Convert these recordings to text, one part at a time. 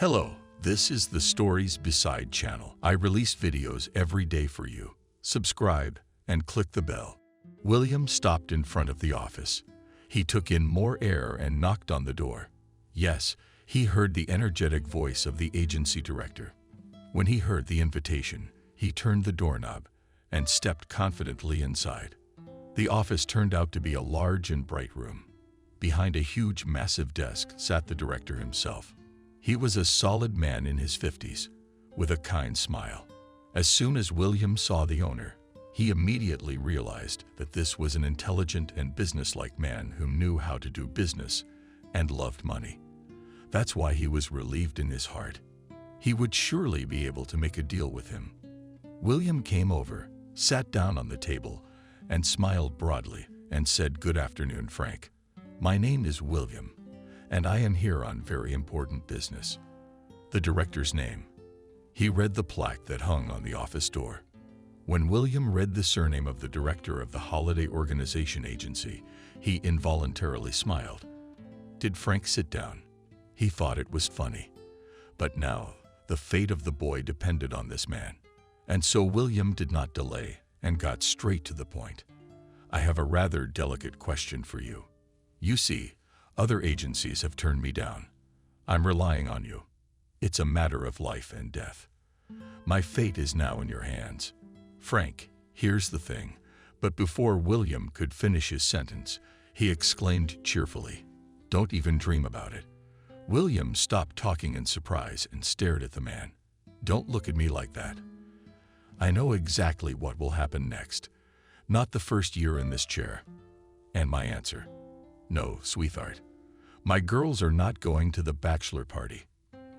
Hello, this is the Stories Beside channel. I release videos every day for you. Subscribe and click the bell. William stopped in front of the office. He took in more air and knocked on the door. Yes, he heard the energetic voice of the agency director. When he heard the invitation, he turned the doorknob and stepped confidently inside. The office turned out to be a large and bright room. Behind a huge, massive desk sat the director himself. He was a solid man in his 50s, with a kind smile. As soon as William saw the owner, he immediately realized that this was an intelligent and businesslike man who knew how to do business and loved money. That's why he was relieved in his heart. He would surely be able to make a deal with him. William came over, sat down on the table, and smiled broadly and said, "Good afternoon, Frank. My name is William, and I am here on very important business." The director's name. He read the plaque that hung on the office door. When William read the surname of the director of the Holiday Organization Agency, he involuntarily smiled. Did Frank sit down? He thought it was funny. But now, the fate of the boy depended on this man. And so William did not delay and got straight to the point. "I have a rather delicate question for you. You see, other agencies have turned me down. I'm relying on you. It's a matter of life and death. My fate is now in your hands. Frank, here's the thing." But before William could finish his sentence, he exclaimed cheerfully, "Don't even dream about it." William stopped talking in surprise and stared at the man. "Don't look at me like that. I know exactly what will happen next. Not the first year in this chair." And my answer: "No, sweetheart. My girls are not going to the bachelor party.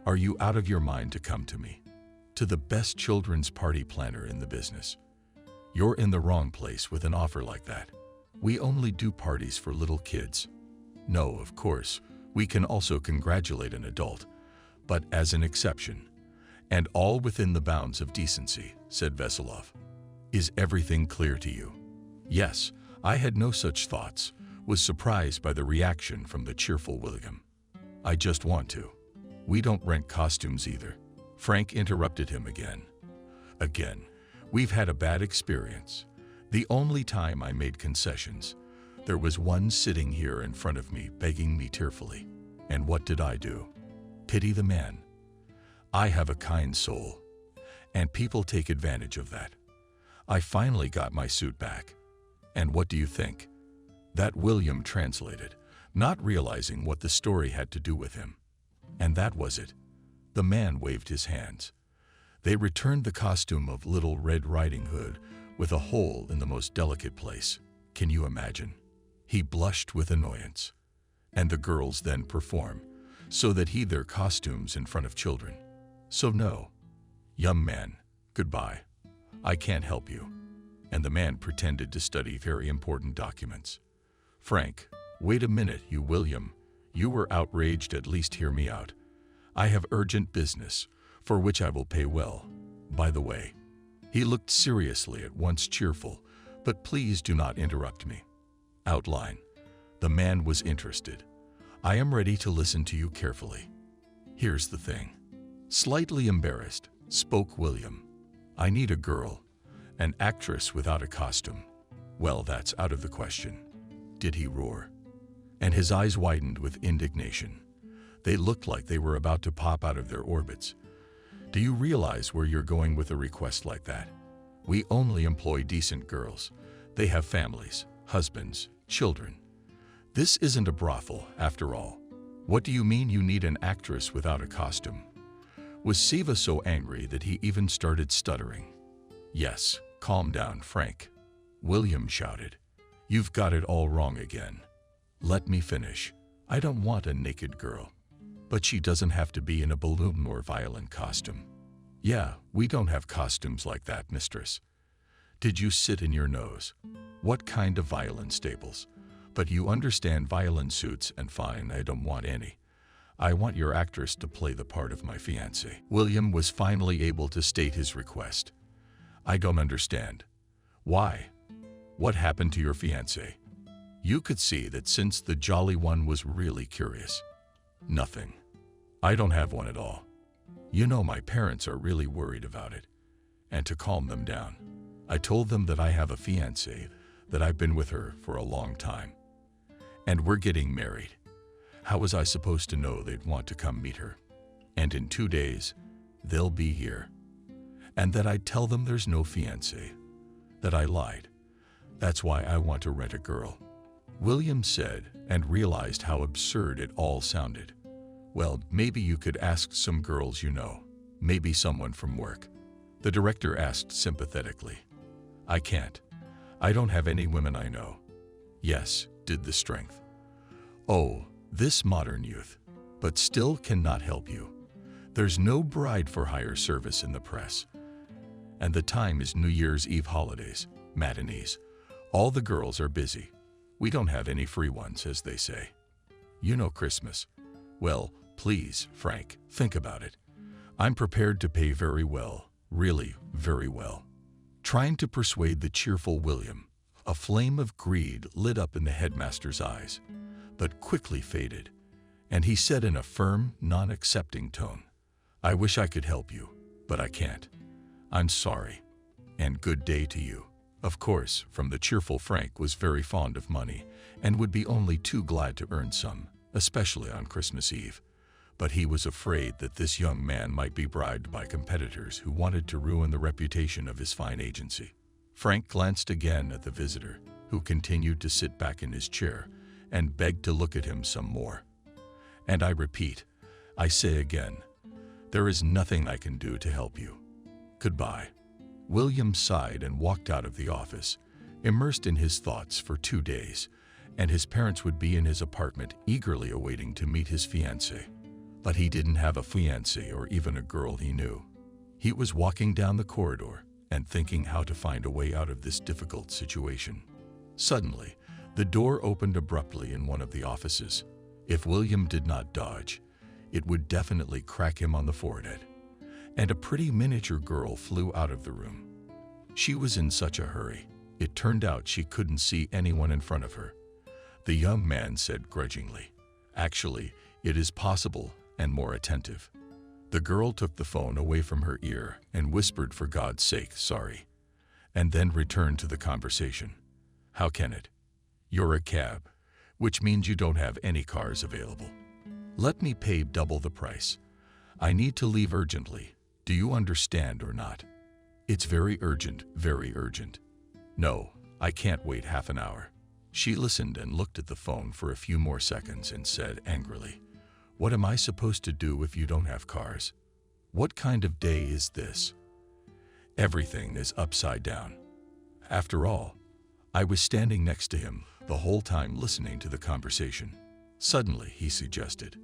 Are you out of your mind to come to me? To the best children's party planner in the business? You're in the wrong place with an offer like that. We only do parties for little kids. No, of course, we can also congratulate an adult, but as an exception. And all within the bounds of decency," said Veselov. "Is everything clear to you?" Yes, I had no such thoughts, was surprised by the reaction from the cheerful William. "I just want to. We don't rent costumes either." Frank interrupted him again. "Again, we've had a bad experience. The only time I made concessions, there was one sitting here in front of me begging me tearfully. And what did I do? Pity the man. I have a kind soul, and people take advantage of that. I finally got my suit back. And what do you think? That William translated, not realizing what the story had to do with him. And that was it. The man waved his hands. They returned the costume of Little Red Riding Hood with a hole in the most delicate place. Can you imagine? He blushed with annoyance. And the girls then perform, so that he their costumes in front of children. So no. Young man, goodbye. I can't help you." And the man pretended to study very important documents. "Frank, wait a minute, you William. You were outraged, at least hear me out. I have urgent business, for which I will pay well. By the way," he looked seriously at once cheerful, "but please do not interrupt me. Outline." The man was interested. "I am ready to listen to you carefully. Here's the thing." Slightly embarrassed, spoke William. "I need a girl, an actress without a costume." "Well, that's out of the question." Did he roar? And his eyes widened with indignation. They looked like they were about to pop out of their orbits. "Do you realize where you're going with a request like that? We only employ decent girls. They have families, husbands, children. This isn't a brothel, after all. What do you mean you need an actress without a costume?" Was Siva so angry that he even started stuttering? "Yes, calm down, Frank," William shouted. "You've got it all wrong again. Let me finish. I don't want a naked girl. But she doesn't have to be in a balloon or violin costume. Yeah, we don't have costumes like that, mistress. Did you sit in your nose? What kind of violin stables? But you understand violin suits, and fine, I don't want any. I want your actress to play the part of my fiancé." William was finally able to state his request. "I don't understand. Why? What happened to your fiancé?" You could see that since the jolly one was really curious. "Nothing. I don't have one at all. You know, my parents are really worried about it. And to calm them down, I told them that I have a fiancée, that I've been with her for a long time. And we're getting married. How was I supposed to know they'd want to come meet her? And in 2 days, they'll be here. And that I'd tell them there's no fiancé, that I lied. That's why I want to rent a girl. William said, and realized how absurd it all sounded. Well, maybe you could ask some girls you know, maybe someone from work. The director asked sympathetically. I can't. I don't have any women I know. Yes, did the strength. Oh, this modern youth, but still cannot help you. There's no bride for hire service in the press. And the time is New Year's Eve holidays, matinees. All the girls are busy. We don't have any free ones, as they say. You know Christmas. Well, please, Frank, think about it. I'm prepared to pay very well, really very well. Trying to persuade the cheerful William, a flame of greed lit up in the headmaster's eyes, but quickly faded, and he said in a firm, non-accepting tone, I wish I could help you, but I can't. I'm sorry, and good day to you. Of course, from the cheerful Frank was very fond of money and would be only too glad to earn some, especially on Christmas Eve. But he was afraid that this young man might be bribed by competitors who wanted to ruin the reputation of his fine agency. Frank glanced again at the visitor, who continued to sit back in his chair, and begged to look at him some more. And I repeat, I say again, there is nothing I can do to help you. Goodbye. William sighed and walked out of the office, immersed in his thoughts for 2 days, and his parents would be in his apartment eagerly awaiting to meet his fiancée. But he didn't have a fiancée or even a girl he knew. He was walking down the corridor and thinking how to find a way out of this difficult situation. Suddenly, the door opened abruptly in one of the offices. If William did not dodge, it would definitely crack him on the forehead. And a pretty miniature girl flew out of the room. She was in such a hurry, it turned out she couldn't see anyone in front of her. The young man said grudgingly, Actually, it is possible, and more attentive. The girl took the phone away from her ear and whispered, for God's sake, sorry, and then returned to the conversation. How can it? You're a cab, which means you don't have any cars available. Let me pay double the price. I need to leave urgently. Do you understand or not? It's very urgent, very urgent. No, I can't wait half an hour. She listened and looked at the phone for a few more seconds and said angrily, What am I supposed to do if you don't have cars? What kind of day is this? Everything is upside down. After all, I was standing next to him the whole time listening to the conversation. Suddenly, he suggested,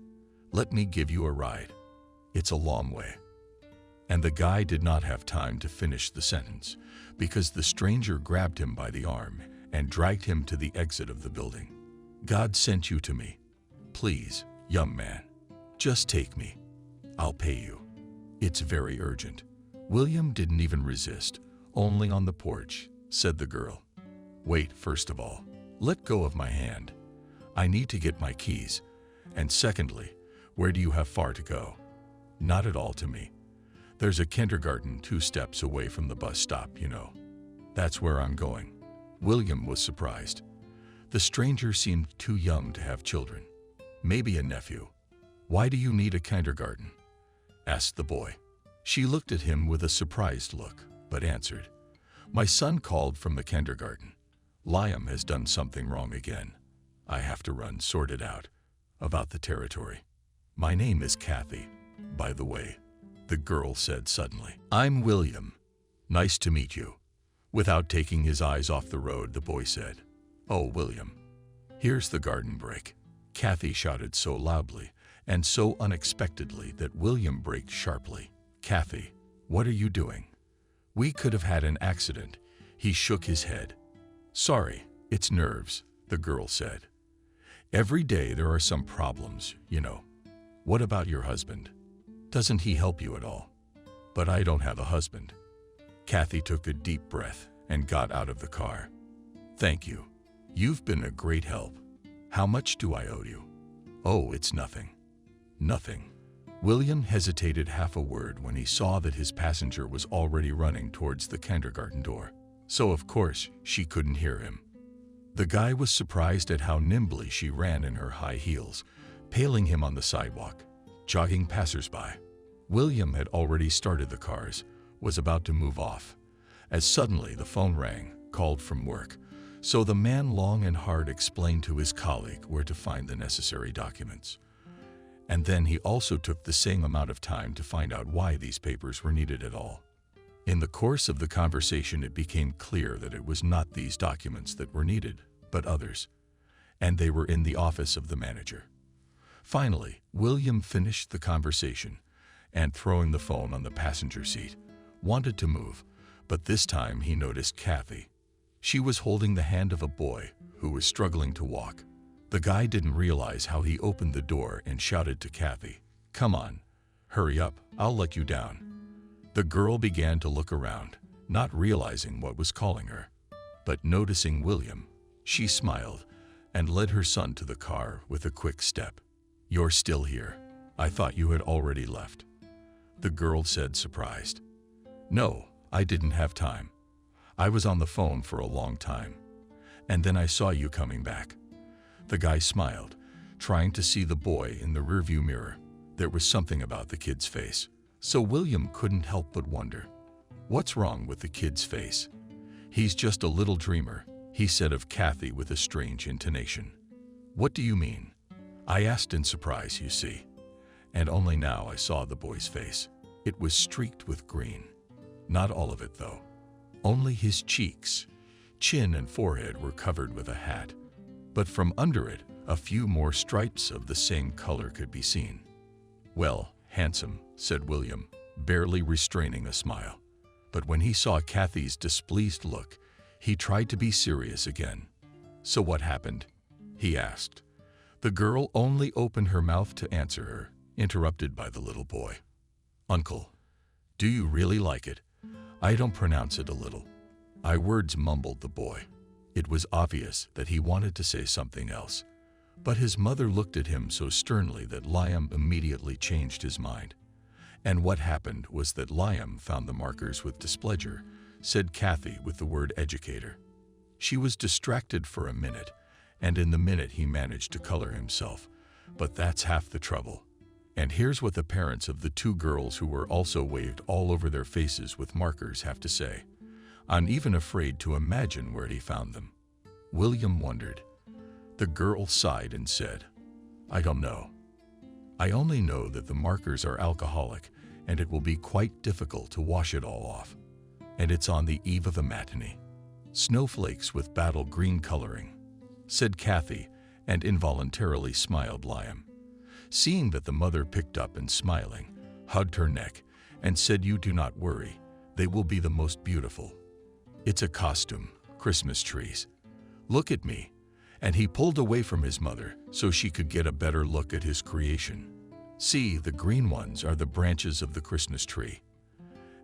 Let me give you a ride. It's a long way. And the guy did not have time to finish the sentence because the stranger grabbed him by the arm and dragged him to the exit of the building. God sent you to me. Please, young man, just take me. I'll pay you. It's very urgent. William didn't even resist. Only on the porch, said the girl. Wait, first of all, let go of my hand. I need to get my keys. And secondly, where do you have far to go? Not at all to me. There's a kindergarten 2 steps away from the bus stop, you know. That's where I'm going. William was surprised. The stranger seemed too young to have children. Maybe a nephew. Why do you need a kindergarten? Asked the boy. She looked at him with a surprised look, but answered, My son called from the kindergarten. Liam has done something wrong again. I have to run, sort it out. About the territory. My name is Kathy, by the way, the girl said suddenly. I'm William. Nice to meet you. Without taking his eyes off the road, the boy said, Oh, William, here's the garden brake. Kathy shouted so loudly and so unexpectedly that William braked sharply. Kathy, what are you doing? We could have had an accident. He shook his head. Sorry, it's nerves, the girl said. Every day there are some problems, you know. What about your husband? Doesn't he help you at all? But I don't have a husband. Kathy took a deep breath and got out of the car. Thank you. You've been a great help. How much do I owe you? Oh, it's nothing. Nothing. William hesitated half a word when he saw that his passenger was already running towards the kindergarten door. So of course, she couldn't hear him. The guy was surprised at how nimbly she ran in her high heels, paling him on the sidewalk, jogging passersby. William had already started the cars, was about to move off, as suddenly the phone rang, called from work. So the man long and hard explained to his colleague where to find the necessary documents. And then he also took the same amount of time to find out why these papers were needed at all. In the course of the conversation, it became clear that it was not these documents that were needed, but others, and they were in the office of the manager. Finally, William finished the conversation and, throwing the phone on the passenger seat, wanted to move, but this time he noticed Kathy. She was holding the hand of a boy who was struggling to walk. The guy didn't realize how he opened the door and shouted to Kathy, "Come on, hurry up, I'll let you down." The girl began to look around, not realizing what was calling her. But noticing William, she smiled and led her son to the car with a quick step. "You're still here. I thought you had already left," the girl said, surprised. "No, I didn't have time. I was on the phone for a long time. And then I saw you coming back." The guy smiled, trying to see the boy in the rearview mirror. There was something about the kid's face, so William couldn't help but wonder, what's wrong with the kid's face? "He's just a little dreamer," he said of Kathy with a strange intonation. "What do you mean?" I asked in surprise, you see. And only now I saw the boy's face. It was streaked with green. Not all of it, though. Only his cheeks, chin, and forehead were covered with a hat. But from under it, a few more stripes of the same color could be seen. "Well, handsome," said William, barely restraining a smile. But when he saw Kathy's displeased look, he tried to be serious again. "So what happened?" he asked. The girl only opened her mouth to answer her, interrupted by the little boy. "Uncle, do you really like it? I don't pronounce it a little." Words mumbled the boy. It was obvious that he wanted to say something else, but his mother looked at him so sternly that Liam immediately changed his mind. And what happened was that Liam found the markers with displeasure, said Kathy with the word educator. She was distracted for a minute, and in the minute he managed to color himself. But that's half the trouble. And here's what the parents of the two girls who were also waved all over their faces with markers have to say. I'm even afraid to imagine where he found them. William wondered. The girl sighed and said, "I don't know. I only know that the markers are alcoholic and it will be quite difficult to wash it all off. And it's on the eve of a matinee. Snowflakes with battle green coloring," said Kathy, and involuntarily smiled Liam. Seeing that the mother picked up and smiling, hugged her neck and said, "You do not worry, they will be the most beautiful. It's a costume, Christmas trees. Look at me." And he pulled away from his mother so she could get a better look at his creation. "See, the green ones are the branches of the Christmas tree.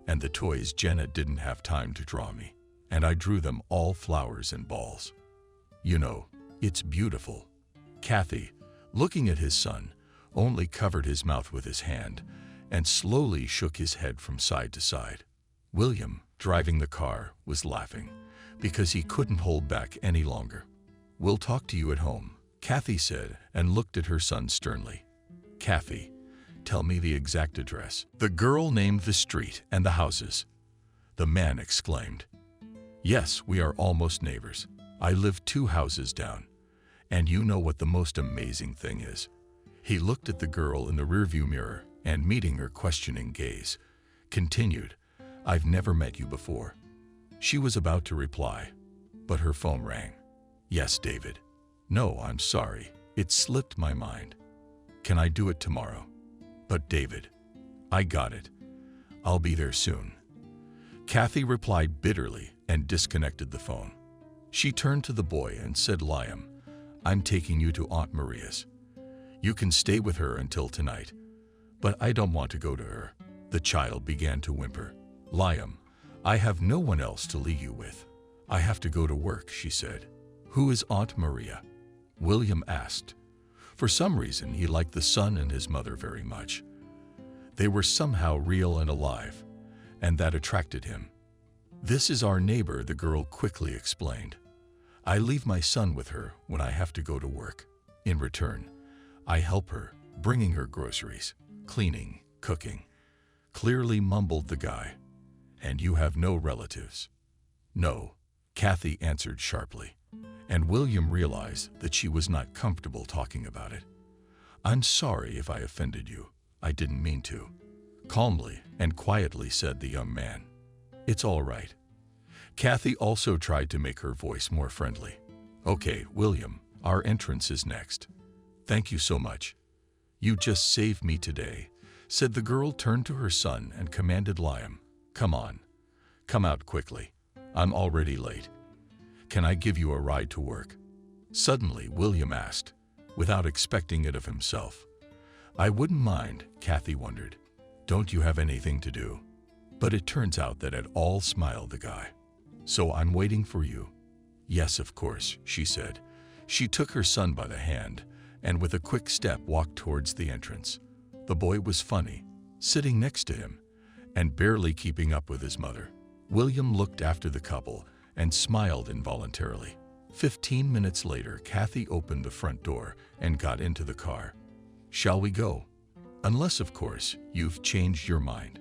And the toys Jenna didn't have time to draw me, and I drew them all flowers and balls. You know, it's beautiful." Kathy, looking at his son, only covered his mouth with his hand and slowly shook his head from side to side. William, driving the car, was laughing because he couldn't hold back any longer. "We'll talk to you at home," Kathy said, and looked at her son sternly. "Kathy, tell me the exact address." The girl named the street and the houses. The man exclaimed, "Yes, we are almost neighbors. I live 2 houses down. And you know what the most amazing thing is?" He looked at the girl in the rearview mirror and, meeting her questioning gaze, continued, "I've never met you before." She was about to reply, but her phone rang. "Yes, David." "No, I'm sorry. It slipped my mind. Can I do it tomorrow?" "But David, I got it. I'll be there soon." Kathy replied bitterly and disconnected the phone. She turned to the boy and said, "Liam, I'm taking you to Aunt Maria's. You can stay with her until tonight." "But I don't want to go to her." The child began to whimper. "Liam, I have no one else to leave you with. I have to go to work," she said. "Who is Aunt Maria?" William asked. For some reason, he liked the son and his mother very much. They were somehow real and alive, and that attracted him. "This is our neighbor," the girl quickly explained. "I leave my son with her when I have to go to work. In return, I help her, bringing her groceries, cleaning, cooking." Clearly mumbled the guy. "And you have no relatives?" "No," Kathy answered sharply, and William realized that she was not comfortable talking about it. "I'm sorry if I offended you. I didn't mean to," calmly and quietly said the young man. "It's all right." Kathy also tried to make her voice more friendly. "Okay, William, our entrance is next. Thank you so much. You just saved me today," said the girl, turned to her son and commanded Liam, "Come on. Come out quickly. I'm already late. Can I give you a ride to work?" Suddenly, William asked, without expecting it of himself. "I wouldn't mind," Kathy wondered. "Don't you have anything to do?" But it turns out that it all smiled the guy. "So I'm waiting for you." "Yes, of course," she said. She took her son by the hand and with a quick step walked towards the entrance. The boy was funny, sitting next to him and barely keeping up with his mother. William looked after the couple and smiled involuntarily. 15 minutes later, Kathy opened the front door and got into the car. "Shall we go? Unless, of course, you've changed your mind."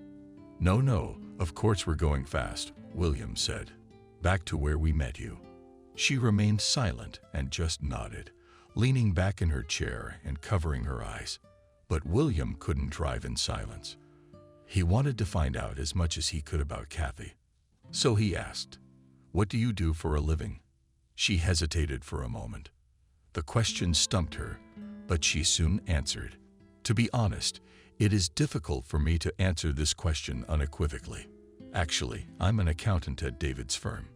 No, of course we're going fast," William said. "Back to where we met you." She remained silent and just nodded, leaning back in her chair and covering her eyes. But William couldn't drive in silence. He wanted to find out as much as he could about Kathy. So he asked, "What do you do for a living?" She hesitated for a moment. The question stumped her, but she soon answered. "To be honest, it is difficult for me to answer this question unequivocally. Actually, I'm an accountant at David's firm.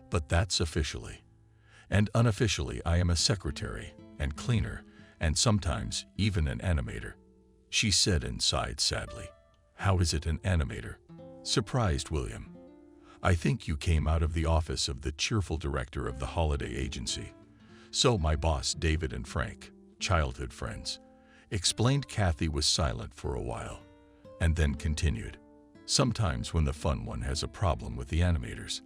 But that's officially. And unofficially, I am a secretary and cleaner and sometimes even an animator." She said and sighed sadly. "How is it an animator?" surprised William. "I think you came out of the office of the cheerful director of the holiday agency. So my boss, David and Frank, childhood friends," explained. Kathy was silent for a while and then continued. "Sometimes when the fun one has a problem with the animators,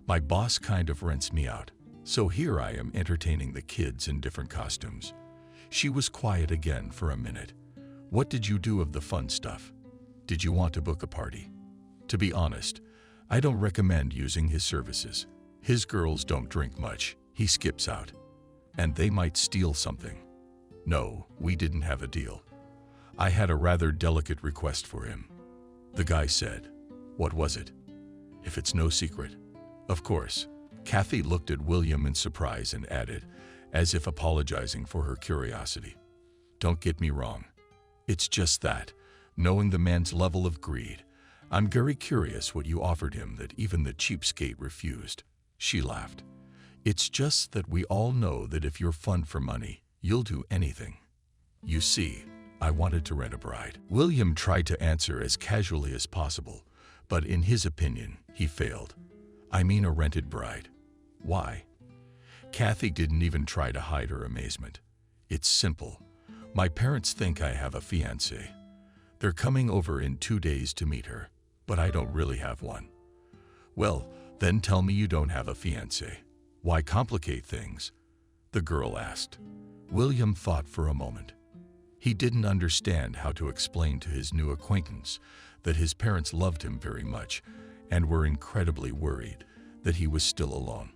my boss kind of rents me out. So here I am entertaining the kids in different costumes." She was quiet again for a minute. "What did you do of the fun stuff? Did you want to book a party?" "To be honest, I don't recommend using his services. His girls don't drink much. He skips out. And they might steal something." "No, we didn't have a deal. I had a rather delicate request for him," the guy said. "What was it? If it's no secret." "Of course." Kathy looked at William in surprise and added, as if apologizing for her curiosity, "Don't get me wrong. It's just that, knowing the man's level of greed, I'm very curious what you offered him that even the cheapskate refused." She laughed. "It's just that we all know that if you're fun for money, you'll do anything. You see, I wanted to rent a bride." William tried to answer as casually as possible, but in his opinion, he failed. "I mean a rented bride." "Why?" Kathy didn't even try to hide her amazement. "It's simple. My parents think I have a fiancé. They're coming over in 2 days to meet her, but I don't really have one." "Well, then tell me you don't have a fiancé. Why complicate things?" the girl asked. William thought for a moment. He didn't understand how to explain to his new acquaintance that his parents loved him very much and were incredibly worried that he was still alone.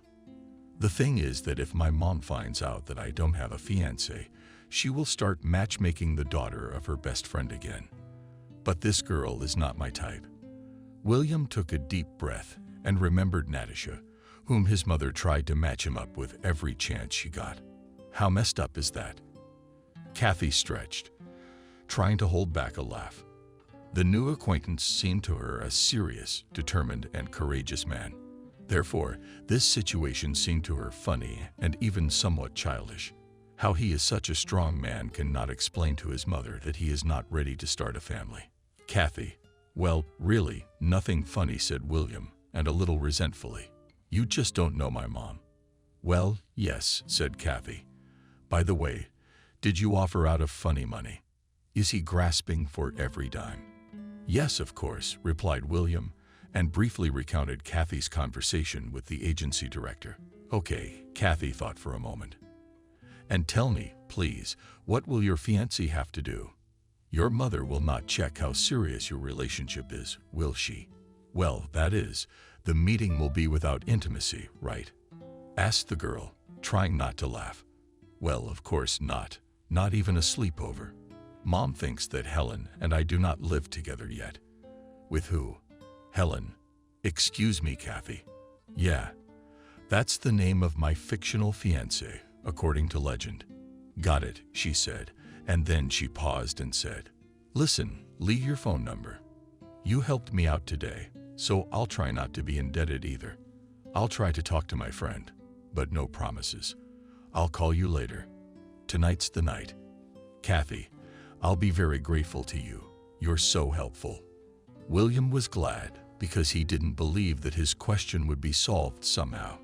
"The thing is that if my mom finds out that I don't have a fiancé, she will start matchmaking the daughter of her best friend again. But this girl is not my type." William took a deep breath and remembered Natasha, whom his mother tried to match him up with every chance she got. How messed up is that? Kathy stretched, trying to hold back a laugh. The new acquaintance seemed to her a serious, determined, and courageous man. Therefore, this situation seemed to her funny and even somewhat childish. How he is such a strong man cannot explain to his mother that he is not ready to start a family. Kathy, "Well, really, nothing funny," said William, and a little resentfully. "You just don't know my mom." "Well, yes," said Kathy. "By the way, did you offer out of funny money?" Is he grasping for every dime? Yes, of course, replied William, and briefly recounted Kathy's conversation with the agency director. Okay, Kathy thought for a moment. And tell me, please, what will your fiancé have to do? Your mother will not check how serious your relationship is, will she? Well, that is, the meeting will be without intimacy, right? Asked the girl, trying not to laugh. Well, of course not. Not even a sleepover. Mom thinks that Helen and I do not live together yet. With who? Helen. Excuse me, Kathy. Yeah, that's the name of my fictional fiancé, according to legend. Got it, she said, and then she paused and said, listen, leave your phone number. You helped me out today, so I'll try not to be indebted either. I'll try to talk to my friend, but no promises. I'll call you later. Tonight's the night. Kathy, I'll be very grateful to you. You're so helpful. William was glad because he didn't believe that his question would be solved somehow.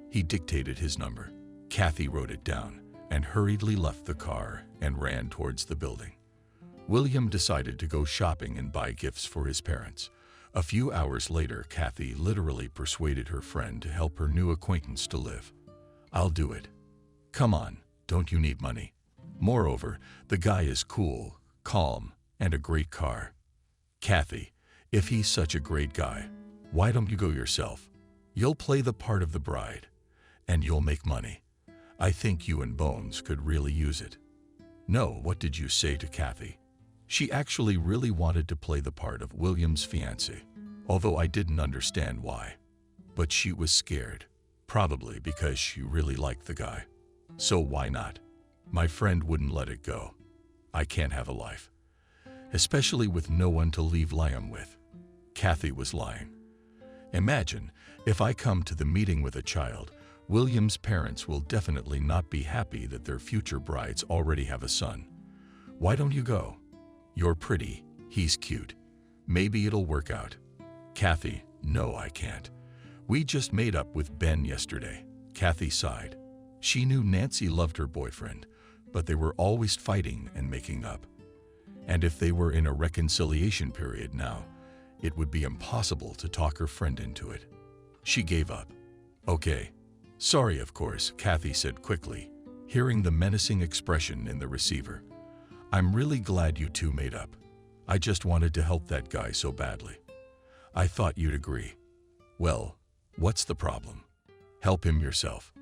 He dictated his number. Kathy wrote it down and hurriedly left the car and ran towards the building. William decided to go shopping and buy gifts for his parents. A few hours later, Kathy literally persuaded her friend to help her new acquaintance to live. I'll do it. Come on, don't you need money? Moreover, the guy is cool, calm, and a great car. Kathy, if he's such a great guy, why don't you go yourself? You'll play the part of the bride, and you'll make money. I think you and Bones could really use it. No, what did you say to Kathy? She actually really wanted to play the part of William's fiancé, although I didn't understand why. But she was scared, probably because she really liked the guy. So why not? My friend wouldn't let it go. I can't have a life, especially with no one to leave Liam with. Kathy was lying. Imagine, if I come to the meeting with a child, William's parents will definitely not be happy that their future brides already have a son. Why don't you go? You're pretty, he's cute. Maybe it'll work out. Kathy, no, I can't. We just made up with Ben yesterday. Kathy sighed. She knew Nancy loved her boyfriend, but they were always fighting and making up. And if they were in a reconciliation period now, it would be impossible to talk her friend into it. She gave up. Okay. Sorry, of course, Kathy said quickly, hearing the menacing expression in the receiver. I'm really glad you two made up. I just wanted to help that guy so badly. I thought you'd agree. Well, what's the problem? Help him yourself.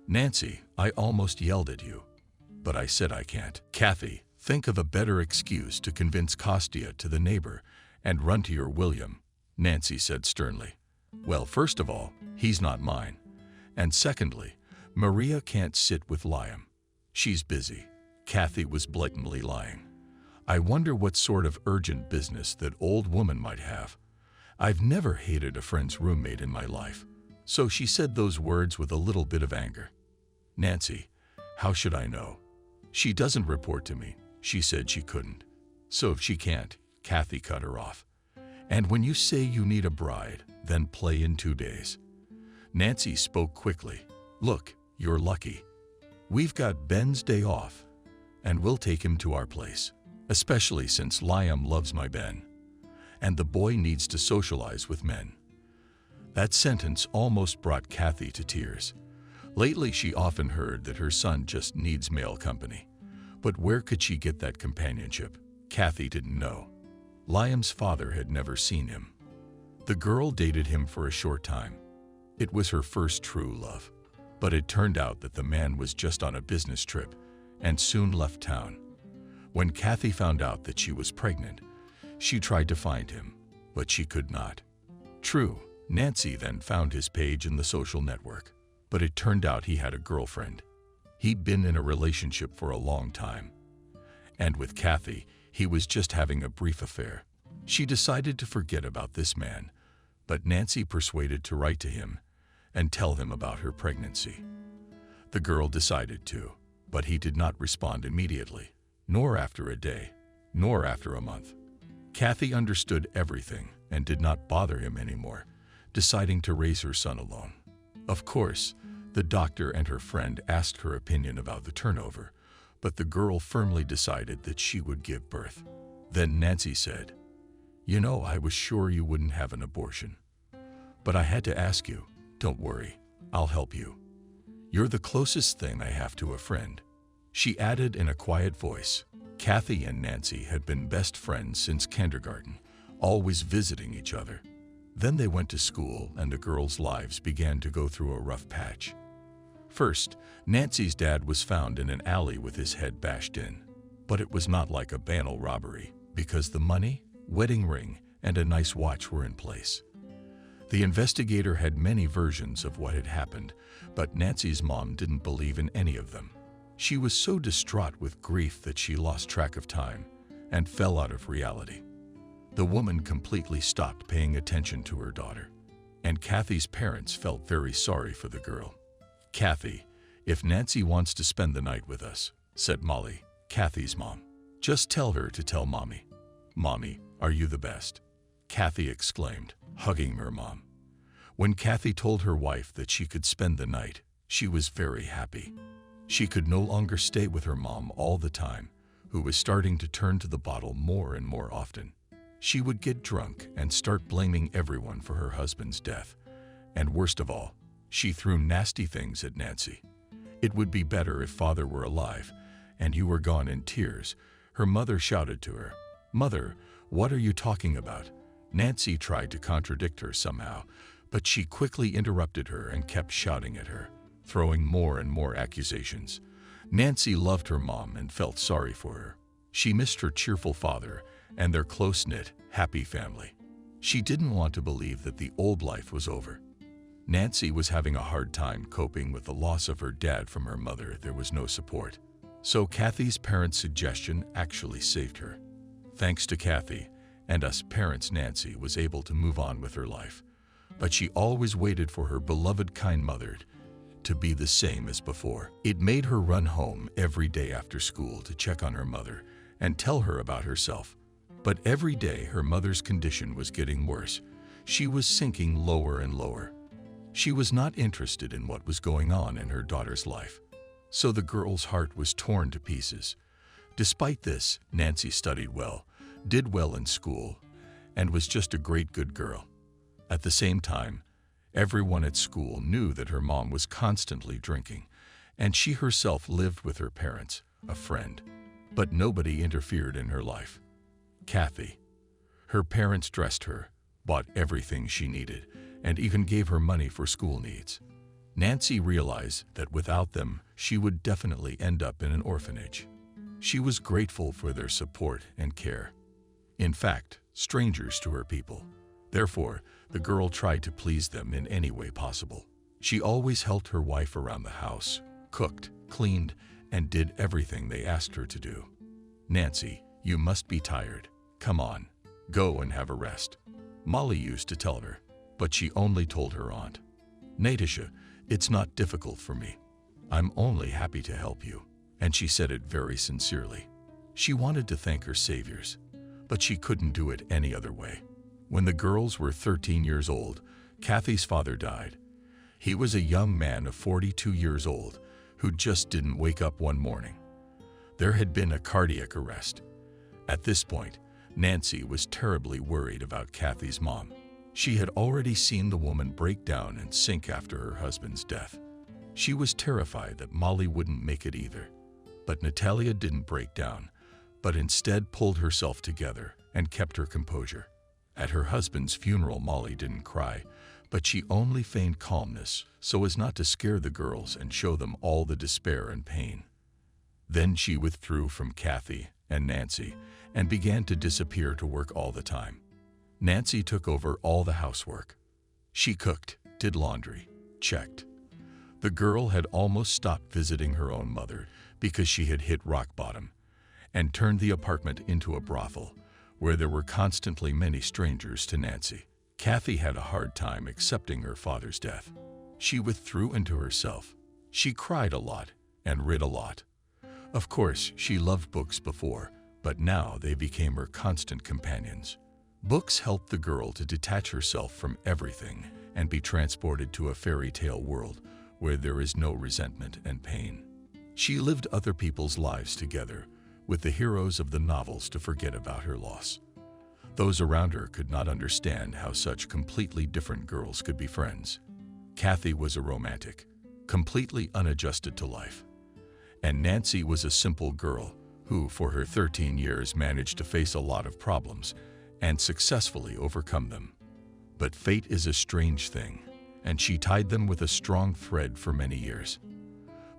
Nancy, I almost yelled at you, but I said I can't. Kathy, think of a better excuse to convince Kostya to the neighbor and run to your William, Nancy said sternly. Well, first of all, he's not mine. And secondly, Maria can't sit with Liam. She's busy. Kathy was blatantly lying. I wonder what sort of urgent business that old woman might have. I've never hated a friend's roommate in my life. So she said those words with a little bit of anger. Nancy, how should I know? She doesn't report to me. She said she couldn't. So if she can't, Kathy cut her off. And when you say you need a bride, then play in 2 days. Nancy spoke quickly. Look, you're lucky. We've got Ben's day off, and we'll take him to our place, especially since Liam loves my Ben, and the boy needs to socialize with men. That sentence almost brought Kathy to tears. Lately, she often heard that her son just needs male company. But where could she get that companionship? Kathy didn't know. Liam's father had never seen him. The girl dated him for a short time. It was her first true love. But it turned out that the man was just on a business trip and soon left town. When Kathy found out that she was pregnant, she tried to find him, but she could not. True, Nancy then found his page in the social network, but it turned out he had a girlfriend. He'd been in a relationship for a long time. And with Kathy, he was just having a brief affair. She decided to forget about this man, but Nancy persuaded to write to him and tell him about her pregnancy. The girl decided to, but he did not respond immediately, nor after a day, nor after a month. Kathy understood everything and did not bother him anymore, deciding to raise her son alone. Of course, the doctor and her friend asked her opinion about the turnover, but the girl firmly decided that she would give birth. Then Nancy said, "You know, I was sure you wouldn't have an abortion. But I had to ask you. Don't worry, I'll help you. You're the closest thing I have to a friend." She added in a quiet voice. Kathy and Nancy had been best friends since kindergarten, always visiting each other. Then they went to school and the girls' lives began to go through a rough patch. First, Nancy's dad was found in an alley with his head bashed in. But it was not like a banal robbery, because the money, wedding ring, and a nice watch were in place. The investigator had many versions of what had happened, but Nancy's mom didn't believe in any of them. She was so distraught with grief that she lost track of time and fell out of reality. The woman completely stopped paying attention to her daughter, and Kathy's parents felt very sorry for the girl. "Kathy, if Nancy wants to spend the night with us," said Molly, Kathy's mom, "just tell her to tell Mommy." "Mommy, are you the best?" Kathy exclaimed, hugging her mom. When Kathy told her wife that she could spend the night, she was very happy. She could no longer stay with her mom all the time, who was starting to turn to the bottle more and more often. She would get drunk and start blaming everyone for her husband's death. And worst of all, she threw nasty things at Nancy. "It would be better if Father were alive, and you were gone," in tears. Her mother shouted to her. "Mother, what are you talking about?" Nancy tried to contradict her somehow, but she quickly interrupted her and kept shouting at her, throwing more and more accusations. Nancy loved her mom and felt sorry for her. She missed her cheerful father and their close-knit, happy family. She didn't want to believe that the old life was over. Nancy was having a hard time coping with the loss of her dad from her mother. There was no support. So Kathy's parents' suggestion actually saved her. Thanks to Kathy and us parents, Nancy was able to move on with her life. But she always waited for her beloved, kind mother to be the same as before. It made her run home every day after school to check on her mother and tell her about herself. But every day her mother's condition was getting worse. She was sinking lower and lower. She was not interested in what was going on in her daughter's life. So the girl's heart was torn to pieces. Despite this, Nancy studied well, did well in school, and was just a great good girl. At the same time, everyone at school knew that her mom was constantly drinking, and she herself lived with her parents, a friend. But nobody interfered in her life. Kathy. Her parents dressed her, bought everything she needed, and even gave her money for school needs. Nancy realized that without them, she would definitely end up in an orphanage. She was grateful for their support and care. In fact, strangers to her people. Therefore, the girl tried to please them in any way possible. She always helped her wife around the house, cooked, cleaned, and did everything they asked her to do. "Nancy, you must be tired. Come on, go and have a rest," Molly used to tell her, but she only told her aunt. "Natasha, it's not difficult for me. I'm only happy to help you," and she said it very sincerely. She wanted to thank her saviors, but she couldn't do it any other way. When the girls were 13 years old, Kathy's father died. He was a young man of 42 years old who just didn't wake up one morning. There had been a cardiac arrest. At this point, Nancy was terribly worried about Kathy's mom. She had already seen the woman break down and sink after her husband's death. She was terrified that Molly wouldn't make it either. But Natalia didn't break down, but instead pulled herself together and kept her composure. At her husband's funeral, Molly didn't cry, but she only feigned calmness so as not to scare the girls and show them all the despair and pain. Then she withdrew from Kathy and Nancy and began to disappear to work all the time. Nancy took over all the housework. She cooked, did laundry, checked. The girl had almost stopped visiting her own mother because she had hit rock bottom and turned the apartment into a brothel where there were constantly many strangers to Nancy. Kathy had a hard time accepting her father's death. She withdrew into herself. She cried a lot and read a lot. Of course, she loved books before, but now they became her constant companions. Books helped the girl to detach herself from everything and be transported to a fairy tale world where there is no resentment and pain. She lived other people's lives together with the heroes of the novels to forget about her loss. Those around her could not understand how such completely different girls could be friends. Kathy was a romantic, completely unadjusted to life. And Nancy was a simple girl who, for her 13 years, managed to face a lot of problems and successfully overcome them. But fate is a strange thing, and she tied them with a strong thread for many years.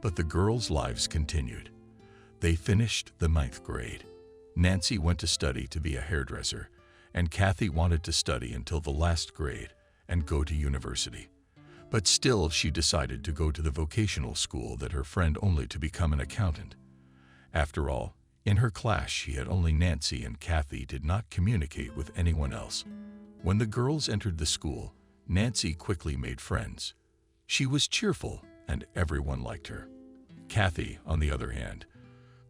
But the girls' lives continued. They finished the 9th grade. Nancy went to study to be a hairdresser, and Kathy wanted to study until the last grade and go to university. But still, she decided to go to the vocational school that her friend only to become an accountant. After all, in her class she had only Nancy, and Kathy did not communicate with anyone else. When the girls entered the school, Nancy quickly made friends. She was cheerful and everyone liked her. Kathy, on the other hand,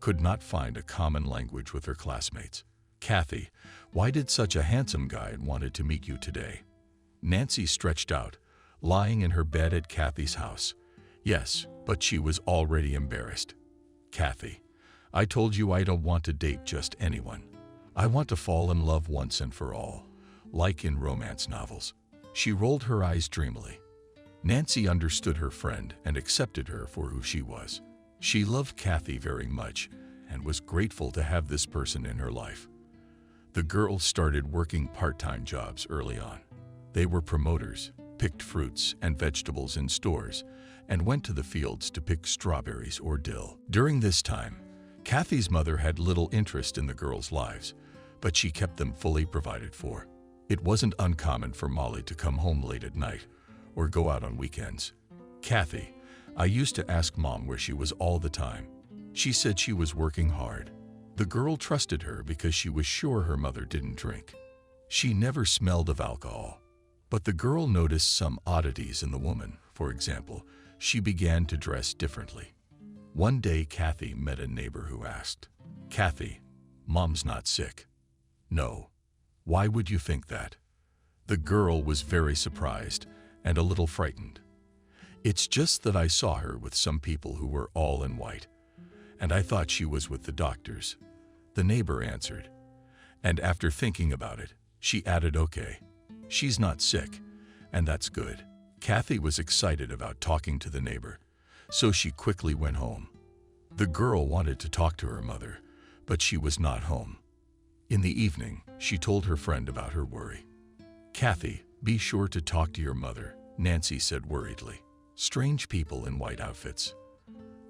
could not find a common language with her classmates. "Kathy, why did such a handsome guy wanted to meet you today?" Nancy stretched out, lying in her bed at Kathy's house. Yes, but she was already embarrassed. "Kathy, I told you I don't want to date just anyone. I want to fall in love once and for all, like in romance novels." She rolled her eyes dreamily. Nancy understood her friend and accepted her for who she was. She loved Kathy very much and was grateful to have this person in her life. The girls started working part-time jobs early on. They were promoters, picked fruits and vegetables in stores, and went to the fields to pick strawberries or dill. During this time, Kathy's mother had little interest in the girls' lives, but she kept them fully provided for. It wasn't uncommon for Molly to come home late at night or go out on weekends. "Kathy, I used to ask Mom where she was all the time. She said she was working hard." The girl trusted her because she was sure her mother didn't drink. She never smelled of alcohol. But the girl noticed some oddities in the woman. For example, she began to dress differently. One day, Kathy met a neighbor who asked, "Kathy, Mom's not sick?" "No. Why would you think that?" The girl was very surprised and a little frightened. "It's just that I saw her with some people who were all in white, and I thought she was with the doctors," the neighbor answered. And after thinking about it, she added, "Okay, she's not sick, and that's good." Kathy was excited about talking to the neighbor, so she quickly went home. The girl wanted to talk to her mother, but she was not home. In the evening, she told her friend about her worry. "Kathy, be sure to talk to your mother," Nancy said worriedly. "Strange people in white outfits."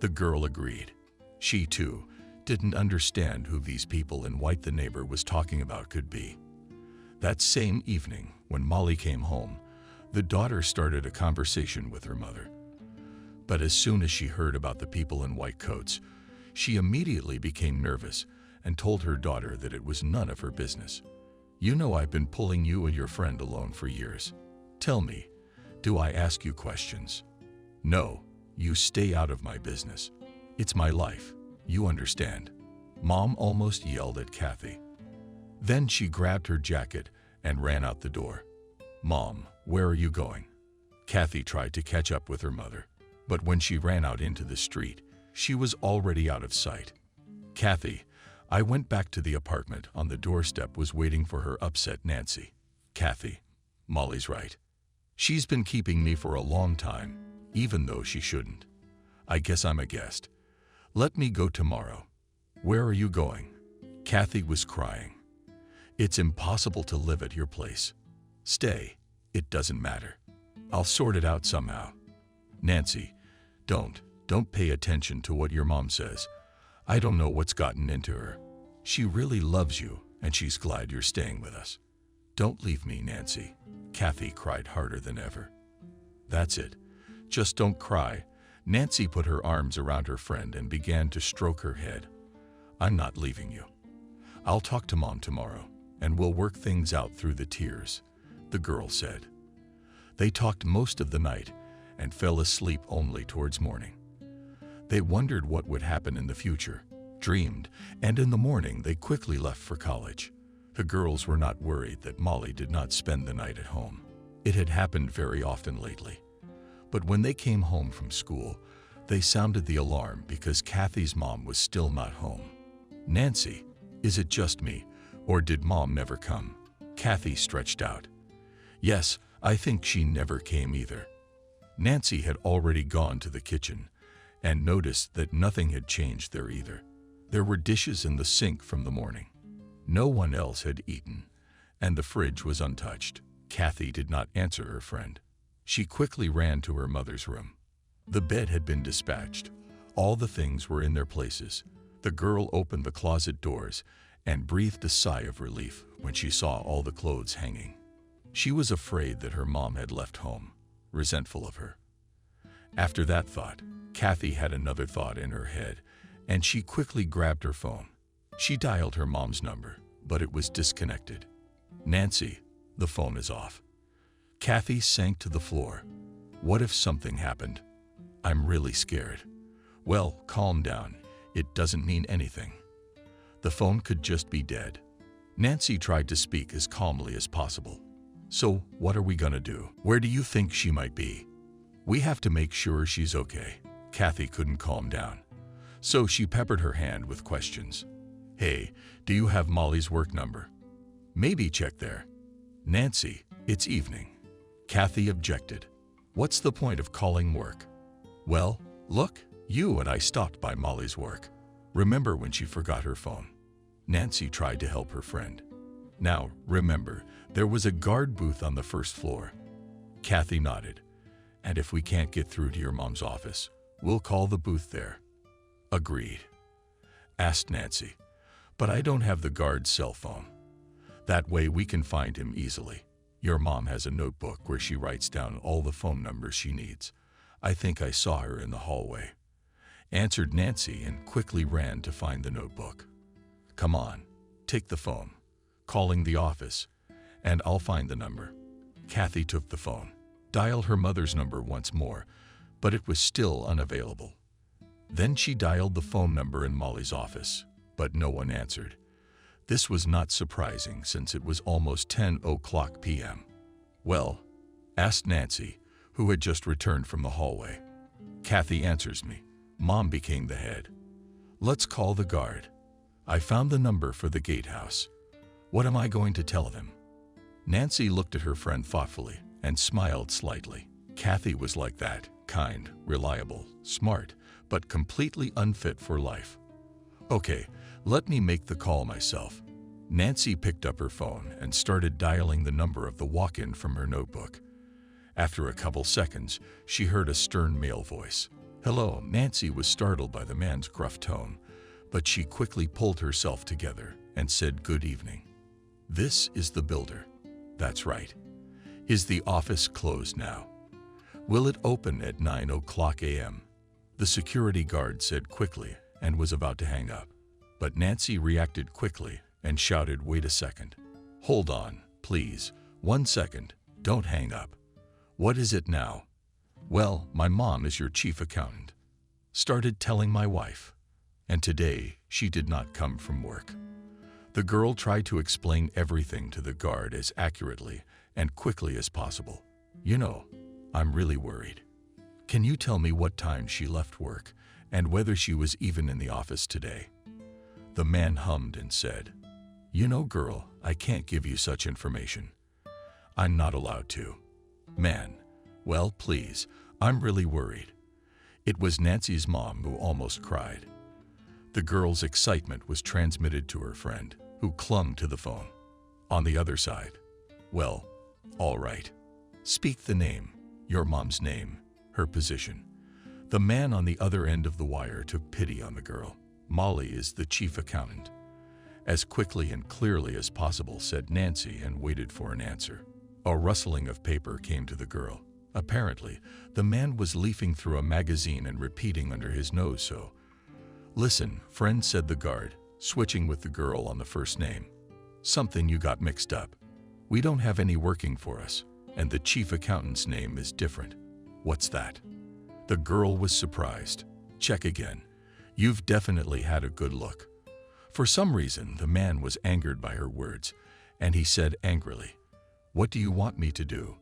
The girl agreed. She, too, didn't understand who these people in white the neighbor was talking about could be. That same evening, when Molly came home, the daughter started a conversation with her mother. But as soon as she heard about the people in white coats, she immediately became nervous and told her daughter that it was none of her business. "You know I've been pulling you and your friend alone for years. Tell me, do I ask you questions?" "No, you stay out of my business. It's my life, you understand," Mom almost yelled at Kathy. Then she grabbed her jacket and ran out the door. "Mom, where are you going?" Kathy tried to catch up with her mother, but when she ran out into the street, she was already out of sight. "Kathy, I went back to the apartment. On the doorstep was waiting for her upset Nancy." "Kathy, Molly's right. She's been keeping me for a long time, even though she shouldn't. I guess I'm a guest. Let me go tomorrow." "Where are you going?" Kathy was crying. "It's impossible to live at your place. Stay, it doesn't matter. I'll sort it out somehow." "Nancy, don't pay attention to what your mom says. I don't know what's gotten into her. She really loves you, and she's glad you're staying with us. Don't leave me, Nancy." Kathy cried harder than ever. "That's it. Just don't cry." Nancy put her arms around her friend and began to stroke her head. "I'm not leaving you. I'll talk to Mom tomorrow, and we'll work things out through the tears," the girl said. They talked most of the night and fell asleep only towards morning. They wondered what would happen in the future, dreamed, and in the morning they quickly left for college. The girls were not worried that Molly did not spend the night at home. It had happened very often lately. But when they came home from school, They sounded the alarm because Kathy's mom was still not home. "Nancy, is it just me, or did Mom never come?" Kathy stretched out. "Yes, I think she never came either." Nancy had already gone to the kitchen and noticed that nothing had changed there either. There were dishes in the sink from the morning. No one else had eaten, and the fridge was untouched. Kathy did not answer her friend. She quickly ran to her mother's room. The bed had been dispatched. All the things were in their places. The girl opened the closet doors and breathed a sigh of relief when she saw all the clothes hanging. She was afraid that her mom had left home, resentful of her. After that thought, Kathy had another thought in her head, and she quickly grabbed her phone. She dialed her mom's number, but it was disconnected. "Nancy, the phone is off." Kathy sank to the floor. "What if something happened? I'm really scared." "Well, calm down. It doesn't mean anything. The phone could just be dead." Nancy tried to speak as calmly as possible. "So, what are we gonna do? Where do you think she might be? We have to make sure she's okay." Kathy couldn't calm down, so she peppered her hand with questions. "Hey, do you have Molly's work number? Maybe check there." "Nancy, it's evening." Kathy objected. "What's the point of calling work?" "Well, look, you and I stopped by Molly's work. Remember when she forgot her phone?" Nancy tried to help her friend. "Now, remember, there was a guard booth on the first floor." Kathy nodded. "And if we can't get through to your mom's office, we'll call the booth there." "Agreed." Asked Nancy, "But I don't have the guard's cell phone. That way we can find him easily. Your mom has a notebook where she writes down all the phone numbers she needs. I think I saw her in the hallway," answered Nancy and quickly ran to find the notebook. "Come on, take the phone. Calling the office, and I'll find the number." Kathy took the phone, dialed her mother's number once more, but it was still unavailable. Then she dialed the phone number in Molly's office, but no one answered. This was not surprising since it was almost 10:00 p.m. "Well?" asked Nancy, who had just returned from the hallway. "Kathy answers me. Mom became the head. Let's call the guard. I found the number for the gatehouse. What am I going to tell them?" Nancy looked at her friend thoughtfully and smiled slightly. Kathy was like that, kind, reliable, smart, but completely unfit for life. "Okay, let me make the call myself." Nancy picked up her phone and started dialing the number of the walk-in from her notebook. After a couple seconds, she heard a stern male voice. "Hello." Nancy was startled by the man's gruff tone, but she quickly pulled herself together and said, "Good evening. This is the builder." "That's right. Is the office closed now? Will it open at 9:00 a.m.? The security guard said quickly and was about to hang up. But Nancy reacted quickly and shouted, "Wait a second. Hold on, please. 1 second. Don't hang up. What is it now?" "Well, my mom is your chief accountant. Started telling my wife. And today she did not come from work." The girl tried to explain everything to the guard as accurately and quickly as possible. "You know, I'm really worried. Can you tell me what time she left work and whether she was even in the office today?" The man hummed and said, "You know, girl, I can't give you such information. I'm not allowed to." "Man, well, please, I'm really worried." It was Nancy's mom who almost cried. The girl's excitement was transmitted to her friend, who clung to the phone. On the other side, "Well, all right. Speak the name, your mom's name, her position." The man on the other end of the wire took pity on the girl. "Molly is the chief accountant." As quickly and clearly as possible, said Nancy, and waited for an answer. A rustling of paper came to the girl. Apparently, the man was leafing through a magazine and repeating under his nose, "So, listen, friend," said the guard, switching with the girl on the first name. "Something you got mixed up. We don't have any working for us, and the chief accountant's name is different." "What's that?" The girl was surprised. "Check again. You've definitely had a good look." For some reason, the man was angered by her words, and he said angrily, "What do you want me to do?"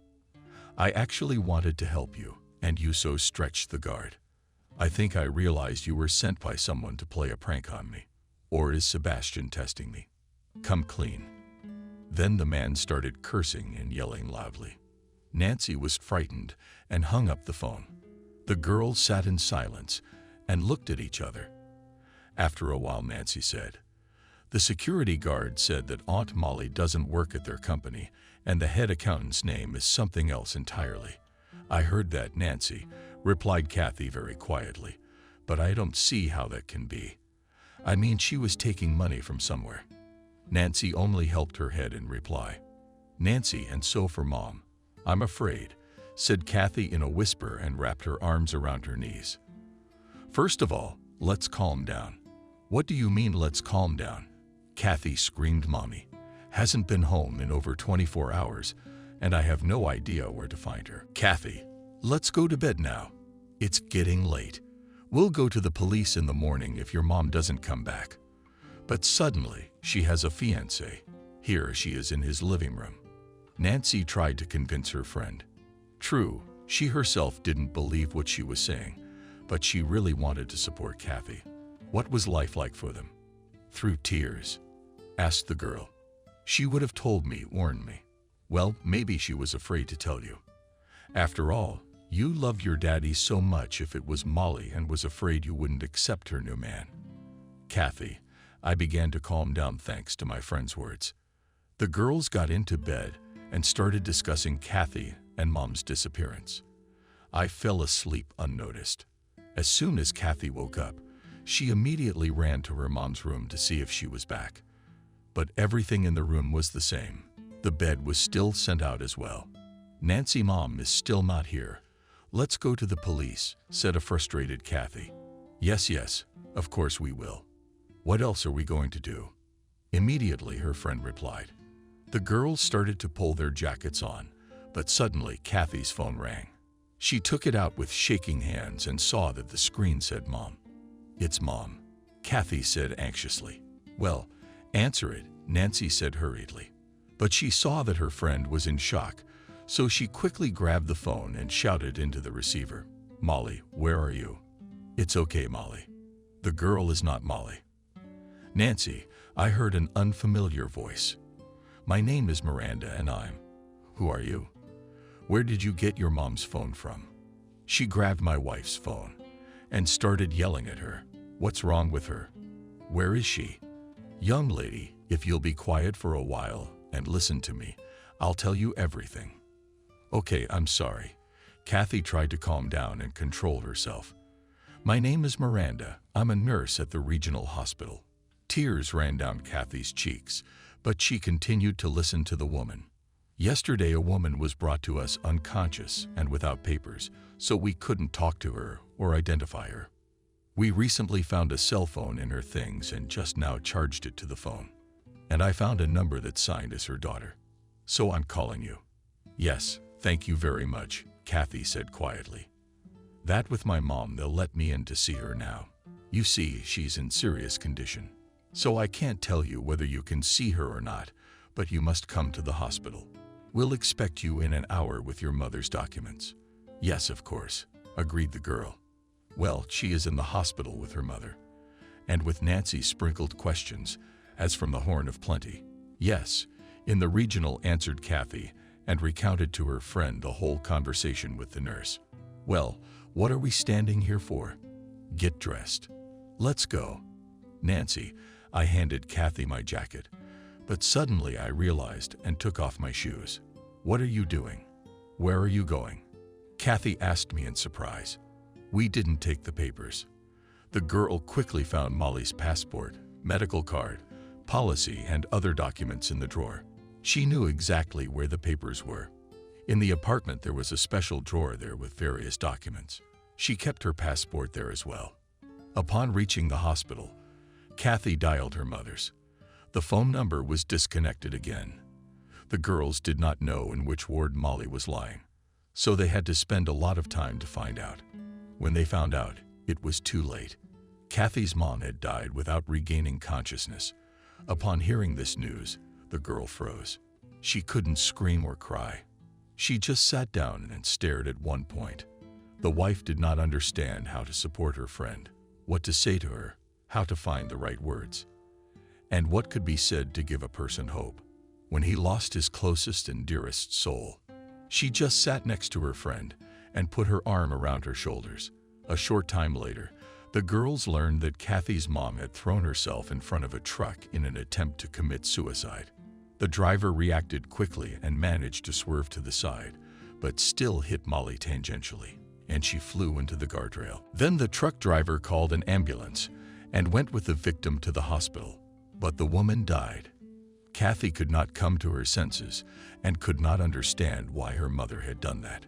"I actually wanted to help you, and you so stretched the guard." I think I realized you were sent by someone to play a prank on me. Or is Sebastian testing me? Come clean." Then the man started cursing and yelling loudly. Nancy was frightened and hung up the phone. The girls sat in silence and looked at each other. After a while, Nancy said, "The security guard said that Aunt Molly doesn't work at their company and the head accountant's name is something else entirely." "I heard that, Nancy," replied Kathy very quietly, "but I don't see how that can be. I mean, she was taking money from somewhere." Nancy only helped her head in reply. "Nancy, and so for Mom, I'm afraid," said Kathy in a whisper and wrapped her arms around her knees. "First of all, let's calm down." "What do you mean, let's calm down?" Kathy screamed. "Mommy hasn't been home in over 24 hours, and I have no idea where to find her." "Kathy, let's go to bed now. It's getting late. We'll go to the police in the morning if your mom doesn't come back." But suddenly, she has a fiancé. Here she is in his living room. Nancy tried to convince her friend. True, she herself didn't believe what she was saying, but she really wanted to support Kathy. "What was life like for them?" "Through tears?" asked the girl. "She would have told me, warned me." "Well, maybe she was afraid to tell you. After all, you loved your daddy so much if it was Molly and was afraid you wouldn't accept her new man." "Kathy," I began to calm down thanks to my friend's words. The girls got into bed and started discussing Kathy and Mom's disappearance. I fell asleep unnoticed. As soon as Kathy woke up, she immediately ran to her mom's room to see if she was back. But everything in the room was the same. The bed was still sent out as well. "Nancy, Mom is still not here. Let's go to the police," said a frustrated Kathy. Yes, of course we will. What else are we going to do?" Immediately, her friend replied. The girls started to pull their jackets on, but suddenly Kathy's phone rang. She took it out with shaking hands and saw that the screen said Mom. "It's Mom," Kathy said anxiously. "Well, answer it," Nancy said hurriedly. But she saw that her friend was in shock, so she quickly grabbed the phone and shouted into the receiver, "Molly, where are you?" "It's okay, Molly. The girl is not Molly." "Nancy," I heard an unfamiliar voice. "My name is Miranda and I'm..." "Who are you? Where did you get your mom's phone from?" She grabbed my wife's phone and started yelling at her. "What's wrong with her? Where is she?" "Young lady, if you'll be quiet for a while and listen to me, I'll tell you everything." "Okay, I'm sorry." Kathy tried to calm down and control herself. "My name is Miranda. I'm a nurse at the regional hospital." Tears ran down Kathy's cheeks, but she continued to listen to the woman. "Yesterday, a woman was brought to us unconscious and without papers, so we couldn't talk to her or identify her. We recently found a cell phone in her things and just now charged it to the phone. And I found a number that's signed as her daughter. So I'm calling you." "Yes, thank you very much," Kathy said quietly. "That with my mom, they'll let me in to see her now. You see, she's in serious condition. So I can't tell you whether you can see her or not, but you must come to the hospital. We'll expect you in an hour with your mother's documents." "Yes, of course," agreed the girl. "Well, she is in the hospital with her mother." And with Nancy sprinkled questions, as from the Horn of Plenty. "Yes, in the regional," answered Kathy, and recounted to her friend the whole conversation with the nurse. "Well, what are we standing here for? Get dressed. Let's go." "Nancy," I handed Kathy my jacket, but suddenly I realized and took off my shoes. "What are you doing? Where are you going?" Kathy asked me in surprise. "We didn't take the papers." The girl quickly found Molly's passport, medical card, policy, and other documents in the drawer. She knew exactly where the papers were. In the apartment, there was a special drawer there with various documents. She kept her passport there as well. Upon reaching the hospital, Kathy dialed her mother's. The phone number was disconnected again. The girls did not know in which ward Molly was lying, so they had to spend a lot of time to find out. When they found out, it was too late. Kathy's mom had died without regaining consciousness. Upon hearing this news, the girl froze. She couldn't scream or cry. She just sat down and stared at one point. The wife did not understand how to support her friend, what to say to her, how to find the right words, and what could be said to give a person hope when he lost his closest and dearest soul. She just sat next to her friend and put her arm around her shoulders. A short time later, the girls learned that Kathy's mom had thrown herself in front of a truck in an attempt to commit suicide. The driver reacted quickly and managed to swerve to the side, but still hit Molly tangentially, and she flew into the guardrail. Then the truck driver called an ambulance and went with the victim to the hospital, but the woman died. Kathy could not come to her senses and could not understand why her mother had done that.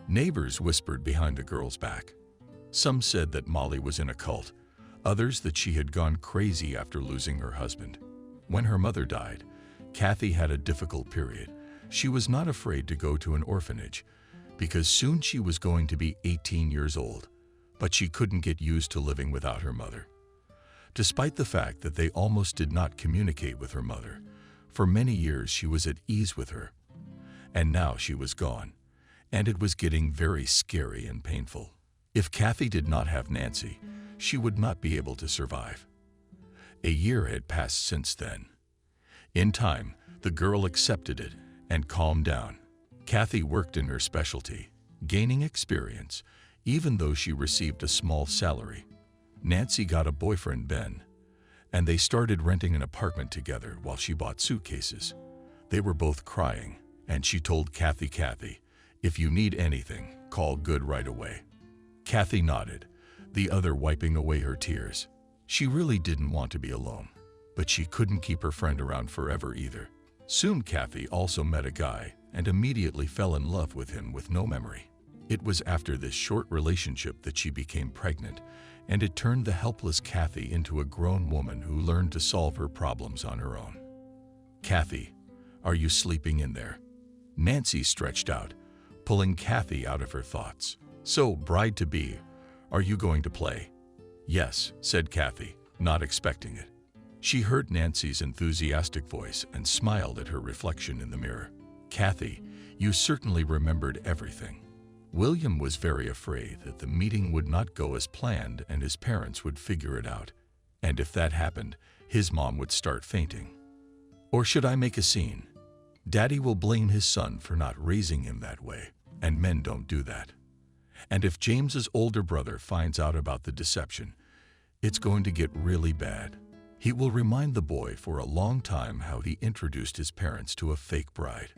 Neighbors whispered behind the girl's back. Some said that Molly was in a cult, others that she had gone crazy after losing her husband. When her mother died, Kathy had a difficult period. She was not afraid to go to an orphanage because soon she was going to be 18 years old, but she couldn't get used to living without her mother. Despite the fact that they almost did not communicate with her mother, for many years she was at ease with her. And now she was gone, and it was getting very scary and painful. If Kathy did not have Nancy, she would not be able to survive. A year had passed since then. In time, the girl accepted it and calmed down. Kathy worked in her specialty, gaining experience, even though she received a small salary. Nancy got a boyfriend, Ben, and they started renting an apartment together while she bought suitcases. They were both crying, and she told Kathy, if you need anything, call Good right away. Kathy nodded, the other wiping away her tears. She really didn't want to be alone, but she couldn't keep her friend around forever either. Soon Kathy also met a guy and immediately fell in love with him with no memory. It was after this short relationship that she became pregnant, and it turned the helpless Kathy into a grown woman who learned to solve her problems on her own. Kathy, are you sleeping in there? Nancy stretched out, pulling Kathy out of her thoughts. So, bride-to-be, are you going to play? Yes, said Kathy, not expecting it. She heard Nancy's enthusiastic voice and smiled at her reflection in the mirror. Kathy, you certainly remembered everything. William was very afraid that the meeting would not go as planned and his parents would figure it out. And if that happened, his mom would start fainting. Or should I make a scene? Daddy will blame his son for not raising him that way, and men don't do that. And if James's older brother finds out about the deception, it's going to get really bad. He will remind the boy for a long time how he introduced his parents to a fake bride.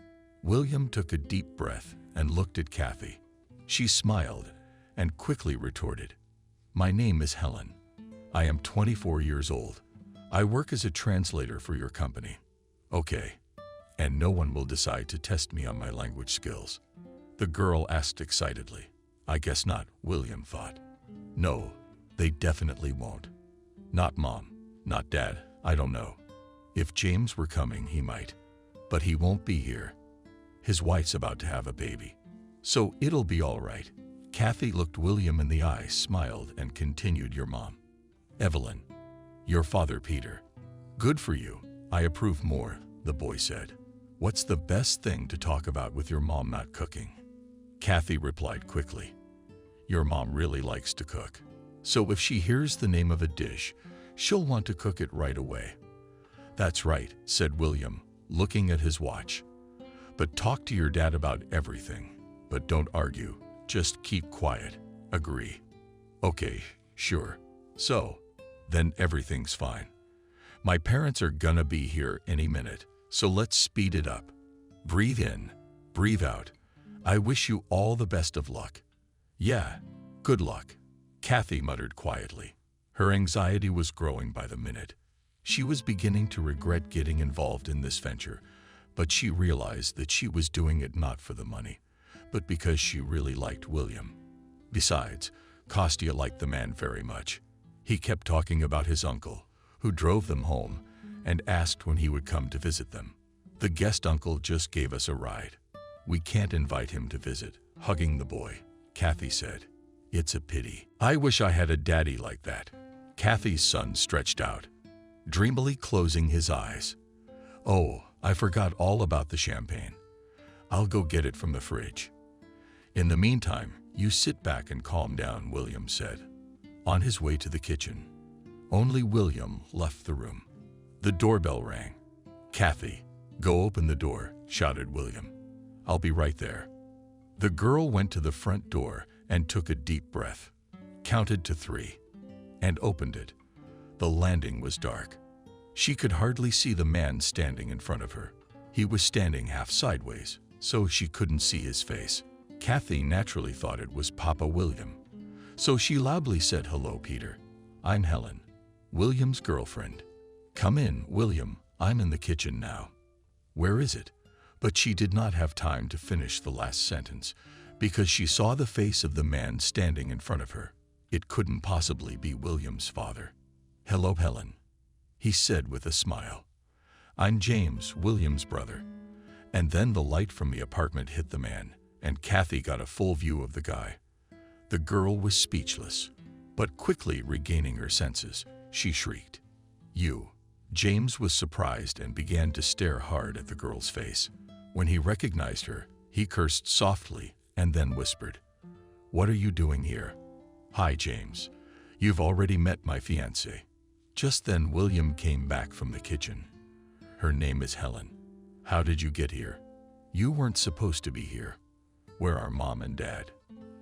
William took a deep breath and looked at Kathy. She smiled and quickly retorted, My name is Helen. I am 24 years old. I work as a translator for your company. Okay. And no one will decide to test me on my language skills. The girl asked excitedly. I guess not, William thought. No, they definitely won't. Not Mom, not Dad, I don't know. If James were coming, he might. But he won't be here. His wife's about to have a baby. So it'll be all right. Kathy looked William in the eye, smiled, and continued, Your mom. Evelyn. Your father, Peter. Good for you. I approve more, the boy said. What's the best thing to talk about with your mom not cooking? Kathy replied quickly. Your mom really likes to cook. So if she hears the name of a dish, she'll want to cook it right away. That's right, said William, looking at his watch. But talk to your dad about everything. But don't argue. Just keep quiet. Agree. Okay, sure. So, then everything's fine. My parents are gonna be here any minute, so let's speed it up. Breathe in, breathe out. I wish you all the best of luck. Yeah, good luck, Kathy muttered quietly. Her anxiety was growing by the minute. She was beginning to regret getting involved in this venture, but she realized that she was doing it not for the money, but because she really liked William. Besides, Kostya liked the man very much. He kept talking about his uncle, who drove them home, and asked when he would come to visit them. The guest uncle just gave us a ride. We can't invite him to visit, hugging the boy. Kathy said, It's a pity. I wish I had a daddy like that. Kathy's son stretched out, dreamily closing his eyes. Oh, I forgot all about the champagne. I'll go get it from the fridge. In the meantime, you sit back and calm down, William said. On his way to the kitchen, only William left the room. The doorbell rang. Kathy, go open the door, shouted William. I'll be right there. The girl went to the front door and took a deep breath, counted to 3, and opened it. The landing was dark. She could hardly see the man standing in front of her. He was standing half sideways, so she couldn't see his face. Kathy naturally thought it was Papa William, so she loudly said, "Hello, Peter. I'm Helen, William's girlfriend. Come in, William. I'm in the kitchen now." "Where is it?" But she did not have time to finish the last sentence because she saw the face of the man standing in front of her. It couldn't possibly be William's father. "Hello, Helen," he said with a smile. "I'm James, William's brother." And then the light from the apartment hit the man, and Kathy got a full view of the guy. The girl was speechless, but quickly regaining her senses, she shrieked, "You!" James was surprised and began to stare hard at the girl's face. When he recognized her, he cursed softly and then whispered, "What are you doing here?" "Hi, James. You've already met my fiancée." Just then William came back from the kitchen. "Her name is Helen. How did you get here? You weren't supposed to be here. Where are Mom and Dad?"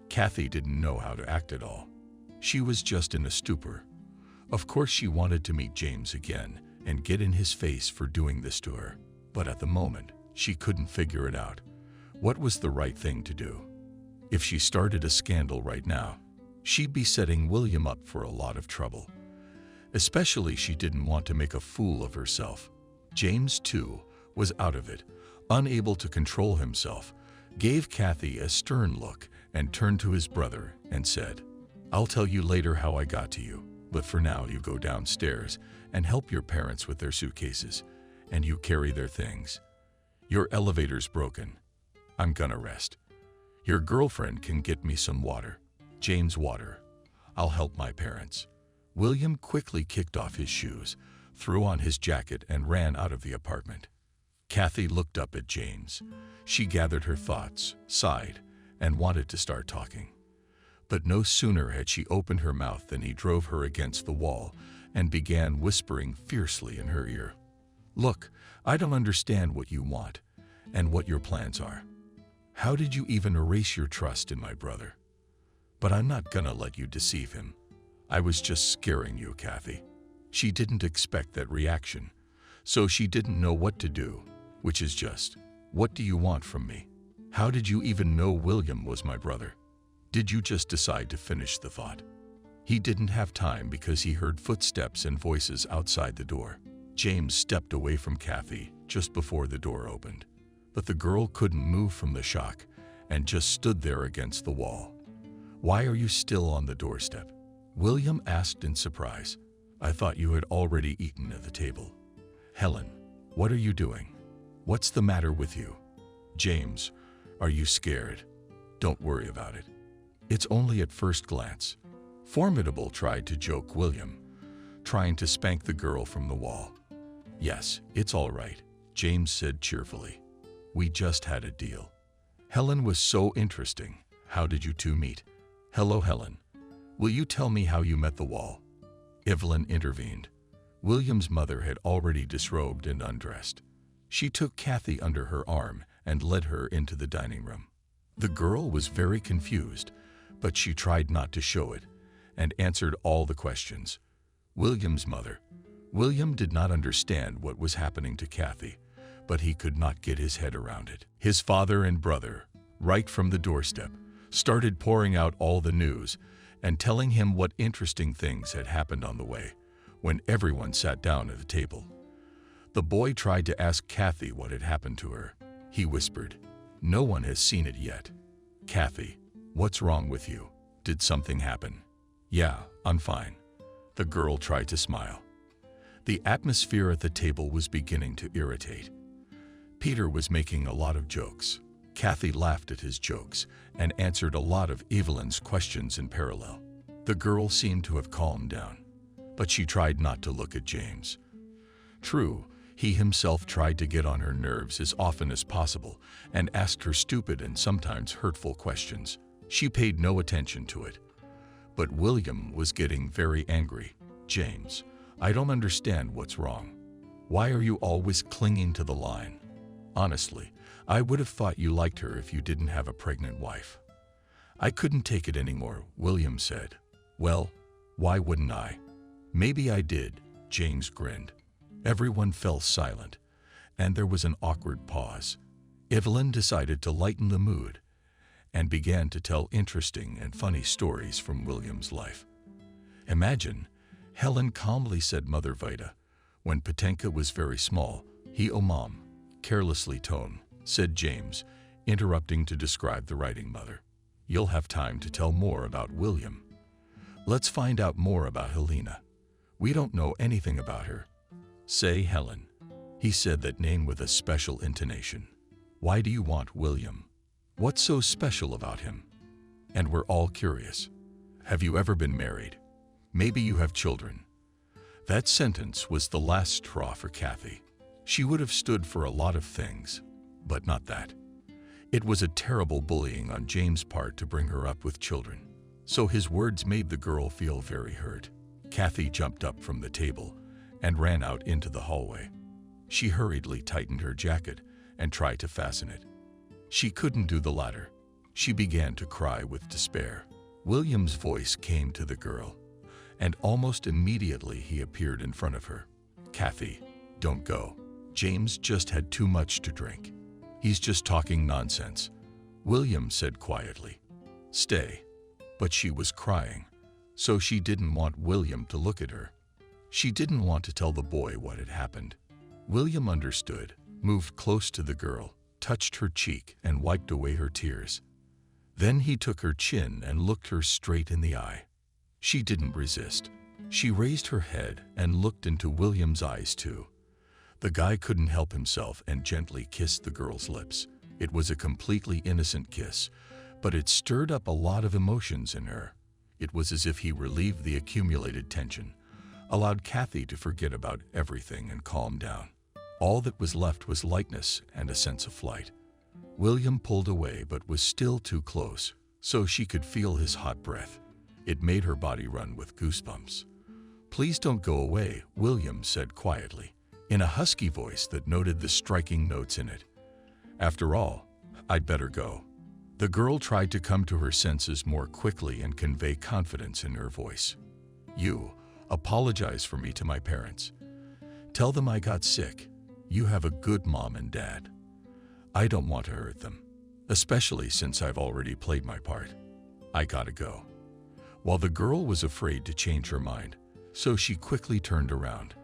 Kathy didn't know how to act at all. She was just in a stupor. Of course she wanted to meet James again and get in his face for doing this to her, but at the moment, she couldn't figure it out. What was the right thing to do? If she started a scandal right now, she'd be setting William up for a lot of trouble. Especially she didn't want to make a fool of herself. James, too, was out of it, unable to control himself, gave Kathy a stern look and turned to his brother and said, "I'll tell you later how I got to you, but for now you go downstairs and help your parents with their suitcases, and you carry their things. Your elevator's broken. I'm gonna rest. Your girlfriend can get me some water. James, water. I'll help my parents." William quickly kicked off his shoes, threw on his jacket and ran out of the apartment. Kathy looked up at James. She gathered her thoughts, sighed, and wanted to start talking. But no sooner had she opened her mouth than he drove her against the wall and began whispering fiercely in her ear. "Look, I don't understand what you want and what your plans are. How did you even erase your trust in my brother? But I'm not gonna let you deceive him. I was just scaring you, Kathy." She didn't expect that reaction, so she didn't know what to do, which is just, "What do you want from me? How did you even know William was my brother? Did you just decide to finish the thought?" He didn't have time because he heard footsteps and voices outside the door. James stepped away from Kathy just before the door opened, but the girl couldn't move from the shock and just stood there against the wall. "Why are you still on the doorstep?" William asked in surprise. "I thought you had already eaten at the table." "Helen, what are you doing? What's the matter with you?" "James, are you scared? Don't worry about it. It's only at first glance." Formidable tried to joke William, trying to spank the girl from the wall. "Yes, it's all right," James said cheerfully. "We just had a deal." Helen was so interesting. "How did you two meet?" "Hello, Helen. Will you tell me how you met the wall?" Evelyn intervened. William's mother had already disrobed and undressed. She took Kathy under her arm and led her into the dining room. The girl was very confused, but she tried not to show it and answered all the questions. William's mother. William did not understand what was happening to Kathy, but he could not get his head around it. His father and brother, right from the doorstep, started pouring out all the news and telling him what interesting things had happened on the way when everyone sat down at the table. The boy tried to ask Kathy what had happened to her. He whispered, "No one has seen it yet." "Kathy, what's wrong with you? Did something happen?" "Yeah, I'm fine." The girl tried to smile. The atmosphere at the table was beginning to irritate. Peter was making a lot of jokes. Kathy laughed at his jokes and answered a lot of Evelyn's questions in parallel. The girl seemed to have calmed down, but she tried not to look at James. True, He himself tried to get on her nerves as often as possible and asked her stupid and sometimes hurtful questions. She paid no attention to it. But William was getting very angry. "James, I don't understand what's wrong. Why are you always clinging to the line? Honestly, I would have thought you liked her if you didn't have a pregnant wife." "I couldn't take it anymore," William said. "Well, why wouldn't I?" "Maybe I did," James grinned. Everyone fell silent, and there was an awkward pause. Evelyn decided to lighten the mood and began to tell interesting and funny stories from William's life. "Imagine," Helen calmly said Mother Vida, "when Petenka was very small, he oh mom, carelessly tone," said James, interrupting to describe the writing mother. "You'll have time to tell more about William. Let's find out more about Helena. We don't know anything about her." "Say Helen." He said that name with a special intonation. "Why do you want William? What's so special about him? And we're all curious. Have you ever been married? Maybe you have children." That sentence was the last straw for Kathy. She would have stood for a lot of things, but not that. It was a terrible bullying on James' part to bring her up with children. So his words made the girl feel very hurt. Kathy jumped up from the table and ran out into the hallway. She hurriedly tightened her jacket and tried to fasten it. She couldn't do the latter. She began to cry with despair. William's voice came to the girl, and almost immediately he appeared in front of her. "Kathy, don't go. James just had too much to drink. He's just talking nonsense," William said quietly. "Stay." But she was crying, so she didn't want William to look at her. She didn't want to tell the boy what had happened. William understood, moved close to the girl, touched her cheek, and wiped away her tears. Then he took her chin and looked her straight in the eye. She didn't resist. She raised her head and looked into William's eyes too. The guy couldn't help himself and gently kissed the girl's lips. It was a completely innocent kiss, but it stirred up a lot of emotions in her. It was as if he relieved the accumulated tension, allowed Kathy to forget about everything and calm down. All that was left was lightness and a sense of flight. William pulled away but was still too close, so she could feel his hot breath. It made her body run with goosebumps. "Please don't go away," William said quietly, in a husky voice that noted the striking notes in it. "After all, I'd better go." The girl tried to come to her senses more quickly and convey confidence in her voice. "You, apologize for me to my parents. Tell them I got sick. You have a good mom and dad. I don't want to hurt them, especially since I've already played my part. I gotta go." While the girl was afraid to change her mind, so she quickly turned around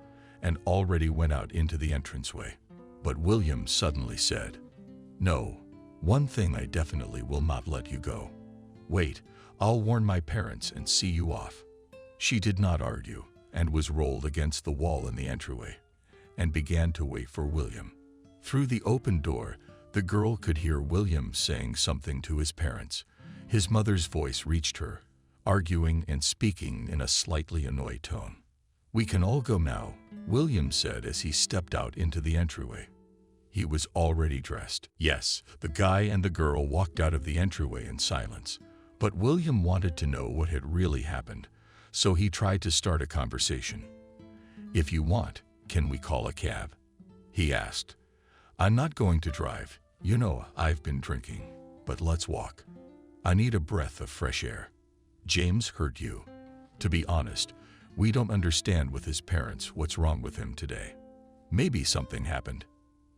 and already went out into the entranceway. But William suddenly said, "No, one thing I definitely will not let you go. Wait, I'll warn my parents and see you off." She did not argue and was rolled against the wall in the entryway and began to wait for William. Through the open door, the girl could hear William saying something to his parents. His mother's voice reached her, arguing and speaking in a slightly annoyed tone. "We can all go now," William said as he stepped out into the entryway. He was already dressed. Yes, the guy and the girl walked out of the entryway in silence, but William wanted to know what had really happened, so he tried to start a conversation. "If you want, can we call a cab?" he asked. "I'm not going to drive. You know, I've been drinking, but let's walk. I need a breath of fresh air." "James hurt you. To be honest, we don't understand with his parents what's wrong with him today. Maybe something happened.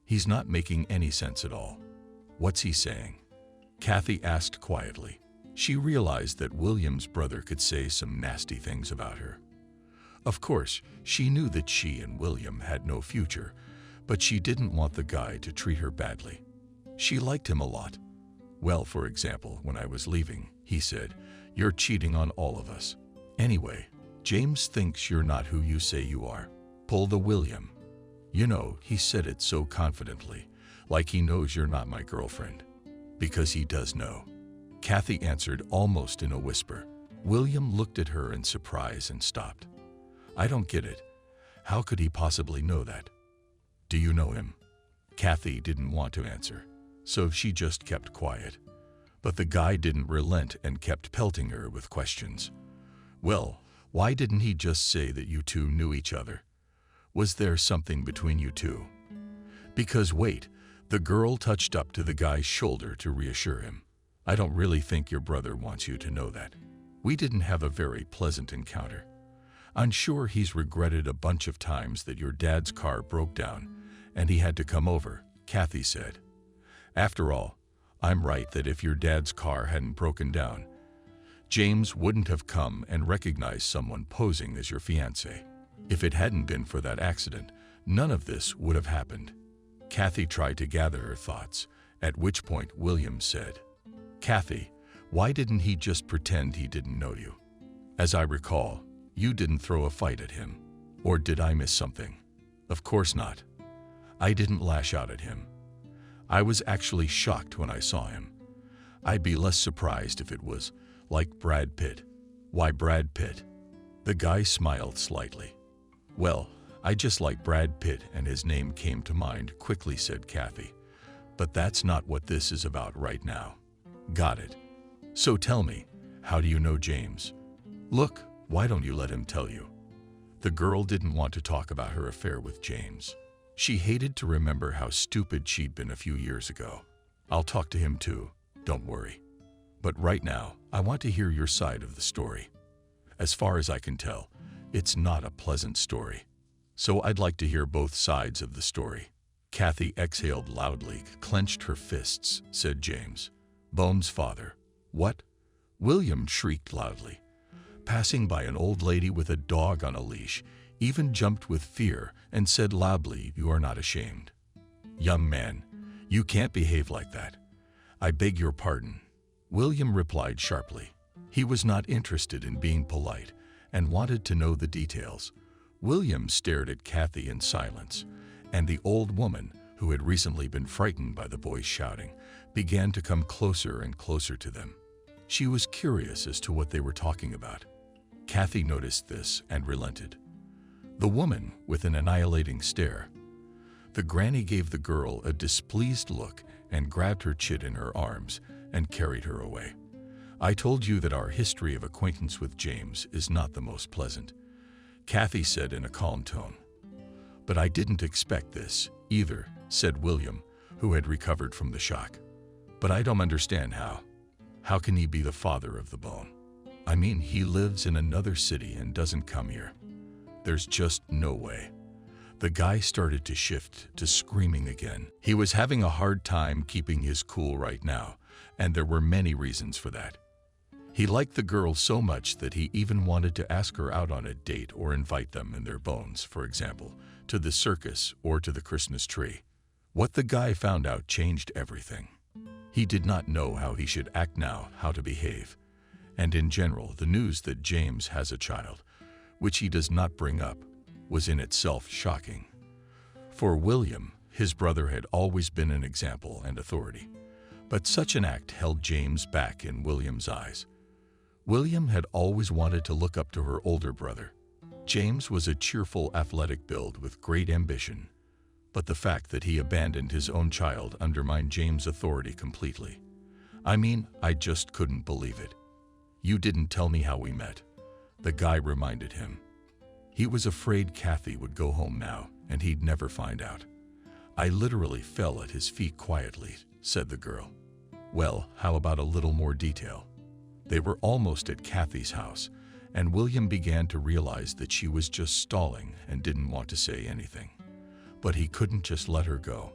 He's not making any sense at all." "What's he saying?" Kathy asked quietly. She realized that William's brother could say some nasty things about her. Of course, she knew that she and William had no future, but she didn't want the guy to treat her badly. She liked him a lot. "Well, for example, when I was leaving, he said, 'You're cheating on all of us. Anyway, James thinks you're not who you say you are. Pull the William.' You know, he said it so confidently, like he knows you're not my girlfriend." "Because he does know," Kathy answered almost in a whisper. William looked at her in surprise and stopped. "I don't get it. How could he possibly know that?" Do you know him? Kathy didn't want to answer, so she just kept quiet. But the guy didn't relent and kept pelting her with questions. Well, why didn't he just say that you two knew each other? Was there something between you two? Because wait, the girl touched up to the guy's shoulder to reassure him. I don't really think your brother wants you to know that. We didn't have a very pleasant encounter. I'm sure he's regretted a bunch of times that your dad's car broke down and he had to come over, Kathy said. After all, I'm right that if your dad's car hadn't broken down, James wouldn't have come and recognized someone posing as your fiancé. If it hadn't been for that accident, none of this would have happened. Kathy tried to gather her thoughts, at which point William said, Kathy, why didn't he just pretend he didn't know you? As I recall, you didn't throw a fight at him. Or did I miss something? Of course not. I didn't lash out at him. I was actually shocked when I saw him. I'd be less surprised if it was like Brad Pitt. Why Brad Pitt? The guy smiled slightly. Well, I just like Brad Pitt and his name came to mind, quickly said Kathy. But that's not what this is about right now. Got it. So tell me, how do you know James? Look, why don't you let him tell you? The girl didn't want to talk about her affair with James. She hated to remember how stupid she'd been a few years ago. I'll talk to him too, don't worry. But right now, I want to hear your side of the story. As far as I can tell, it's not a pleasant story. So I'd like to hear both sides of the story. Kathy exhaled loudly, clenched her fists, said James. Bones' father. What? William shrieked loudly. Passing by an old lady with a dog on a leash, even jumped with fear and said loudly, You are not ashamed. Young man, you can't behave like that. I beg your pardon. William replied sharply. He was not interested in being polite and wanted to know the details. William stared at Kathy in silence, and the old woman, who had recently been frightened by the boys shouting, began to come closer and closer to them. She was curious as to what they were talking about. Kathy noticed this and relented. The woman, with an annihilating stare. The granny gave the girl a displeased look and grabbed her chit in her arms and carried her away. I told you that our history of acquaintance with James is not the most pleasant, Kathy said in a calm tone. But I didn't expect this, either, said William, who had recovered from the shock. But I don't understand how. How can he be the father of the bone? I mean, he lives in another city and doesn't come here. There's just no way. The guy started to shift to screaming again. He was having a hard time keeping his cool right now, and there were many reasons for that. He liked the girl so much that he even wanted to ask her out on a date or invite them and their bones, for example, to the circus or to the Christmas tree. What the guy found out changed everything. He did not know how he should act now, how to behave. And in general, the news that James has a child, which he does not bring up, was in itself shocking. For William, his brother had always been an example and authority. But such an act held James back in William's eyes. William had always wanted to look up to her older brother. James was a cheerful, athletic build with great ambition. But the fact that he abandoned his own child undermined James' authority completely. I mean, I just couldn't believe it. You didn't tell me how we met, the guy reminded him. He was afraid Kathy would go home now and he'd never find out. I literally fell at his feet quietly, said the girl. Well, how about a little more detail? They were almost at Kathy's house, and William began to realize that she was just stalling and didn't want to say anything. But he couldn't just let her go.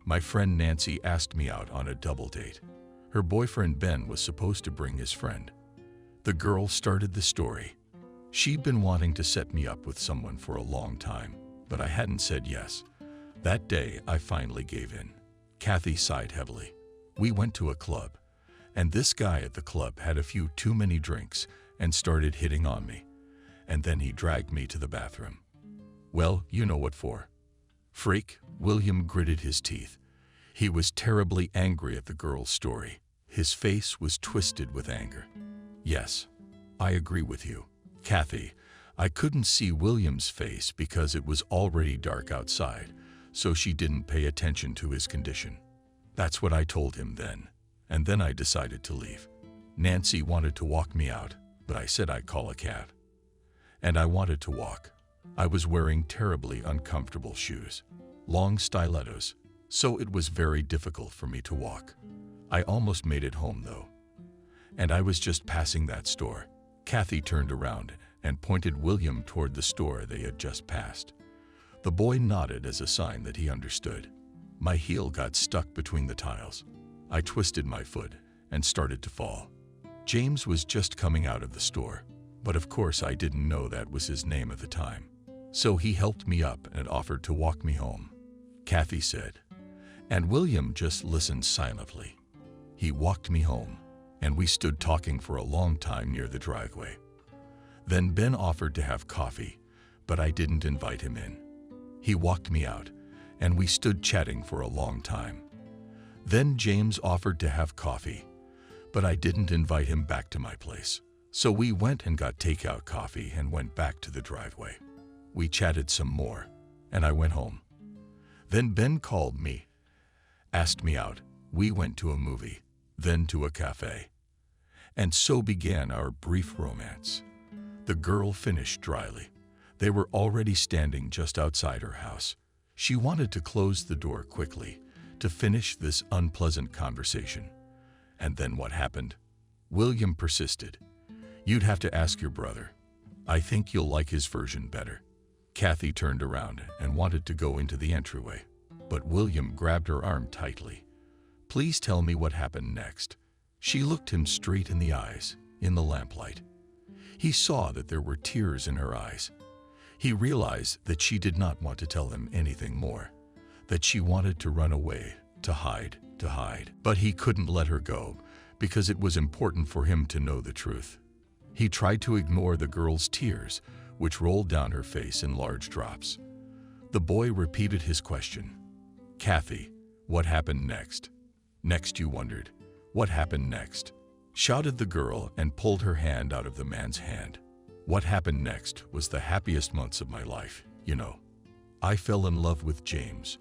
My friend Nancy asked me out on a double date. Her boyfriend Ben was supposed to bring his friend. The girl started the story. She'd been wanting to set me up with someone for a long time, but I hadn't said yes. That day, I finally gave in. Kathy sighed heavily. We went to a club, and this guy at the club had a few too many drinks and started hitting on me. And then he dragged me to the bathroom. Well, you know what for. Freak, William gritted his teeth. He was terribly angry at the girl's story. His face was twisted with anger. Yes, I agree with you. Kathy, I couldn't see William's face because it was already dark outside, so she didn't pay attention to his condition. That's what I told him then, and then I decided to leave. Nancy wanted to walk me out, but I said I'd call a cab. And I wanted to walk. I was wearing terribly uncomfortable shoes, long stilettos, so it was very difficult for me to walk. I almost made it home though. And I was just passing that store. Kathy turned around and pointed William toward the store they had just passed. The boy nodded as a sign that he understood. My heel got stuck between the tiles. I twisted my foot and started to fall. James was just coming out of the store, but of course I didn't know that was his name at the time. So he helped me up and offered to walk me home, Kathy said. And William just listened silently. He walked me home, and we stood talking for a long time near the driveway. Then Ben offered to have coffee, but I didn't invite him in. He walked me out, and we stood chatting for a long time. Then James offered to have coffee, but I didn't invite him back to my place. So we went and got takeout coffee and went back to the driveway. We chatted some more, and I went home. Then Ben called me, asked me out. We went to a movie, then to a cafe. And so began our brief romance. The girl finished dryly. They were already standing just outside her house. She wanted to close the door quickly to finish this unpleasant conversation. And then what happened? William persisted. You'd have to ask your brother. I think you'll like his version better. Kathy turned around and wanted to go into the entryway, but William grabbed her arm tightly. Please tell me what happened next. She looked him straight in the eyes, in the lamplight. He saw that there were tears in her eyes. He realized that she did not want to tell him anything more, that she wanted to run away, to hide. But he couldn't let her go because it was important for him to know the truth. He tried to ignore the girl's tears, which rolled down her face in large drops. The boy repeated his question. Kathy, what happened next? Next, you wondered. What happened next? Shouted the girl and pulled her hand out of the man's hand. What happened next was the happiest months of my life, you know. I fell in love with James,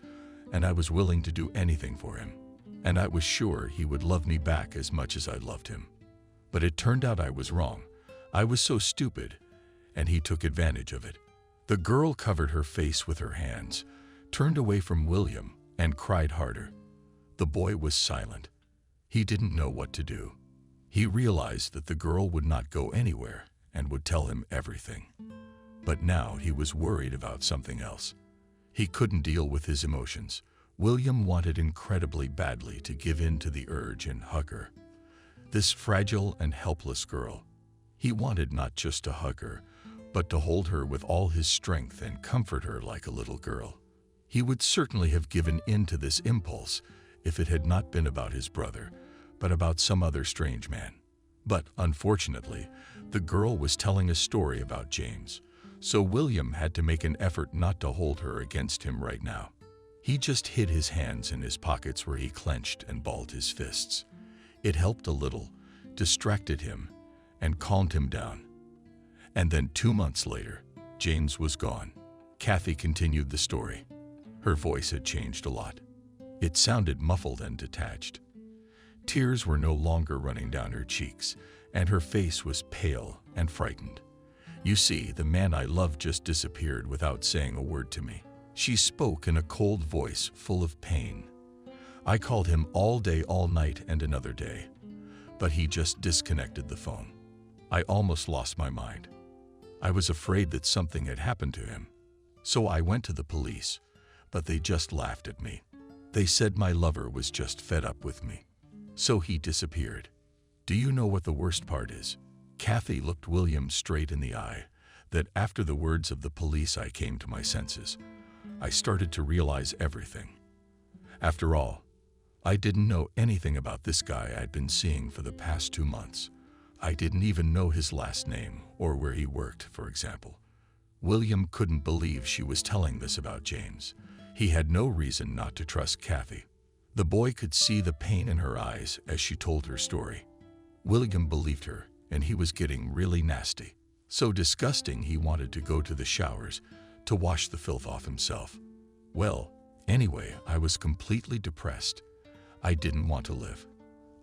and I was willing to do anything for him. And I was sure he would love me back as much as I loved him. But it turned out I was wrong. I was so stupid, and he took advantage of it. The girl covered her face with her hands, turned away from William, and cried harder. The boy was silent. He didn't know what to do. He realized that the girl would not go anywhere and would tell him everything. But now he was worried about something else. He couldn't deal with his emotions. William wanted incredibly badly to give in to the urge and hug her. This fragile and helpless girl. He wanted not just to hug her, but to hold her with all his strength and comfort her like a little girl. He would certainly have given in to this impulse if it had not been about his brother, but about some other strange man. But unfortunately, the girl was telling a story about James, so William had to make an effort not to hold her against him right now. He just hid his hands in his pockets where he clenched and balled his fists. It helped a little, distracted him, and calmed him down. And then 2 months later, James was gone. Kathy continued the story. Her voice had changed a lot. It sounded muffled and detached. Tears were no longer running down her cheeks, and her face was pale and frightened. You see, the man I loved just disappeared without saying a word to me. She spoke in a cold voice full of pain. I called him all day, all night, and another day, but he just disconnected the phone. I almost lost my mind. I was afraid that something had happened to him. So I went to the police, but they just laughed at me. They said my lover was just fed up with me. So he disappeared. Do you know what the worst part is? Kathy looked William straight in the eye, that after the words of the police I came to my senses. I started to realize everything. After all, I didn't know anything about this guy I'd been seeing for the past 2 months. I didn't even know his last name or where he worked, for example. William couldn't believe she was telling this about James. He had no reason not to trust Kathy. The boy could see the pain in her eyes as she told her story. William believed her, and he was getting really nasty. So disgusting he wanted to go to the showers to wash the filth off himself. Well, Anyway, I was completely depressed. I didn't want to live.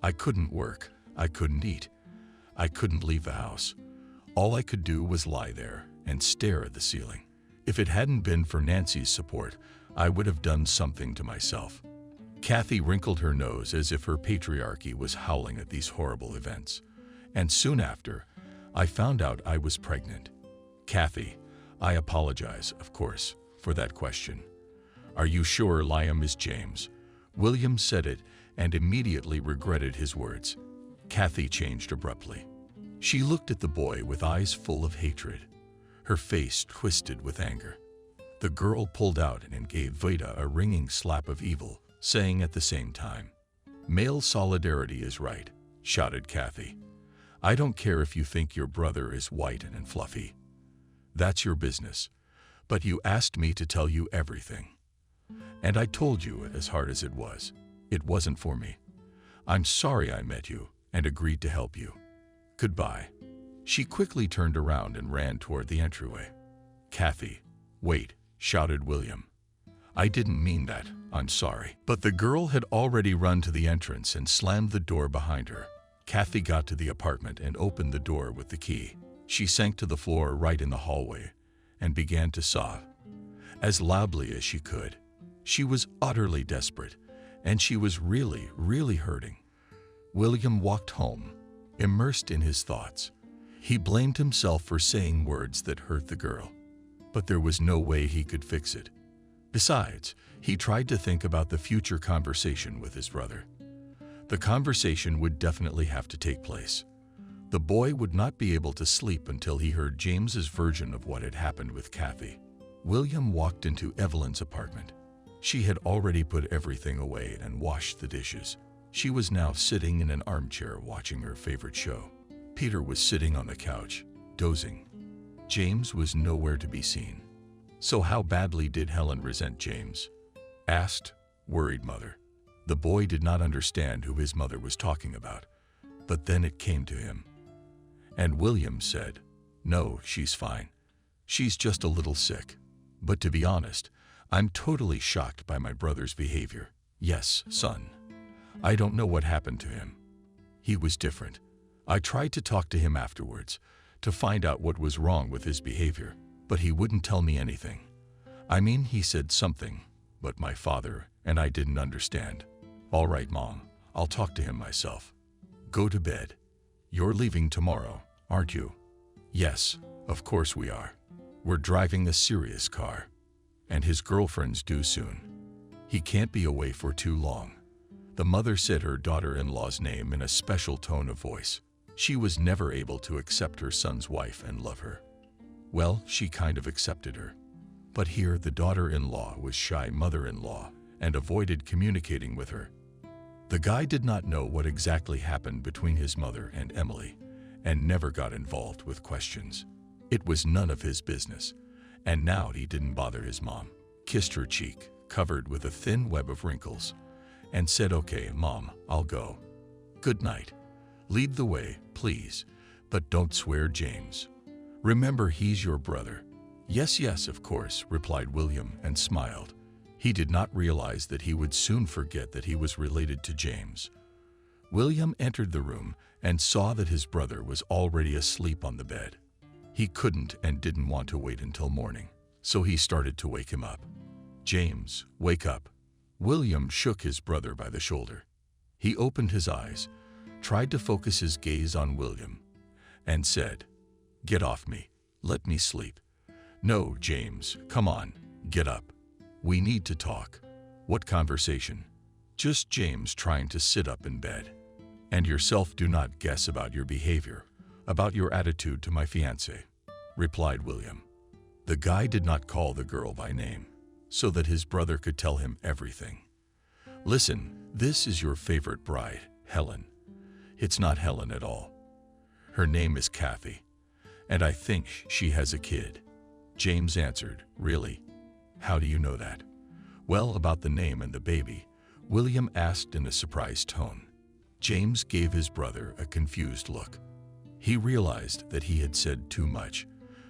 I couldn't work. I couldn't eat. I couldn't leave the house. All I could do was lie there and stare at the ceiling. If it hadn't been for Nancy's support, I would have done something to myself. Kathy wrinkled her nose as if her patriarchy was howling at these horrible events. And soon after, I found out I was pregnant. Kathy, I apologize, of course, for that question. Are you sure Liam is James? William said it and immediately regretted his words. Kathy changed abruptly. She looked at the boy with eyes full of hatred, her face twisted with anger. The girl pulled out and gave Veda a ringing slap of evil, saying at the same time, "Male solidarity is right," shouted Kathy. "I don't care if you think your brother is white and fluffy. That's your business. But you asked me to tell you everything. And I told you as hard as it was. It wasn't for me. I'm sorry I met you and agreed to help you. Goodbye." She quickly turned around and ran toward the entryway. "Kathy, wait," shouted William. "I didn't mean that. I'm sorry." But the girl had already run to the entrance and slammed the door behind her. Kathy got to the apartment and opened the door with the key. She sank to the floor right in the hallway and began to sob, as loudly as she could. She was utterly desperate, and she was really, really hurting. William walked home, immersed in his thoughts. He blamed himself for saying words that hurt the girl, but there was no way he could fix it. Besides, he tried to think about the future conversation with his brother. The conversation would definitely have to take place. The boy would not be able to sleep until he heard James's version of what had happened with Kathy. William walked into Evelyn's apartment. She had already put everything away and washed the dishes. She was now sitting in an armchair watching her favorite show. Peter was sitting on the couch, dozing. James was nowhere to be seen. So how badly did Helen resent James? Asked, worried mother. The boy did not understand who his mother was talking about, but then it came to him. And William said, "No, she's fine. She's just a little sick. But to be honest, I'm totally shocked by my brother's behavior. Yes, son. I don't know what happened to him. He was different. I tried to talk to him afterwards, to find out what was wrong with his behavior, but he wouldn't tell me anything. I mean, he said something, but my father and I didn't understand. All right, Mom, I'll talk to him myself. Go to bed. You're leaving tomorrow, aren't you?" "Yes, of course we are. We're driving a serious car. And his girlfriend's due soon. He can't be away for too long." The mother said her daughter-in-law's name in a special tone of voice. She was never able to accept her son's wife and love her. Well, she kind of accepted her. But here the daughter-in-law was shy mother-in-law and avoided communicating with her. The guy did not know what exactly happened between his mother and Emily and never got involved with questions. It was none of his business. And now he didn't bother his mom, kissed her cheek, covered with a thin web of wrinkles, and said, "Okay, Mom, I'll go. Good night. Lead the way, please, but don't swear, James. Remember, he's your brother." "Yes, yes, of course," replied William and smiled. He did not realize that he would soon forget that he was related to James. William entered the room and saw that his brother was already asleep on the bed. He couldn't and didn't want to wait until morning, so he started to wake him up. "James, wake up." William shook his brother by the shoulder. He opened his eyes, tried to focus his gaze on William, and said, "Get off me. Let me sleep." "No, James, come on, get up. We need to talk." "What conversation?" "Just James trying to sit up in bed. And yourself do not guess about your behavior, about your attitude to my fiancé," replied William. The guy did not call the girl by name, so that his brother could tell him everything. "Listen, this is your favorite bride, Helen. It's not Helen at all. Her name is Kathy, and I think she has a kid." James answered, "Really? How do you know that?" "Well, about the name and the baby," William asked in a surprised tone. James gave his brother a confused look. He realized that he had said too much,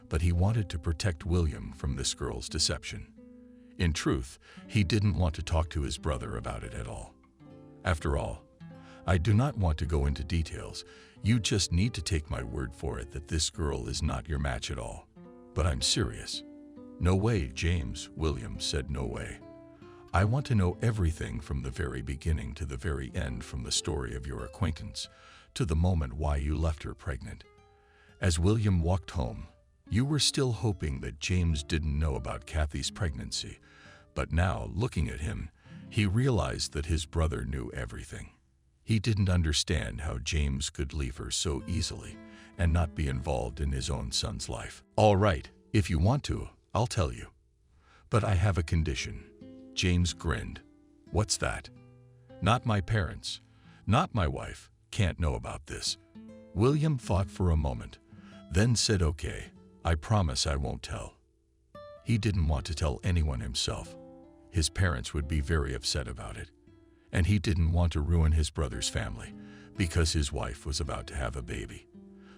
but he wanted to protect William from this girl's deception. In truth, he didn't want to talk to his brother about it at all. After all, I do not want to go into details. You just need to take my word for it that this girl is not your match at all. But I'm serious. No way, James, William said, no way. I want to know everything from the very beginning to the very end, from the story of your acquaintance to the moment why you left her pregnant. As William walked home, you were still hoping that James didn't know about Kathy's pregnancy, but now, looking at him, he realized that his brother knew everything. He didn't understand how James could leave her so easily and not be involved in his own son's life. All right, if you want to, I'll tell you. But I have a condition. James grinned. What's that? Not my parents, not my wife, can't know about this. William thought for a moment, then said, okay, I promise I won't tell. He didn't want to tell anyone himself. His parents would be very upset about it. And he didn't want to ruin his brother's family because his wife was about to have a baby.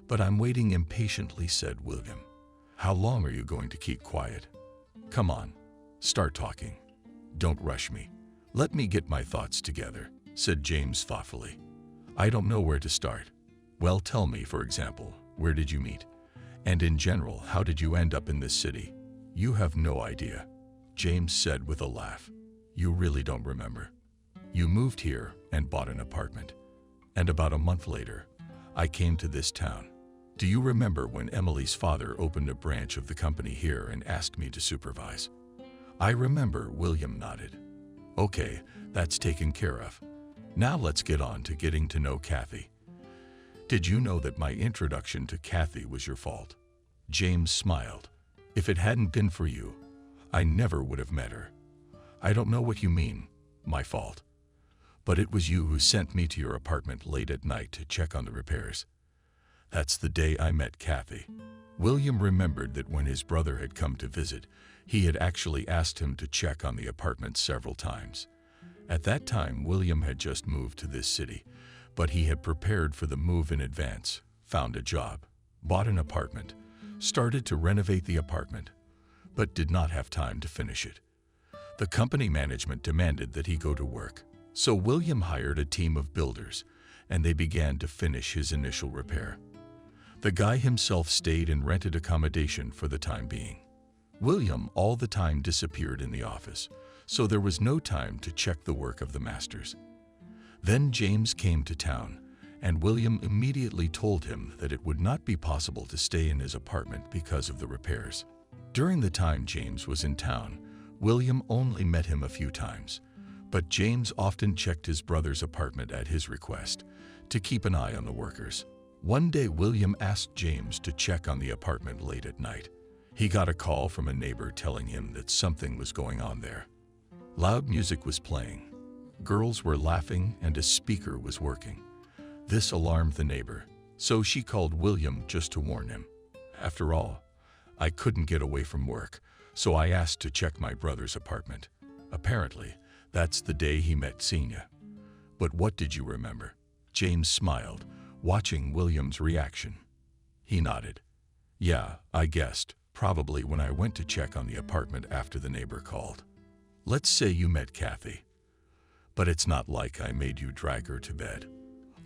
But I'm waiting impatiently, said William. How long are you going to keep quiet? Come on, start talking. Don't rush me. Let me get my thoughts together, said James thoughtfully. I don't know where to start. Well, tell me, for example, where did you meet? And in general, how did you end up in this city? You have no idea, James said with a laugh. You really don't remember. You moved here and bought an apartment. And about a month later, I came to this town. Do you remember when Emily's father opened a branch of the company here and asked me to supervise? I remember, William nodded. Okay, that's taken care of. Now let's get on to getting to know Kathy. Did you know that my introduction to Kathy was your fault? James smiled. If it hadn't been for you, I never would have met her. I don't know what you mean, my fault. But it was you who sent me to your apartment late at night to check on the repairs. That's the day I met Kathy. William remembered that when his brother had come to visit, he had actually asked him to check on the apartment several times. At that time, William had just moved to this city, but he had prepared for the move in advance, found a job, bought an apartment, started to renovate the apartment, but did not have time to finish it. The company management demanded that he go to work, so William hired a team of builders, and they began to finish his initial repair. The guy himself stayed in rented accommodation for the time being. William all the time disappeared in the office, so there was no time to check the work of the masters. Then James came to town, and William immediately told him that it would not be possible to stay in his apartment because of the repairs. During the time James was in town, William only met him a few times, but James often checked his brother's apartment at his request to keep an eye on the workers. One day, William asked James to check on the apartment late at night. He got a call from a neighbor telling him that something was going on there. Loud music was playing, girls were laughing, and a speaker was working. This alarmed the neighbor, so she called William just to warn him. After all, I couldn't get away from work, so I asked to check my brother's apartment. Apparently, that's the day he met Senia. But what did you remember? James smiled, watching William's reaction. He nodded. Yeah, I guessed, probably when I went to check on the apartment after the neighbor called. Let's say you met Kathy. But it's not like I made you drag her to bed.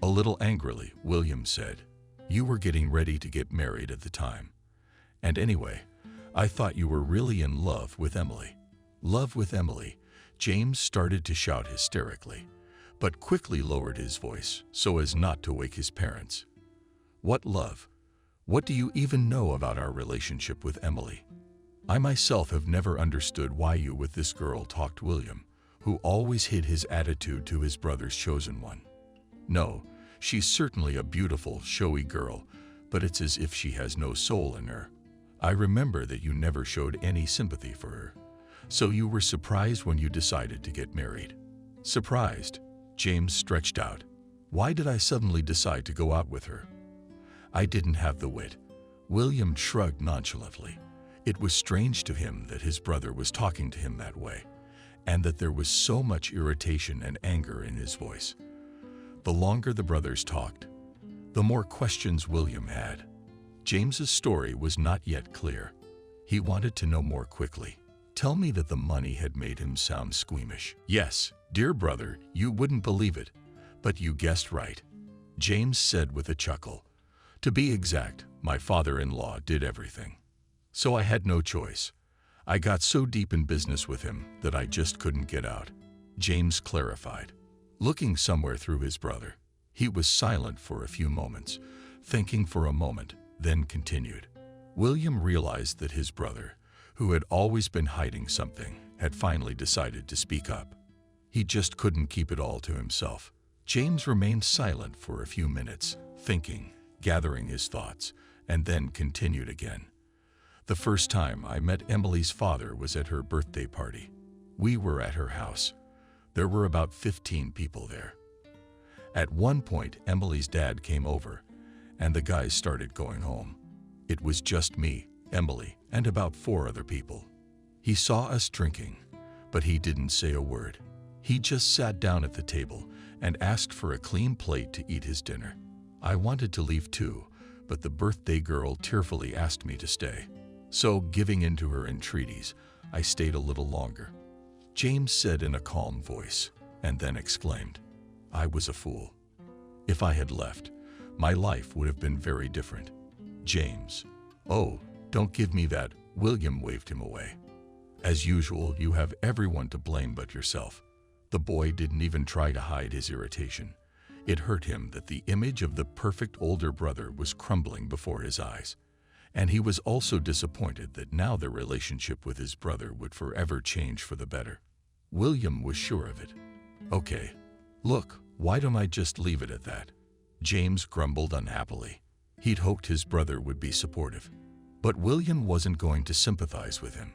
A little angrily, William said, you were getting ready to get married at the time. And anyway, I thought you were really in love with Emily. Love with Emily, James started to shout hysterically, but quickly lowered his voice so as not to wake his parents. What love? What do you even know about our relationship with Emily? I myself have never understood why you with this girl talked, William, who always hid his attitude to his brother's chosen one. No, she's certainly a beautiful, showy girl, but it's as if she has no soul in her. I remember that you never showed any sympathy for her, so you were surprised when you decided to get married. Surprised? James stretched out. Why did I suddenly decide to go out with her? I didn't have the wit. William shrugged nonchalantly. It was strange to him that his brother was talking to him that way, and that there was so much irritation and anger in his voice. The longer the brothers talked, the more questions William had. James's story was not yet clear. He wanted to know more quickly. tell me that the money had made him sound squeamish. Yes, dear brother, you wouldn't believe it, but you guessed right, James said with a chuckle. To be exact, my father-in-law did everything. So I had no choice. I got so deep in business with him that I just couldn't get out, James clarified. Looking somewhere through his brother, he was silent for a few moments, thinking for a moment, then continued. William realized that his brother, who had always been hiding something, had finally decided to speak up. He just couldn't keep it all to himself. James remained silent for a few minutes, thinking, gathering his thoughts, and then continued again. The first time I met Emily's father was at her birthday party. We were at her house. There were about 15 people there. At one point, Emily's dad came over, and the guys started going home. It was just me, Emily, and about 4 other people. He saw us drinking, but he didn't say a word. He just sat down at the table and asked for a clean plate to eat his dinner. I wanted to leave too, but the birthday girl tearfully asked me to stay. So, giving in to her entreaties, I stayed a little longer. James said in a calm voice, and then exclaimed, I was a fool. If I had left, my life would have been very different. James. Oh, don't give me that, William waved him away. As usual, you have everyone to blame but yourself. The boy didn't even try to hide his irritation. It hurt him that the image of the perfect older brother was crumbling before his eyes. And he was also disappointed that now their relationship with his brother would forever change for the better. William was sure of it. Okay, look, why don't I just leave it at that? James grumbled unhappily. He'd hoped his brother would be supportive. But William wasn't going to sympathize with him.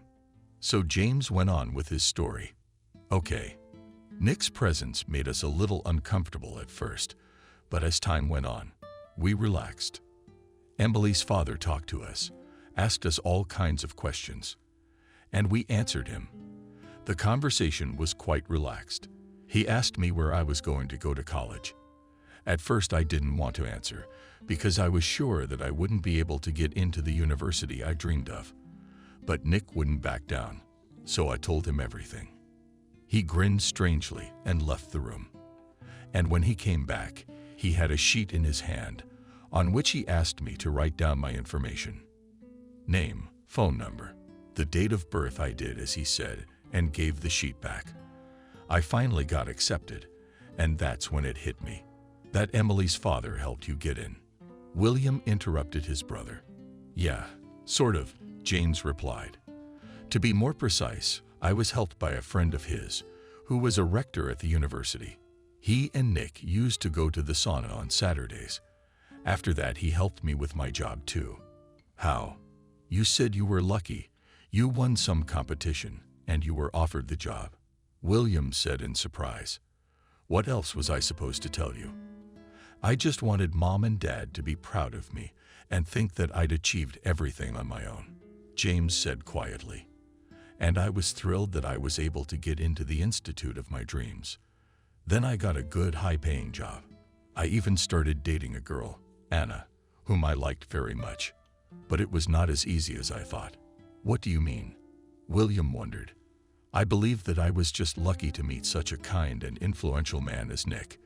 So James went on with his story. Okay, Nick's presence made us a little uncomfortable at first, but as time went on, we relaxed. Emily's father talked to us, asked us all kinds of questions, and we answered him. The conversation was quite relaxed. He asked me where I was going to go to college. At first I didn't want to answer, because I was sure that I wouldn't be able to get into the university I dreamed of. But Nick wouldn't back down, so I told him everything. He grinned strangely and left the room. And when he came back, he had a sheet in his hand, on which he asked me to write down my information. Name, phone number, the date of birth. I did as he said, and gave the sheet back. I finally got accepted, and that's when it hit me. That Emily's father helped you get in. William interrupted his brother. Yeah, sort of, James replied. To be more precise, I was helped by a friend of his, who was a rector at the university. He and Nick used to go to the sauna on Saturdays. After that, he helped me with my job too. How? You said you were lucky. You won some competition, and you were offered the job. William said in surprise. What else was I supposed to tell you? I just wanted Mom and Dad to be proud of me and think that I'd achieved everything on my own, James said quietly. And I was thrilled that I was able to get into the institute of my dreams. Then I got a good high-paying job. I even started dating a girl, Anna, whom I liked very much. But it was not as easy as I thought. What do you mean? William wondered. I believe that I was just lucky to meet such a kind and influential man as Nick.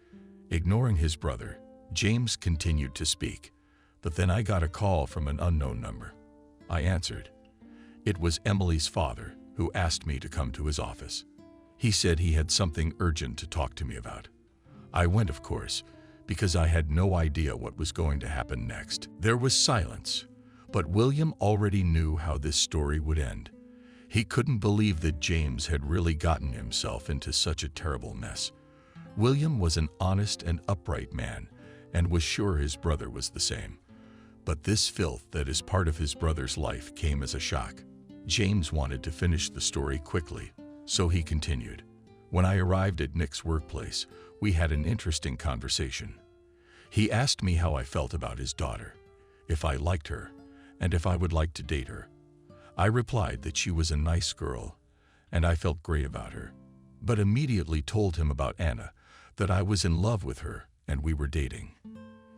Ignoring his brother, James continued to speak, but then I got a call from an unknown number. I answered. It was Emily's father, who asked me to come to his office. He said he had something urgent to talk to me about. I went, of course, because I had no idea what was going to happen next. There was silence, but William already knew how this story would end. He couldn't believe that James had really gotten himself into such a terrible mess. William was an honest and upright man, and was sure his brother was the same. But this filth that is part of his brother's life came as a shock. James wanted to finish the story quickly, so he continued. When I arrived at Nick's workplace, we had an interesting conversation. He asked me how I felt about his daughter, if I liked her, and if I would like to date her. I replied that she was a nice girl, and I felt great about her, but immediately told him about Anna, that I was in love with her and we were dating.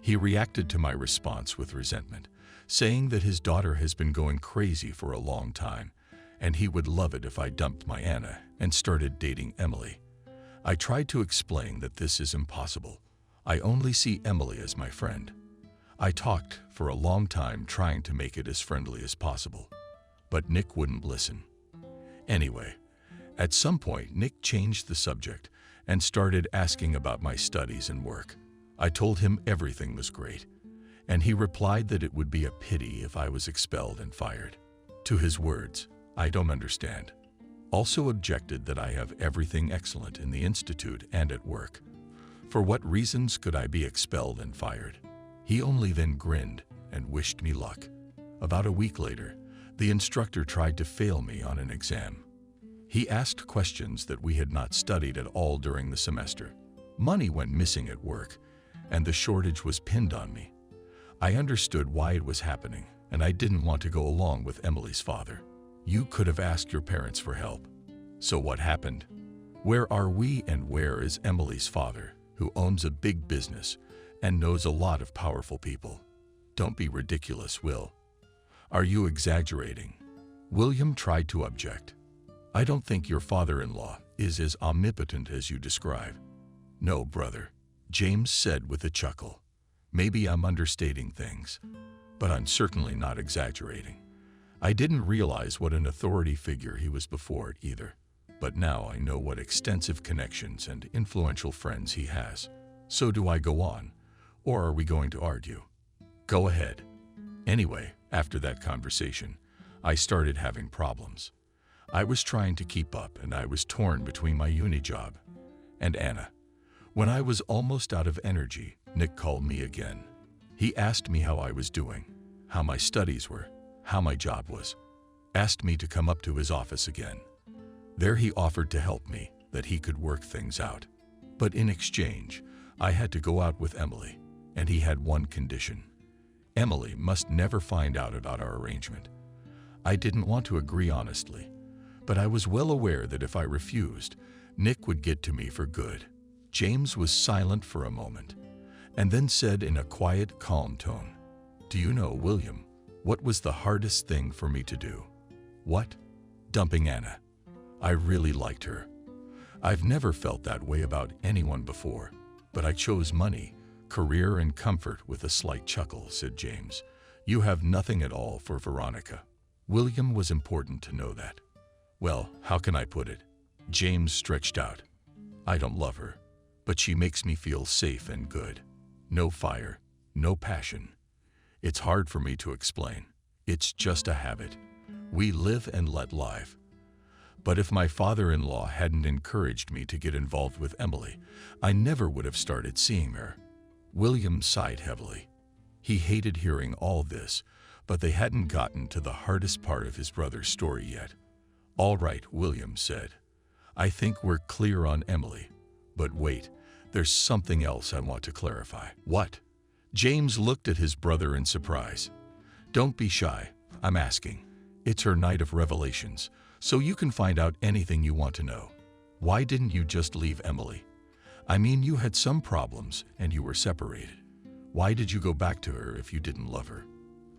He reacted to my response with resentment, saying that his daughter has been going crazy for a long time, and he would love it if I dumped my Anna and started dating Emily. I tried to explain that this is impossible. I only see Emily as my friend. I talked for a long time trying to make it as friendly as possible, but Nick wouldn't listen. Anyway, at some point Nick changed the subject and started asking about my studies and work. I told him everything was great, and he replied that it would be a pity if I was expelled and fired. To his words, I don't understand. Also objected that I have everything excellent in the institute and at work. For what reasons could I be expelled and fired? He only then grinned and wished me luck. About a week later, the instructor tried to fail me on an exam. He asked questions that we had not studied at all during the semester. Money went missing at work, and the shortage was pinned on me. I understood why it was happening, and I didn't want to go along with Emily's father. You could have asked your parents for help. So what happened? Where are we and where is Emily's father, who owns a big business and knows a lot of powerful people? Don't be ridiculous, Will. Are you exaggerating? William tried to object. I don't think your father-in-law is as omnipotent as you describe. No, brother, James said with a chuckle. Maybe I'm understating things, but I'm certainly not exaggerating. I didn't realize what an authority figure he was before either, but now I know what extensive connections and influential friends he has. So do I go on, or are we going to argue? Go ahead. Anyway, after that conversation, I started having problems. I was trying to keep up, and I was torn between my uni job and Anna. When I was almost out of energy, Nick called me again. He asked me how I was doing, how my studies were, how my job was, asked me to come up to his office again. There he offered to help me, that he could work things out. But in exchange, I had to go out with Emily, and he had one condition. Emily must never find out about our arrangement. I didn't want to agree honestly, but I was well aware that if I refused, Nick would get to me for good. James was silent for a moment, and then said in a quiet, calm tone, "Do you know, William, what was the hardest thing for me to do?" "What?" "Dumping Anna. I really liked her. I've never felt that way about anyone before, but I chose money, career, and comfort." With a slight chuckle, said James, "You have nothing at all for Veronica." William was important to know that. Well, how can I put it? James stretched out. I don't love her, but she makes me feel safe and good. No fire, no passion. It's hard for me to explain. It's just a habit. We live and let live. But if my father-in-law hadn't encouraged me to get involved with Emily, I never would have started seeing her. William sighed heavily. He hated hearing all this, but they hadn't gotten to the hardest part of his brother's story yet. "All right," William said. "I think we're clear on Emily. But wait, there's something else I want to clarify." "What?" James looked at his brother in surprise. "Don't be shy. I'm asking. It's her night of revelations, so you can find out anything you want to know. Why didn't you just leave Emily? I mean, you had some problems and you were separated. Why did you go back to her if you didn't love her?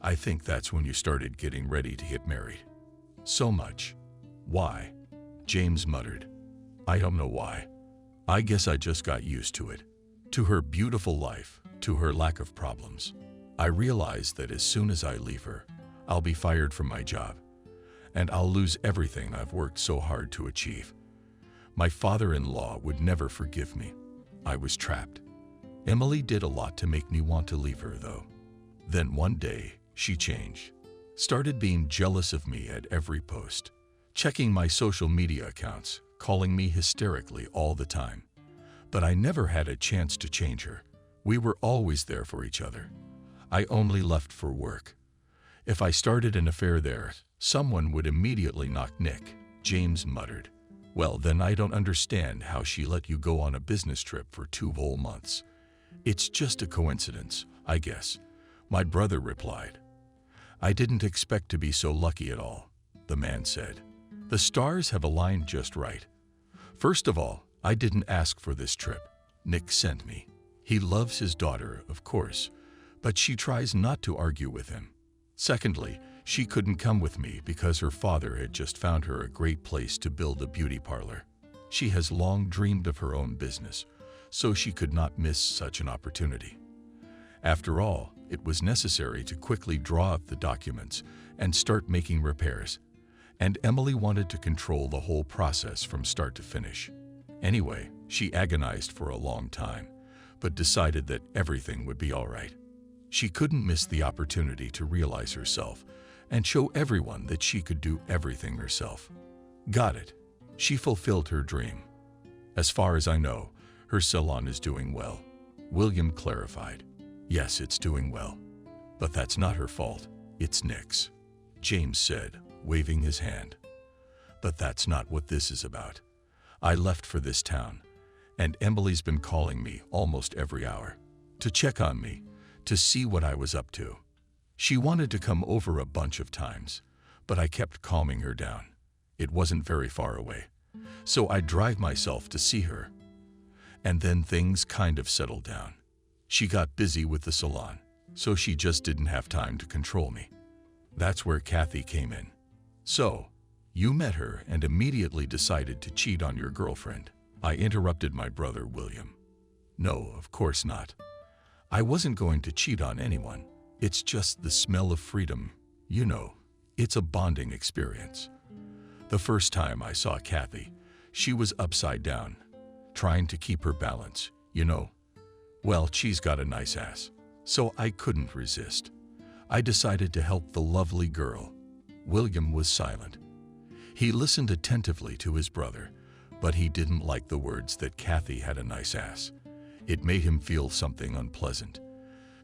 I think that's when you started getting ready to get married." "So much. Why?" James muttered. "I don't know why. I guess I just got used to it. To her beautiful life, to her lack of problems. I realized that as soon as I leave her, I'll be fired from my job, and I'll lose everything I've worked so hard to achieve. My father-in-law would never forgive me. I was trapped. Emily did a lot to make me want to leave her, though. Then one day, she changed. Started being jealous of me at every post, checking my social media accounts, calling me hysterically all the time. But I never had a chance to change her. We were always there for each other. I only left for work. If I started an affair there, someone would immediately knock Nick," James muttered. "Well, then I don't understand how she let you go on a business trip for 2 whole months. It's just a coincidence, I guess," my brother replied. "I didn't expect to be so lucky at all," the man said. "The stars have aligned just right. First of all, I didn't ask for this trip. Nick sent me. He loves his daughter, of course, but she tries not to argue with him. Secondly, She couldn't come with me because her father had just found her a great place to build a beauty parlor. She has long dreamed of her own business, so she could not miss such an opportunity. After all, it was necessary to quickly draw up the documents and start making repairs, and Emily wanted to control the whole process from start to finish. Anyway, she agonized for a long time, but decided that everything would be all right. She couldn't miss the opportunity to realize herself and show everyone that she could do everything herself. Got it. She fulfilled her dream. As far as I know, her salon is doing well. William clarified. Yes, it's doing well. But that's not her fault. It's Nick's, James said, waving his hand. But that's not what this is about. I left for this town, and Emily's been calling me almost every hour to check on me, to see what I was up to. She wanted to come over a bunch of times, but I kept calming her down. It wasn't very far away, so I'd drive myself to see her. And then things kind of settled down. She got busy with the salon, so she just didn't have time to control me. That's where Kathy came in. So, you met her and immediately decided to cheat on your girlfriend. I interrupted my brother, William. No, of course not. I wasn't going to cheat on anyone. It's just the smell of freedom. You know, it's a bonding experience. The first time I saw Kathy, she was upside down, trying to keep her balance, you know. Well, she's got a nice ass, so I couldn't resist. I decided to help the lovely girl. William was silent. He listened attentively to his brother, but he didn't like the words that Kathy had a nice ass. It made him feel something unpleasant.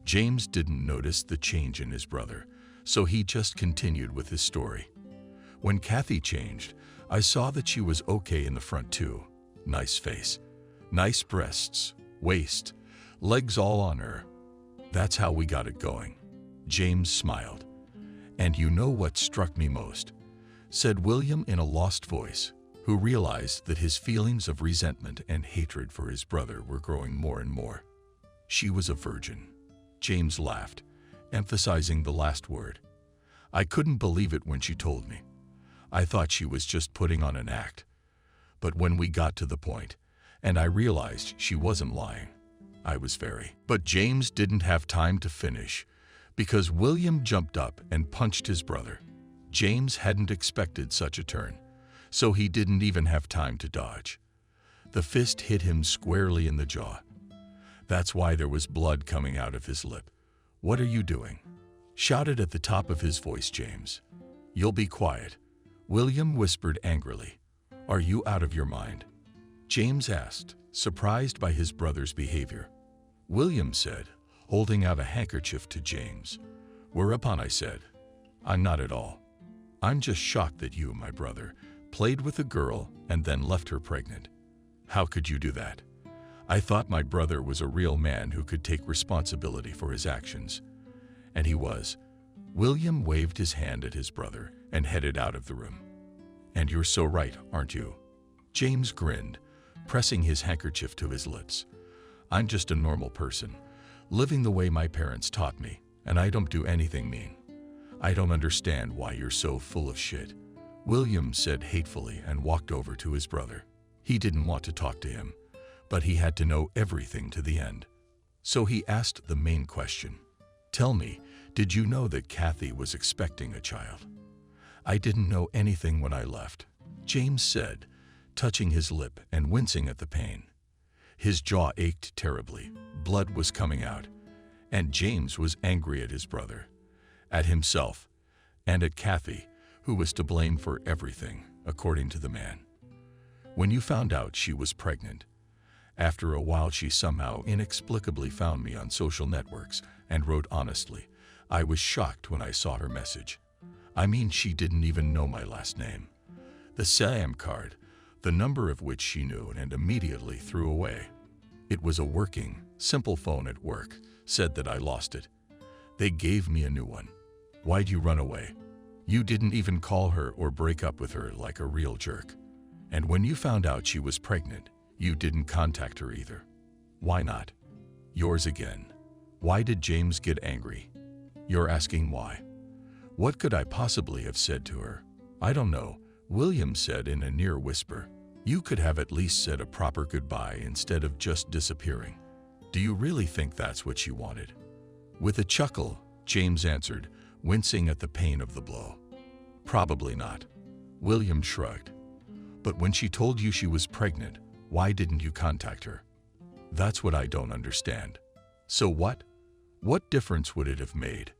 James didn't notice the change in his brother, so he just continued with his story. When Kathy changed, I saw that she was okay in the front too. Nice face, nice breasts, waist, legs all on her. That's how we got it going. James smiled. And you know what struck me most? Said William in a lost voice, who realized that his feelings of resentment and hatred for his brother were growing more and more. She was a virgin. James laughed, emphasizing the last word. I couldn't believe it when she told me. I thought she was just putting on an act. But when we got to the point, and I realized she wasn't lying, I was very. But James didn't have time to finish, because William jumped up and punched his brother. James hadn't expected such a turn, so he didn't even have time to dodge. The fist hit him squarely in the jaw. That's why there was blood coming out of his lip. What are you doing? Shouted at the top of his voice James. You'll be quiet, William whispered angrily. Are you out of your mind? James asked, surprised by his brother's behavior. William said, holding out a handkerchief to James. Whereupon I said, I'm not at all. I'm just shocked that you, my brother, played with a girl and then left her pregnant. How could you do that? I thought my brother was a real man who could take responsibility for his actions. And he was. William waved his hand at his brother and headed out of the room. And you're so right, aren't you? James grinned, pressing his handkerchief to his lips. I'm just a normal person, living the way my parents taught me, and I don't do anything mean. I don't understand why you're so full of shit, William said hatefully and walked over to his brother. He didn't want to talk to him, but he had to know everything to the end. So he asked the main question. Tell me, did you know that Kathy was expecting a child? I didn't know anything when I left, James said, touching his lip and wincing at the pain. His jaw ached terribly, blood was coming out, and James was angry at his brother, at himself, and at Kathy, who was to blame for everything, according to the man. When you found out she was pregnant, after a while she somehow inexplicably found me on social networks and wrote honestly. I was shocked when I saw her message. I mean, she didn't even know my last name. The SIM card, the number of which she knew and immediately threw away. It was a working, simple phone at work, said that I lost it. They gave me a new one. Why'd you run away? You didn't even call her or break up with her like a real jerk. And when you found out she was pregnant, you didn't contact her either. Why not? Yours again. Why did James get angry? You're asking why. What could I possibly have said to her? I don't know, William said in a near whisper. You could have at least said a proper goodbye instead of just disappearing. Do you really think that's what she wanted? With a chuckle, James answered, wincing at the pain of the blow. Probably not. William shrugged. But when she told you she was pregnant, why didn't you contact her? That's what I don't understand. So what? What difference would it have made?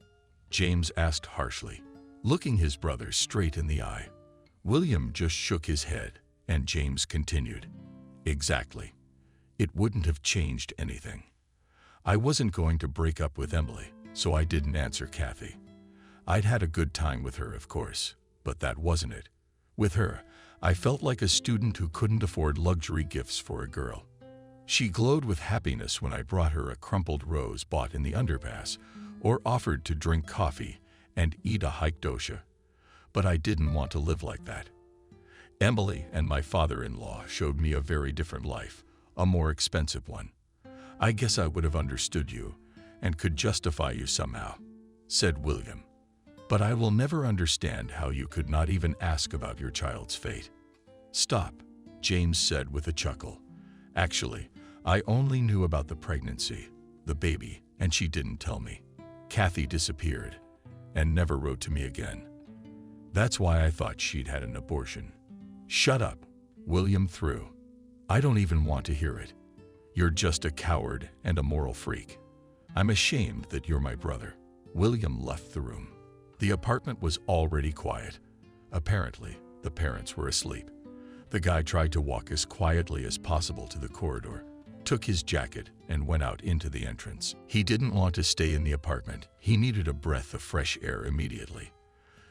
James asked harshly, looking his brother straight in the eye. William just shook his head, and James continued. Exactly. It wouldn't have changed anything. I wasn't going to break up with Emily, so I didn't answer Kathy. I'd had a good time with her, of course, but that wasn't it. With her, I felt like a student who couldn't afford luxury gifts for a girl. She glowed with happiness when I brought her a crumpled rose bought in the underpass, or offered to drink coffee and eat a hiked dosha. But I didn't want to live like that. Emily and my father-in-law showed me a very different life, a more expensive one. I guess I would have understood you and could justify you somehow, said William. But I will never understand how you could not even ask about your child's fate. Stop, James said with a chuckle. Actually, I only knew about the pregnancy, the baby, and she didn't tell me. Kathy disappeared and never wrote to me again. That's why I thought she'd had an abortion. Shut up, William threw. I don't even want to hear it. You're just a coward and a moral freak. I'm ashamed that you're my brother. William left the room. The apartment was already quiet. Apparently, the parents were asleep. The guy tried to walk as quietly as possible to the corridor, took his jacket, and went out into the entrance. He didn't want to stay in the apartment. He needed a breath of fresh air immediately.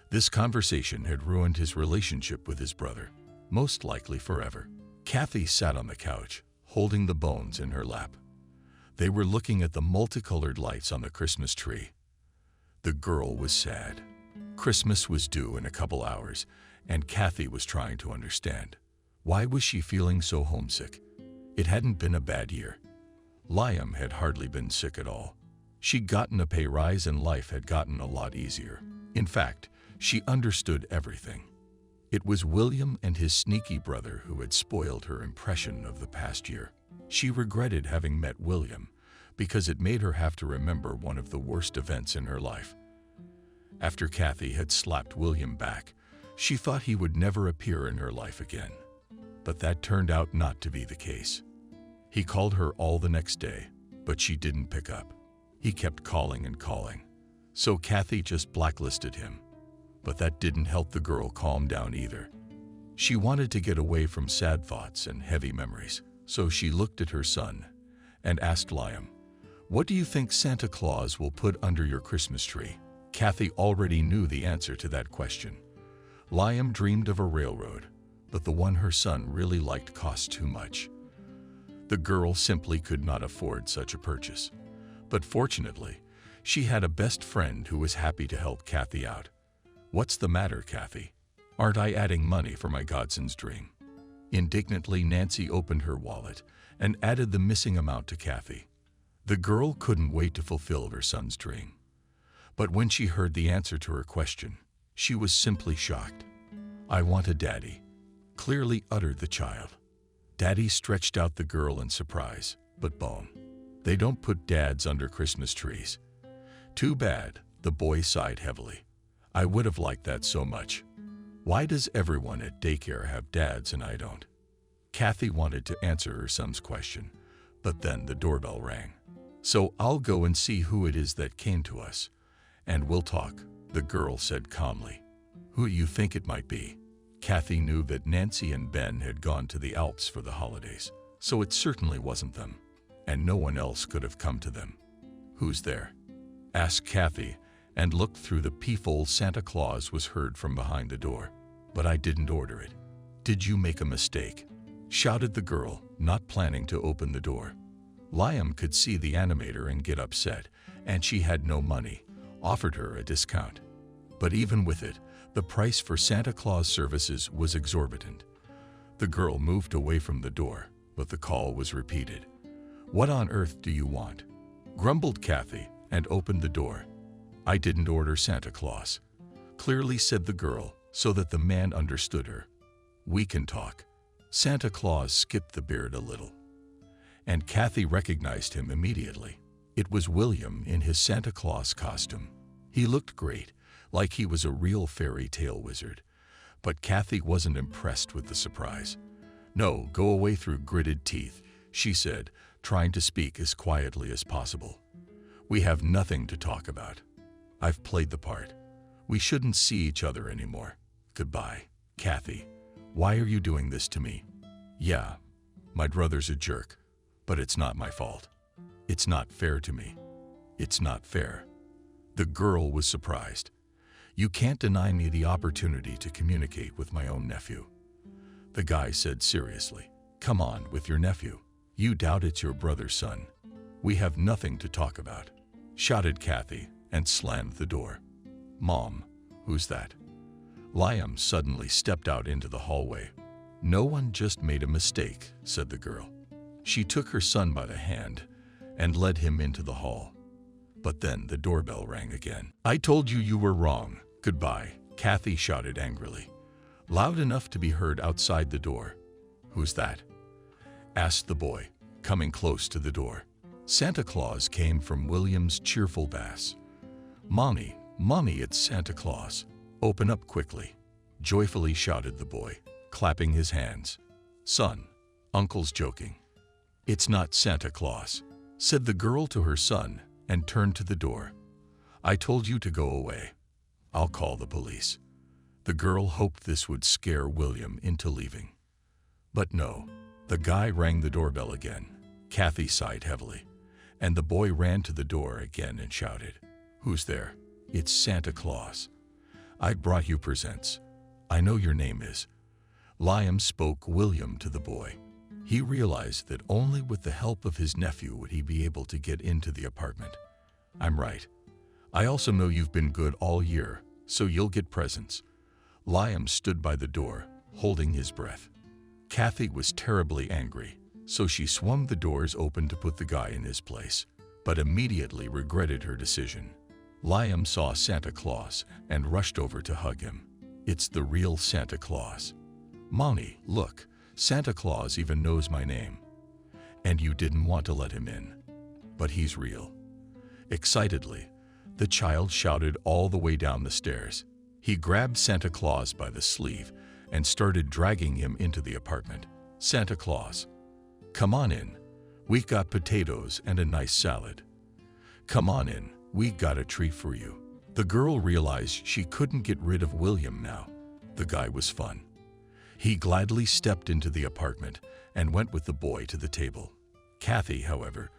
This conversation had ruined his relationship with his brother, most likely forever. Kathy sat on the couch, holding the bones in her lap. They were looking at the multicolored lights on the Christmas tree. The girl was sad. Christmas was due in a couple hours, and Kathy was trying to understand. Why was she feeling so homesick? It hadn't been a bad year. Liam had hardly been sick at all. She'd gotten a pay rise and life had gotten a lot easier. In fact, she understood everything. It was William and his sneaky brother who had spoiled her impression of the past year. She regretted having met William because it made her have to remember one of the worst events in her life. After Kathy had slapped William back, she thought he would never appear in her life again. But that turned out not to be the case. He called her all the next day, but she didn't pick up. He kept calling and calling. So Kathy just blacklisted him. But that didn't help the girl calm down either. She wanted to get away from sad thoughts and heavy memories, so she looked at her son and asked Liam, "What do you think Santa Claus will put under your Christmas tree?" Kathy already knew the answer to that question. Liam dreamed of a railroad, but the one her son really liked cost too much. The girl simply could not afford such a purchase. But fortunately, she had a best friend who was happy to help Kathy out. "What's the matter, Kathy? Aren't I adding money for my godson's dream?" Indignantly, Nancy opened her wallet and added the missing amount to Kathy. The girl couldn't wait to fulfill her son's dream. But when she heard the answer to her question, she was simply shocked. "I want a daddy," clearly uttered the child. Daddy stretched out the girl in surprise, but Bone. "They don't put dads under Christmas trees." "Too bad," the boy sighed heavily. "I would have liked that so much. Why does everyone at daycare have dads and I don't?" Kathy wanted to answer her son's question, but then the doorbell rang. "So I'll go and see who it is that came to us, and we'll talk," the girl said calmly. "Who do you think it might be?" Kathy knew that Nancy and Ben had gone to the Alps for the holidays, so it certainly wasn't them, and no one else could have come to them. "Who's there?" asked Kathy, and looked through the peephole. "Santa Claus" was heard from behind the door. "But I didn't order it." "Did you make a mistake?" shouted the girl, not planning to open the door. Liam could see the animator and get upset, and she had no money, offered her a discount. But even with it, the price for Santa Claus services was exorbitant. The girl moved away from the door, but the call was repeated. "What on earth do you want?" grumbled Kathy, and opened the door. "I didn't order Santa Claus." clearly said the girl, so that the man understood her. "We can talk." Santa Claus skipped the beard a little, and Kathy recognized him immediately. It was William in his Santa Claus costume. He looked great, like he was a real fairy tale wizard. But Kathy wasn't impressed with the surprise. "No, go away," through gritted teeth, she said, trying to speak as quietly as possible. "We have nothing to talk about. I've played the part. We shouldn't see each other anymore. Goodbye." "Kathy, why are you doing this to me?" "Yeah, my brother's a jerk, but it's not my fault. It's not fair to me. It's not fair." The girl was surprised. "You can't deny me the opportunity to communicate with my own nephew." The guy said seriously, "Come on with your nephew. You doubt it's your brother's son. We have nothing to talk about," shouted Kathy and slammed the door. "Mom, who's that?" Liam suddenly stepped out into the hallway. "No one just made a mistake," said the girl. She took her son by the hand and led him into the hall. But then the doorbell rang again. "I told you you were wrong. Goodbye," Kathy shouted angrily, loud enough to be heard outside the door. "Who's that?" asked the boy, coming close to the door. Santa Claus came from William's cheerful bass. "Mommy, Mommy, it's Santa Claus. Open up quickly," joyfully shouted the boy, clapping his hands. "Son, Uncle's joking. It's not Santa Claus," said the girl to her son and turned to the door. "I told you to go away. I'll call the police." The girl hoped this would scare William into leaving. But no, the guy rang the doorbell again. Kathy sighed heavily, and the boy ran to the door again and shouted, "Who's there?" "It's Santa Claus. I brought you presents. I know your name is." Liam spoke William to the boy. He realized that only with the help of his nephew would he be able to get into the apartment. "I'm right. I also know you've been good all year, so you'll get presents." Liam stood by the door, holding his breath. Kathy was terribly angry, so she swung the doors open to put the guy in his place, but immediately regretted her decision. Liam saw Santa Claus and rushed over to hug him. "It's the real Santa Claus. Mommy, look, Santa Claus even knows my name. And you didn't want to let him in. But he's real." Excitedly, the child shouted all the way down the stairs. He grabbed Santa Claus by the sleeve and started dragging him into the apartment. "Santa Claus, come on in. We got potatoes and a nice salad. Come on in, we got a treat for you." The girl realized she couldn't get rid of William now. The guy was fun. He gladly stepped into the apartment and went with the boy to the table. Kathy, however,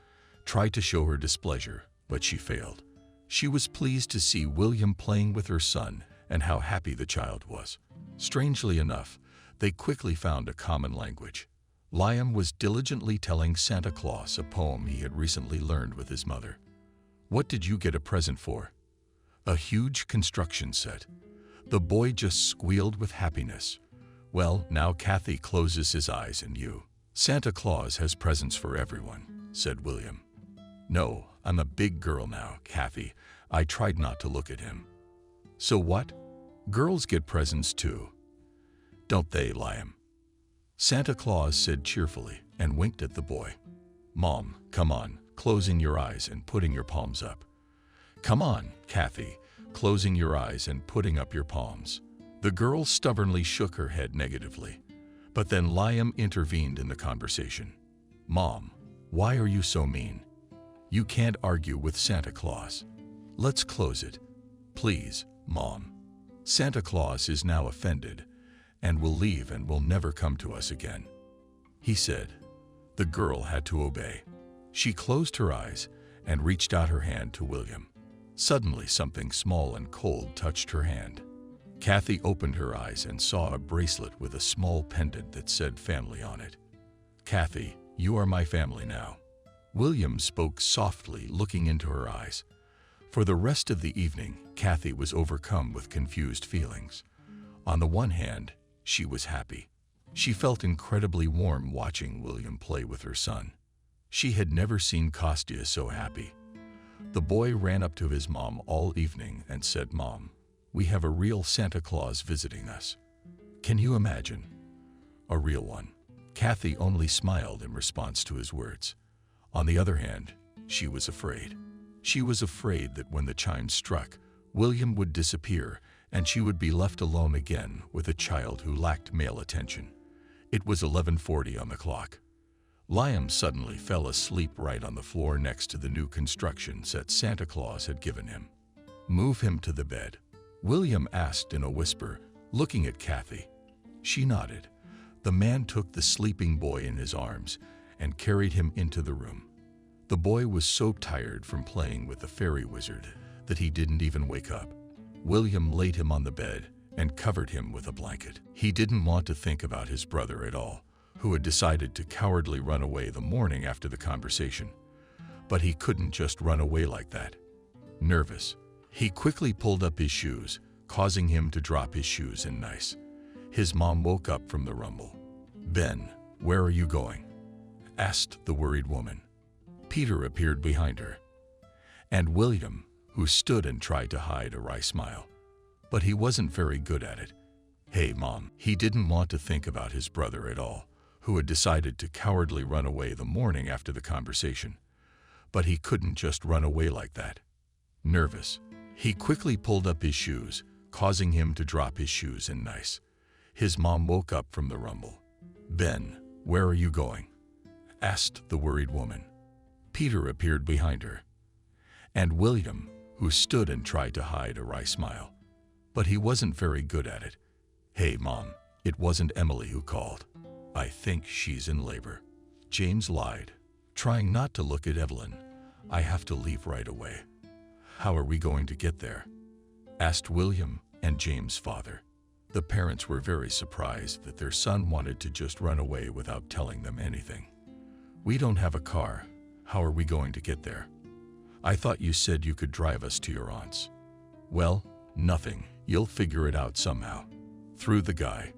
tried to show her displeasure, but she failed. She was pleased to see William playing with her son and how happy the child was. Strangely enough, they quickly found a common language. Liam was diligently telling Santa Claus a poem he had recently learned with his mother. "What did you get a present for?" "A huge construction set." The boy just squealed with happiness. "Well, now Kathy closes his eyes and you." "Santa Claus has presents for everyone," said William. "No, I'm a big girl now, Kathy." I tried not to look at him. "So what? Girls get presents too, don't they, Liam?" Santa Claus said cheerfully and winked at the boy. "Mom, come on," closing your eyes and putting your palms up. "Come on, Kathy," closing your eyes and putting up your palms. The girl stubbornly shook her head negatively, but then Liam intervened in the conversation. "Mom, why are you so mean? You can't argue with Santa Claus. Let's close it. Please, Mom." Santa Claus is now offended and will leave and will never come to us again, he said. The girl had to obey. She closed her eyes and reached out her hand to William. Suddenly, something small and cold touched her hand. Kathy opened her eyes and saw a bracelet with a small pendant that said family on it. "Kathy, you are my family now." William spoke softly, looking into her eyes. For the rest of the evening, Kathy was overcome with confused feelings. On the one hand, she was happy. She felt incredibly warm watching William play with her son. She had never seen Kostya so happy. The boy ran up to his mom all evening and said, "Mom, We have a real Santa Claus visiting us. Can you imagine? A real one. Kathy only smiled in response to his words. On the other hand, she was afraid. She was afraid that when the chimes struck, William would disappear and she would be left alone again with a child who lacked male attention. It was 11:40 on the clock. Liam suddenly fell asleep right on the floor next to the new construction set Santa Claus had given him. "Move him to the bed," William asked in a whisper, looking at Kathy. She nodded. The man took the sleeping boy in his arms and carried him into the room. The boy was so tired from playing with the fairy wizard that he didn't even wake up. William laid him on the bed and covered him with a blanket. He didn't want to think about his brother at all, who had decided to cowardly run away the morning after the conversation. But he couldn't just run away like that. Nervous, he quickly pulled up his shoes, causing him to drop his shoes in nice. His mom woke up from the rumble. "Ben, where are you going?" asked the worried woman. Peter appeared behind her. And William, who stood and tried to hide a wry smile. But he wasn't very good at it. "Hey, Mom." He didn't want to think about his brother at all, who had decided to cowardly run away the morning after the conversation. But he couldn't just run away like that. Nervous, he quickly pulled up his shoes, causing him to drop his shoes in nice. His mom woke up from the rumble. "Ben, where are you going?" asked the worried woman. Peter appeared behind her. And William, who stood and tried to hide a wry smile. But he wasn't very good at it. "Hey, Mom, it wasn't Emily who called. I think she's in labor." James lied, trying not to look at Evelyn. "I have to leave right away." "How are we going to get there?" asked William and James' father. The parents were very surprised that their son wanted to just run away without telling them anything. "We don't have a car. How are we going to get there?" "I thought you said you could drive us to your aunt's." "Well, nothing. You'll figure it out somehow." Threw the guy.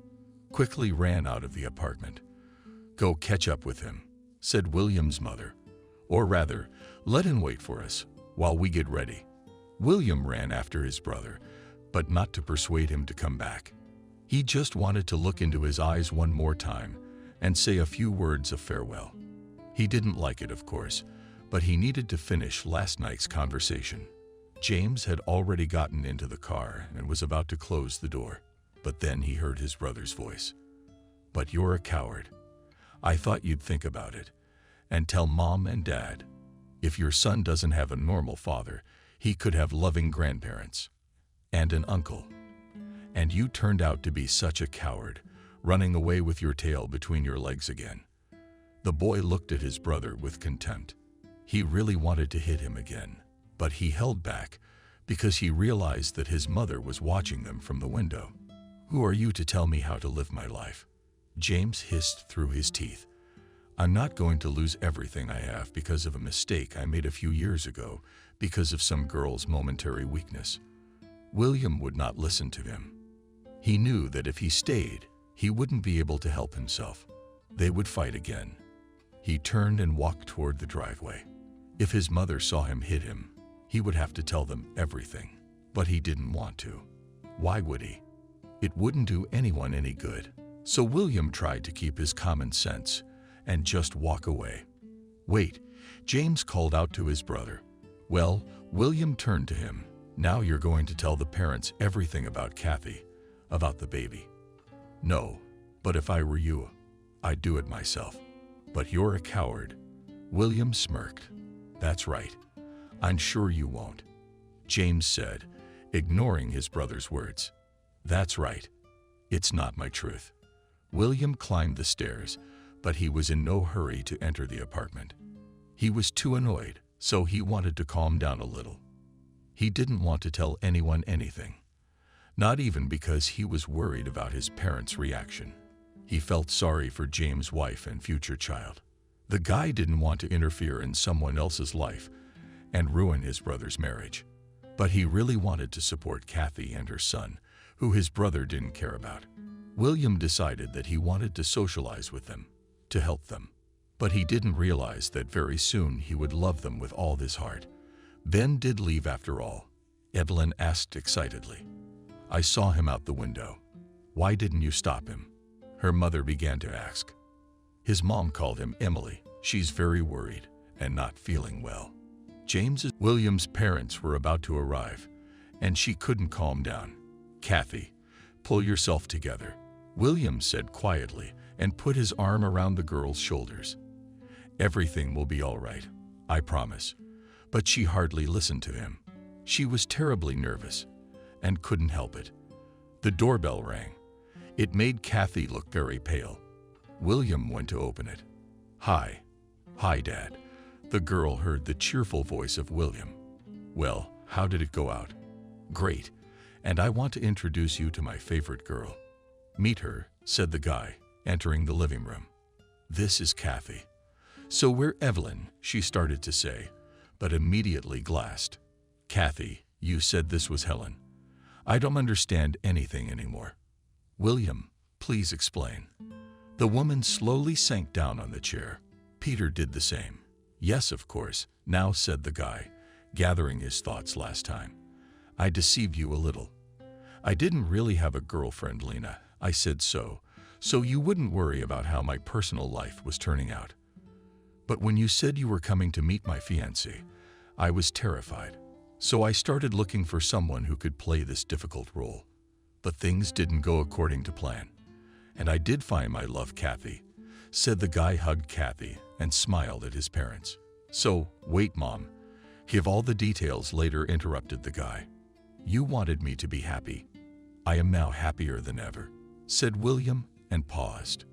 Quickly ran out of the apartment. "Go catch up with him," said William's mother. "Or rather, let him wait for us while we get ready." William ran after his brother, but not to persuade him to come back. He just wanted to look into his eyes one more time and say a few words of farewell. He didn't like it, of course, but he needed to finish last night's conversation. James had already gotten into the car and was about to close the door, but then he heard his brother's voice. "But you're a coward. I thought you'd think about it and tell Mom and Dad. If your son doesn't have a normal father, he could have loving grandparents and an uncle. And you turned out to be such a coward, running away with your tail between your legs again." The boy looked at his brother with contempt. He really wanted to hit him again, but he held back because he realized that his mother was watching them from the window. "Who are you to tell me how to live my life?" James hissed through his teeth. "I'm not going to lose everything I have because of a mistake I made a few years ago because of some girl's momentary weakness." William would not listen to him. He knew that if he stayed, he wouldn't be able to help himself. They would fight again. He turned and walked toward the driveway. If his mother saw him hit him, he would have to tell them everything. But he didn't want to. Why would he? It wouldn't do anyone any good. So William tried to keep his common sense and just walk away. "Wait," James called out to his brother. "Well," William turned to him. "Now you're going to tell the parents everything about Kathy, about the baby." "No, but if I were you, I'd do it myself." "But you're a coward." William smirked. "That's right. I'm sure you won't," James said, ignoring his brother's words. "That's right. It's not my truth." William climbed the stairs, but he was in no hurry to enter the apartment. He was too annoyed, so he wanted to calm down a little. He didn't want to tell anyone anything, not even because he was worried about his parents' reaction. He felt sorry for James' wife and future child. The guy didn't want to interfere in someone else's life and ruin his brother's marriage. But he really wanted to support Kathy and her son, who his brother didn't care about. William decided that he wanted to socialize with them, to help them. But he didn't realize that very soon he would love them with all his heart. "Ben did leave after all?" Evelyn asked excitedly. I saw him out the window. Why didn't you stop him? Her mother began to ask. His mom called him Emily. She's very worried and not feeling well. William's parents were about to arrive, and she couldn't calm down. Kathy, pull yourself together, William said quietly and put his arm around the girl's shoulders. Everything will be all right, I promise. But she hardly listened to him. She was terribly nervous and couldn't help it. The doorbell rang. It made Kathy look very pale. William went to open it. Hi, Dad. The girl heard the cheerful voice of William. Well, how did it go out? Great, and I want to introduce you to my favorite girl. Meet her, said the guy, entering the living room. This is Kathy. So we're Evelyn, she started to say, but immediately glassed. Kathy, you said this was Helen. I don't understand anything anymore. William, please explain. The woman slowly sank down on the chair. Peter did the same. Yes, of course, now said the guy, gathering his thoughts last time. I deceived you a little. I didn't really have a girlfriend, Lena. I said so you wouldn't worry about how my personal life was turning out. But when you said you were coming to meet my fiancé, I was terrified. So I started looking for someone who could play this difficult role. But things didn't go according to plan. And I did find my love, Kathy, said the guy, hugged Kathy and smiled at his parents. So, wait, Mom. Give all the details later, interrupted the guy. You wanted me to be happy. I am now happier than ever, said William and paused.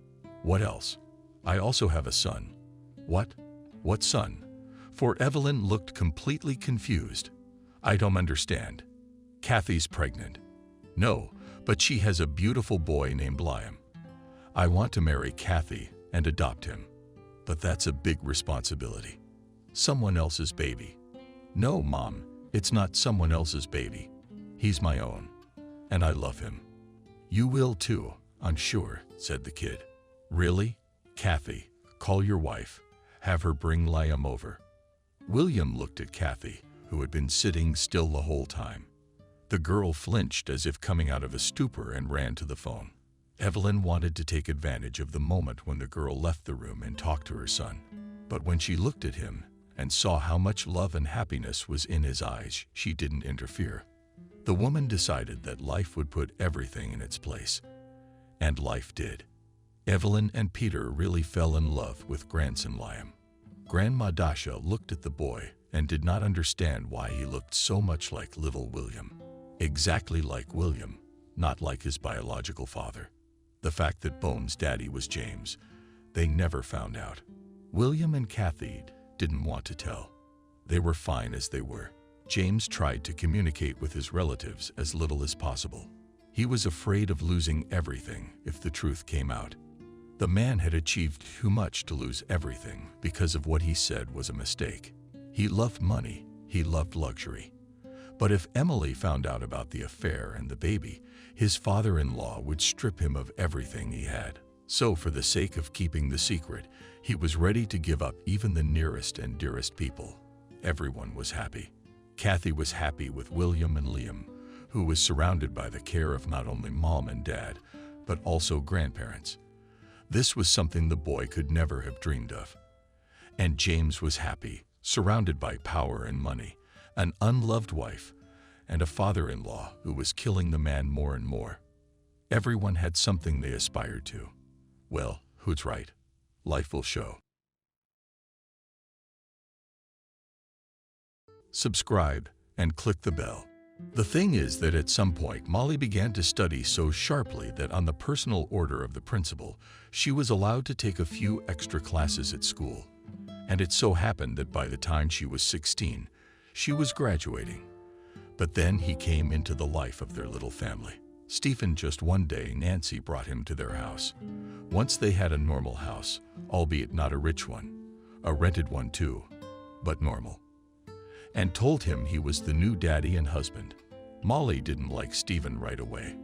What else? I also have a son. What? What son? For Evelyn looked completely confused. I don't understand. Kathy's pregnant. No, but she has a beautiful boy named Liam. I want to marry Kathy and adopt him. But that's a big responsibility. Someone else's baby. No, Mom, it's not someone else's baby. He's my own, and I love him. You will too, I'm sure, said the kid. Really? Kathy, call your wife. Have her bring Liam over. William looked at Kathy, who had been sitting still the whole time. The girl flinched as if coming out of a stupor and ran to the phone. Evelyn wanted to take advantage of the moment when the girl left the room and talked to her son. But when she looked at him and saw how much love and happiness was in his eyes, she didn't interfere. The woman decided that life would put everything in its place. And life did. Evelyn and Peter really fell in love with grandson Liam. Grandma Dasha looked at the boy and did not understand why he looked so much like little William. Exactly like William, not like his biological father. The fact that Bones' daddy was James, they never found out. William and Kathy didn't want to tell. They were fine as they were. James tried to communicate with his relatives as little as possible. He was afraid of losing everything if the truth came out. The man had achieved too much to lose everything because of what he said was a mistake. He loved money, he loved luxury. But if Emily found out about the affair and the baby, his father-in-law would strip him of everything he had. So for the sake of keeping the secret, he was ready to give up even the nearest and dearest people. Everyone was happy. Kathy was happy with William and Liam, who was surrounded by the care of not only Mom and Dad, but also grandparents. This was something the boy could never have dreamed of. And James was happy, surrounded by power and money, an unloved wife, and a father-in-law who was killing the man more and more. Everyone had something they aspired to. Well, who's right? Life will show. Subscribe and click the bell. The thing is that at some point Molly began to study so sharply that on the personal order of the principal, she was allowed to take a few extra classes at school. And it so happened that by the time she was 16, she was graduating. But then he came into the life of their little family. Stephen, just one day, Nancy brought him to their house. Once they had a normal house, albeit not a rich one, a rented one too, but normal. And told him he was the new daddy and husband. Molly didn't like Stephen right away.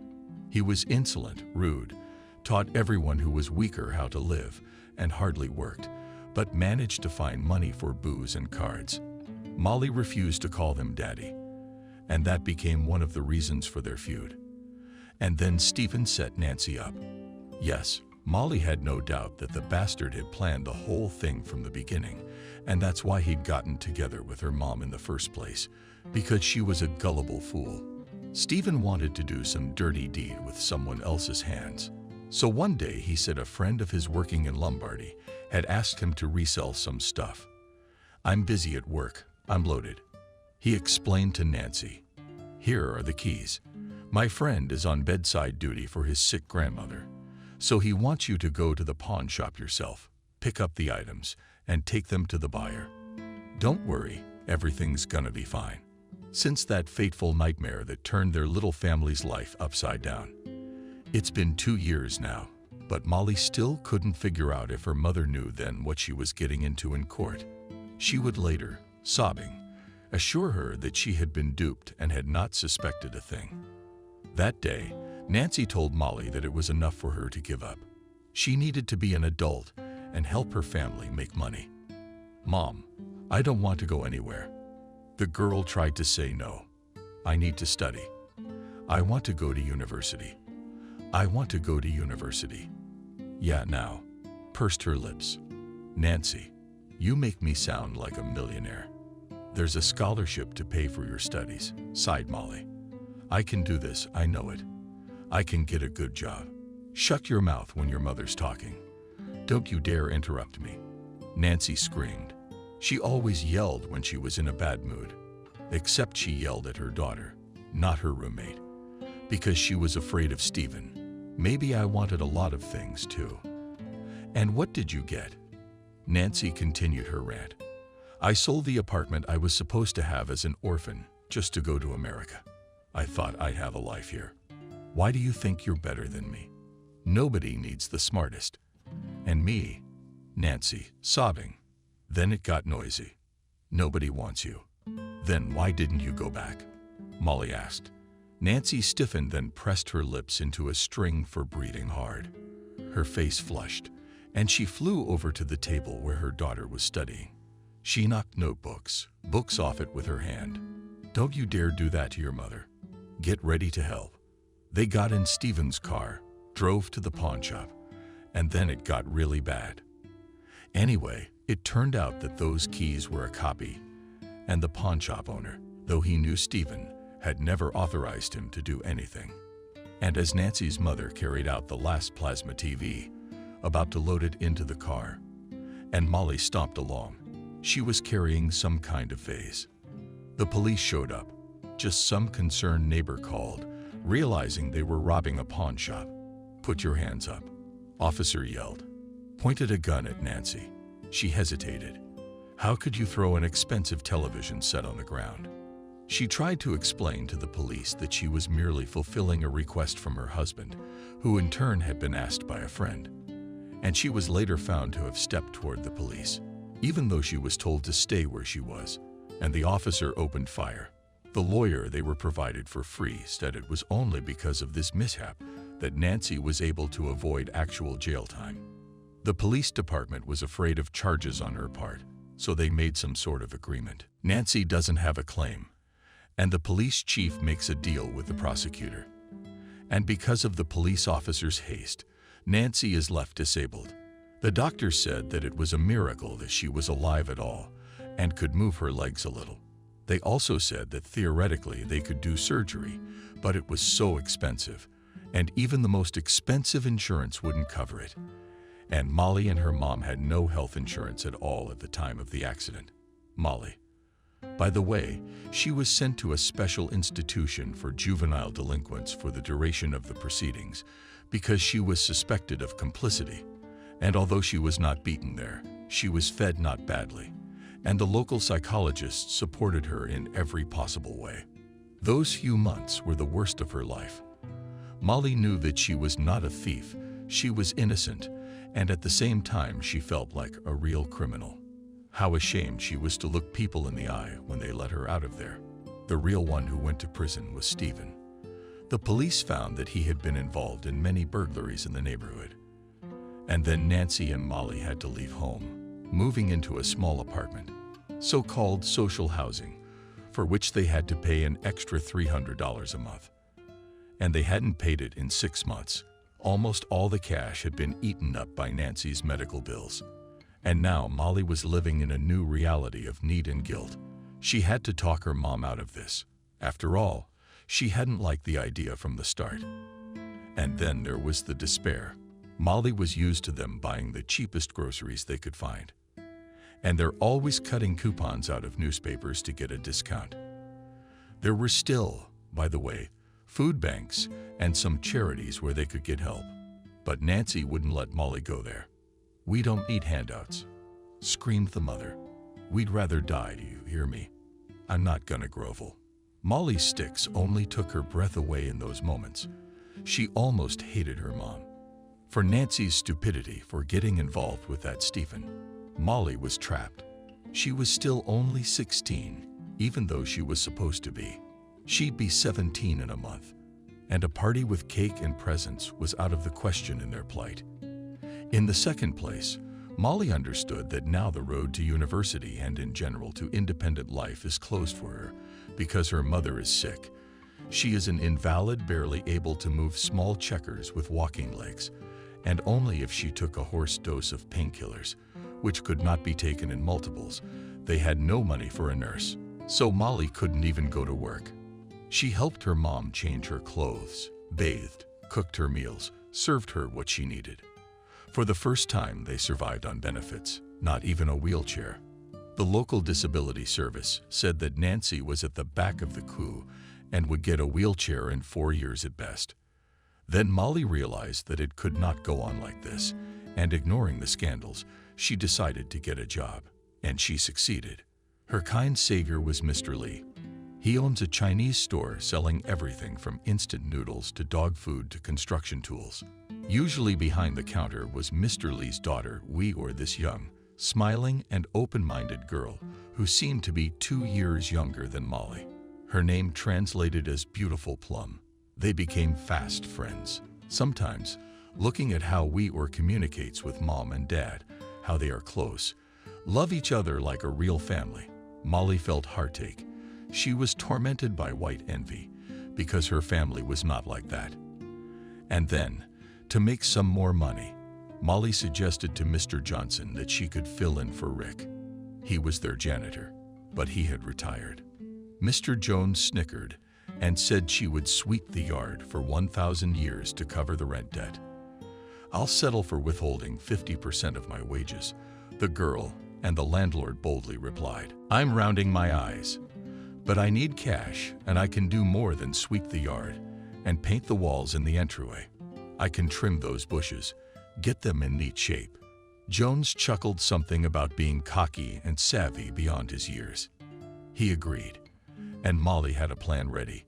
He was insolent, rude, taught everyone who was weaker how to live, and hardly worked, but managed to find money for booze and cards. Molly refused to call him daddy, and that became one of the reasons for their feud. And then Stephen set Nancy up. Yes, Molly had no doubt that the bastard had planned the whole thing from the beginning, and that's why he'd gotten together with her mom in the first place, because she was a gullible fool. Stephen wanted to do some dirty deed with someone else's hands. So one day he said a friend of his working in Lombardy had asked him to resell some stuff. "I'm busy at work. I'm loaded," he explained to Nancy. "Here are the keys. My friend is on bedside duty for his sick grandmother, so he wants you to go to the pawn shop yourself, pick up the items, and take them to the buyer. Don't worry, everything's gonna be fine." Since that fateful nightmare that turned their little family's life upside down. It's been 2 years now, but Molly still couldn't figure out if her mother knew then what she was getting into in court. She would later, sobbing, assure her that she had been duped and had not suspected a thing. That day, Nancy told Molly that it was enough for her to give up. She needed to be an adult and help her family make money. "Mom, I don't want to go anywhere." The girl tried to say no. "I need to study. I want to go to university. I want to go to university." "Yeah, now," pursed her lips. "Nancy, you make me sound like a millionaire." "There's a scholarship to pay for your studies," sighed Molly. "I can do this, I know it. I can get a good job." "Shut your mouth when your mother's talking. Don't you dare interrupt me," Nancy screamed. She always yelled when she was in a bad mood, except she yelled at her daughter, not her roommate, because she was afraid of Stephen. "Maybe I wanted a lot of things too." "And what did you get?" Nancy continued her rant. "I sold the apartment I was supposed to have as an orphan just to go to America. I thought I'd have a life here. Why do you think you're better than me? Nobody needs the smartest. And me," Nancy, sobbing. Then it got noisy. "Nobody wants you." "Then why didn't you go back?" Molly asked. Nancy stiffened, then pressed her lips into a string for breathing hard. Her face flushed, and she flew over to the table where her daughter was studying. She knocked books off it with her hand. "Don't you dare do that to your mother. Get ready to help." They got in Stephen's car, drove to the pawn shop, and then it got really bad. Anyway, it turned out that those keys were a copy, and the pawn shop owner, though he knew Stephen, had never authorized him to do anything. And as Nancy's mother carried out the last plasma TV, about to load it into the car, and Molly stomped along, she was carrying some kind of vase. The police showed up. Just some concerned neighbor called, realizing they were robbing a pawn shop. "Put your hands up," officer yelled. Pointed a gun at Nancy. She hesitated. "How could you throw an expensive television set on the ground?" She tried to explain to the police that she was merely fulfilling a request from her husband, who in turn had been asked by a friend. And she was later found to have stepped toward the police, even though she was told to stay where she was, and the officer opened fire. The lawyer they were provided for free said it was only because of this mishap that Nancy was able to avoid actual jail time. The police department was afraid of charges on her part, so they made some sort of agreement. Nancy doesn't have a claim, and the police chief makes a deal with the prosecutor. And because of the police officer's haste, Nancy is left disabled. The doctor said that it was a miracle that she was alive at all and could move her legs a little. They also said that theoretically they could do surgery, but it was so expensive, and even the most expensive insurance wouldn't cover it. And Molly and her mom had no health insurance at all at the time of the accident. Molly, by the way, she was sent to a special institution for juvenile delinquents for the duration of the proceedings because she was suspected of complicity. And although she was not beaten there, she was fed not badly, and the local psychologists supported her in every possible way. Those few months were the worst of her life. Molly knew that she was not a thief, she was innocent, and at the same time she felt like a real criminal. How ashamed she was to look people in the eye when they let her out of there. The real one who went to prison was Stephen. The police found that he had been involved in many burglaries in the neighborhood. And then Nancy and Molly had to leave home, moving into a small apartment, so-called social housing, for which they had to pay an extra $300 a month. and they hadn't paid it in 6 months. Almost all the cash had been eaten up by Nancy's medical bills. And now Molly was living in a new reality of need and guilt. She had to talk her mom out of this. After all, she hadn't liked the idea from the start. And then there was the despair. Molly was used to them buying the cheapest groceries they could find. And they're always cutting coupons out of newspapers to get a discount. There were still, by the way, food banks and some charities where they could get help. But Nancy wouldn't let Molly go there. "We don't need handouts," screamed the mother. "We'd rather die, do you hear me? I'm not gonna grovel." Molly's sticks only took her breath away in those moments. She almost hated her mom. For Nancy's stupidity for getting involved with that Stephen, Molly was trapped. She was still only 16, even though she was supposed to be. She'd be 17 in a month, and a party with cake and presents was out of the question in their plight. In the second place, Molly understood that now the road to university and in general to independent life is closed for her because her mother is sick. She is an invalid, barely able to move small checkers with walking legs, and only if she took a horse dose of painkillers, which could not be taken in multiples. They had no money for a nurse, so Molly couldn't even go to work. She helped her mom change her clothes, bathed, cooked her meals, served her what she needed. For the first time, they survived on benefits, not even a wheelchair. The local disability service said that Nancy was at the back of the queue and would get a wheelchair in 4 years at best. Then Molly realized that it could not go on like this, and ignoring the scandals, she decided to get a job, and she succeeded. Her kind savior was Mr. Lee. He owns a Chinese store selling everything from instant noodles to dog food to construction tools. Usually behind the counter was Mr. Lee's daughter, this young, smiling and open-minded girl who seemed to be 2 years younger than Molly. Her name translated as Beautiful Plum. They became fast friends. Sometimes, looking at how communicates with mom and dad, how they are close, love each other like a real family, Molly felt heartache. She was tormented by white envy because her family was not like that. And then, to make some more money, Molly suggested to Mr. Johnson that she could fill in for Rick. He was their janitor, but he had retired. Mr. Jones snickered and said she would sweep the yard for 1,000 years to cover the rent debt. "I'll settle for withholding 50% of my wages," the girl and the landlord boldly replied. "I'm rounding my eyes, but I need cash, and I can do more than sweep the yard and paint the walls in the entryway. I can trim those bushes, get them in neat shape." Jones chuckled something about being cocky and savvy beyond his years. He agreed, and Molly had a plan ready.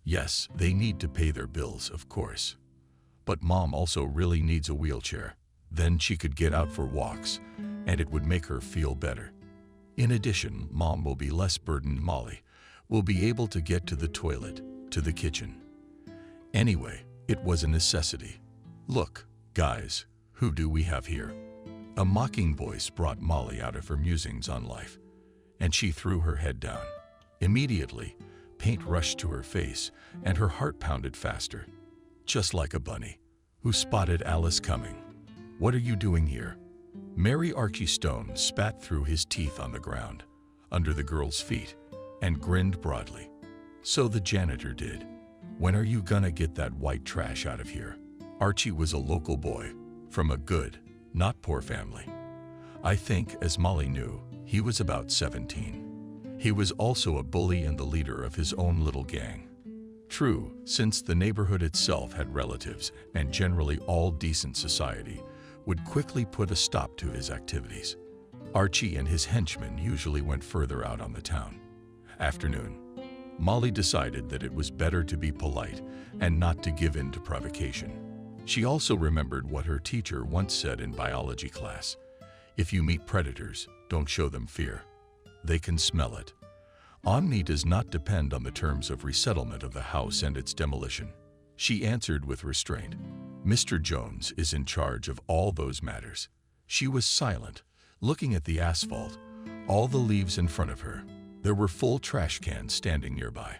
Yes, they need to pay their bills, of course. But Mom also really needs a wheelchair. Then she could get out for walks, and it would make her feel better. In addition, Mom will be less burdened. Molly will be able to get to the toilet, to the kitchen. Anyway, it was a necessity. "Look, guys, who do we have here?" A mocking voice brought Molly out of her musings on life, and she threw her head down. Immediately, paint rushed to her face, and her heart pounded faster. Just like a bunny who spotted Alice coming. "What are you doing here?" Mary Archie Stone spat through his teeth on the ground, under the girl's feet, and grinned broadly. "So the janitor did. When are you gonna get that white trash out of here?" Archie was a local boy, from a good, not poor family. I think, as Molly knew, he was about 17. He was also a bully and the leader of his own little gang. True, since the neighborhood itself had relatives and generally all decent society would quickly put a stop to his activities. Archie and his henchmen usually went further out on the town. Afternoon. Molly decided that it was better to be polite and not to give in to provocation. She also remembered what her teacher once said in biology class: "If you meet predators, don't show them fear. They can smell it." Omni does not depend on the terms of resettlement of the house and its demolition. She answered with restraint. Mr. Jones is in charge of all those matters. She was silent, looking at the asphalt, all the leaves in front of her. There were full trash cans standing nearby.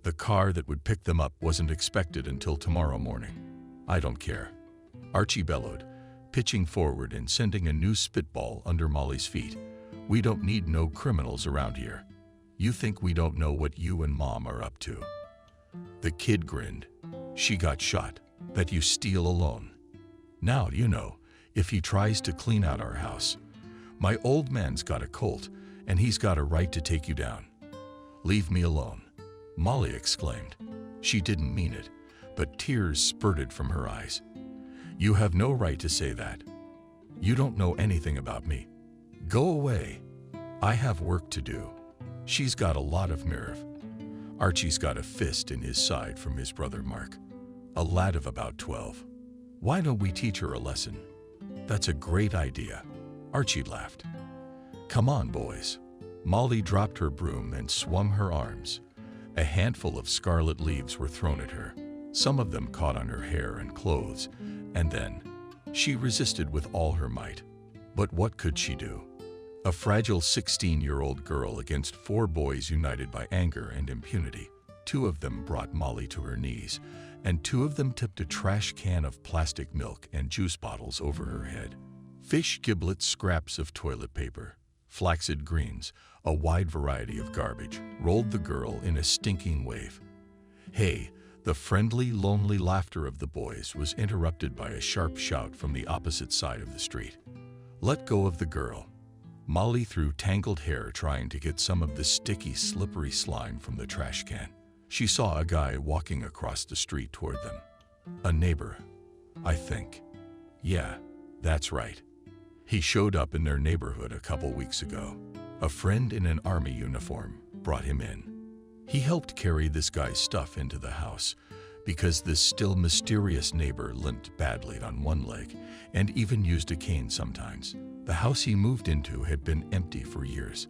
The car that would pick them up wasn't expected until tomorrow morning. I don't care, Archie bellowed, pitching forward and sending a new spitball under Molly's feet. We don't need no criminals around here. You think we don't know what you and Mom are up to? The kid grinned. She got shot. Bet you steal alone. Now, you know, if he tries to clean out our house. My old man's got a Colt, and he's got a right to take you down. Leave me alone, Molly exclaimed. She didn't mean it, but tears spurted from her eyes. You have no right to say that. You don't know anything about me. Go away. I have work to do. She's got a lot of nerve. Archie's got a fist in his side from his brother Mark, a lad of about 12. Why don't we teach her a lesson? That's a great idea, Archie laughed. Come on, boys. Molly dropped her broom and swung her arms. A handful of scarlet leaves were thrown at her. Some of them caught on her hair and clothes, and then she resisted with all her might. But what could she do? A fragile 16-year-old girl against 4 boys united by anger and impunity. 2 of them brought Molly to her knees, and 2 of them tipped a trash can of plastic milk and juice bottles over her head. Fish giblets, scraps of toilet paper, flaccid greens, a wide variety of garbage, rolled the girl in a stinking wave. Hey, the friendly, lonely laughter of the boys was interrupted by a sharp shout from the opposite side of the street. Let go of the girl. Molly threw tangled hair trying to get some of the sticky, slippery slime from the trash can. She saw a guy walking across the street toward them. A neighbor, I think. Yeah, that's right. He showed up in their neighborhood a couple weeks ago. A friend in an army uniform brought him in. He helped carry this guy's stuff into the house because this still mysterious neighbor limped badly on one leg and even used a cane sometimes. The house he moved into had been empty for years.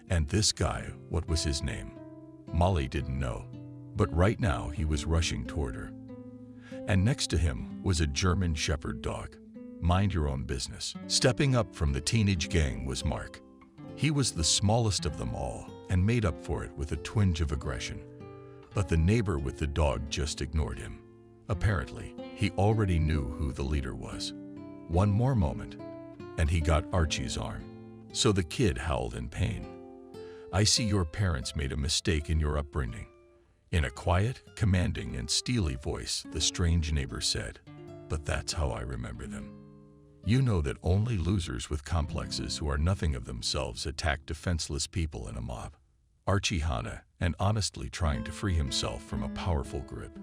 And this guy, what was his name? Molly didn't know, but right now he was rushing toward her. And next to him was a German Shepherd dog. Mind your own business. Stepping up from the teenage gang was Mark. He was the smallest of them all and made up for it with a twinge of aggression. But the neighbor with the dog just ignored him. Apparently, he already knew who the leader was. One more moment, and he got Archie's arm. So the kid howled in pain. I see your parents made a mistake in your upbringing. In a quiet, commanding, and steely voice, the strange neighbor said, but that's how I remember them. You know that only losers with complexes who are nothing of themselves attack defenseless people in a mob. Archie Hanna, and honestly trying to free himself from a powerful grip.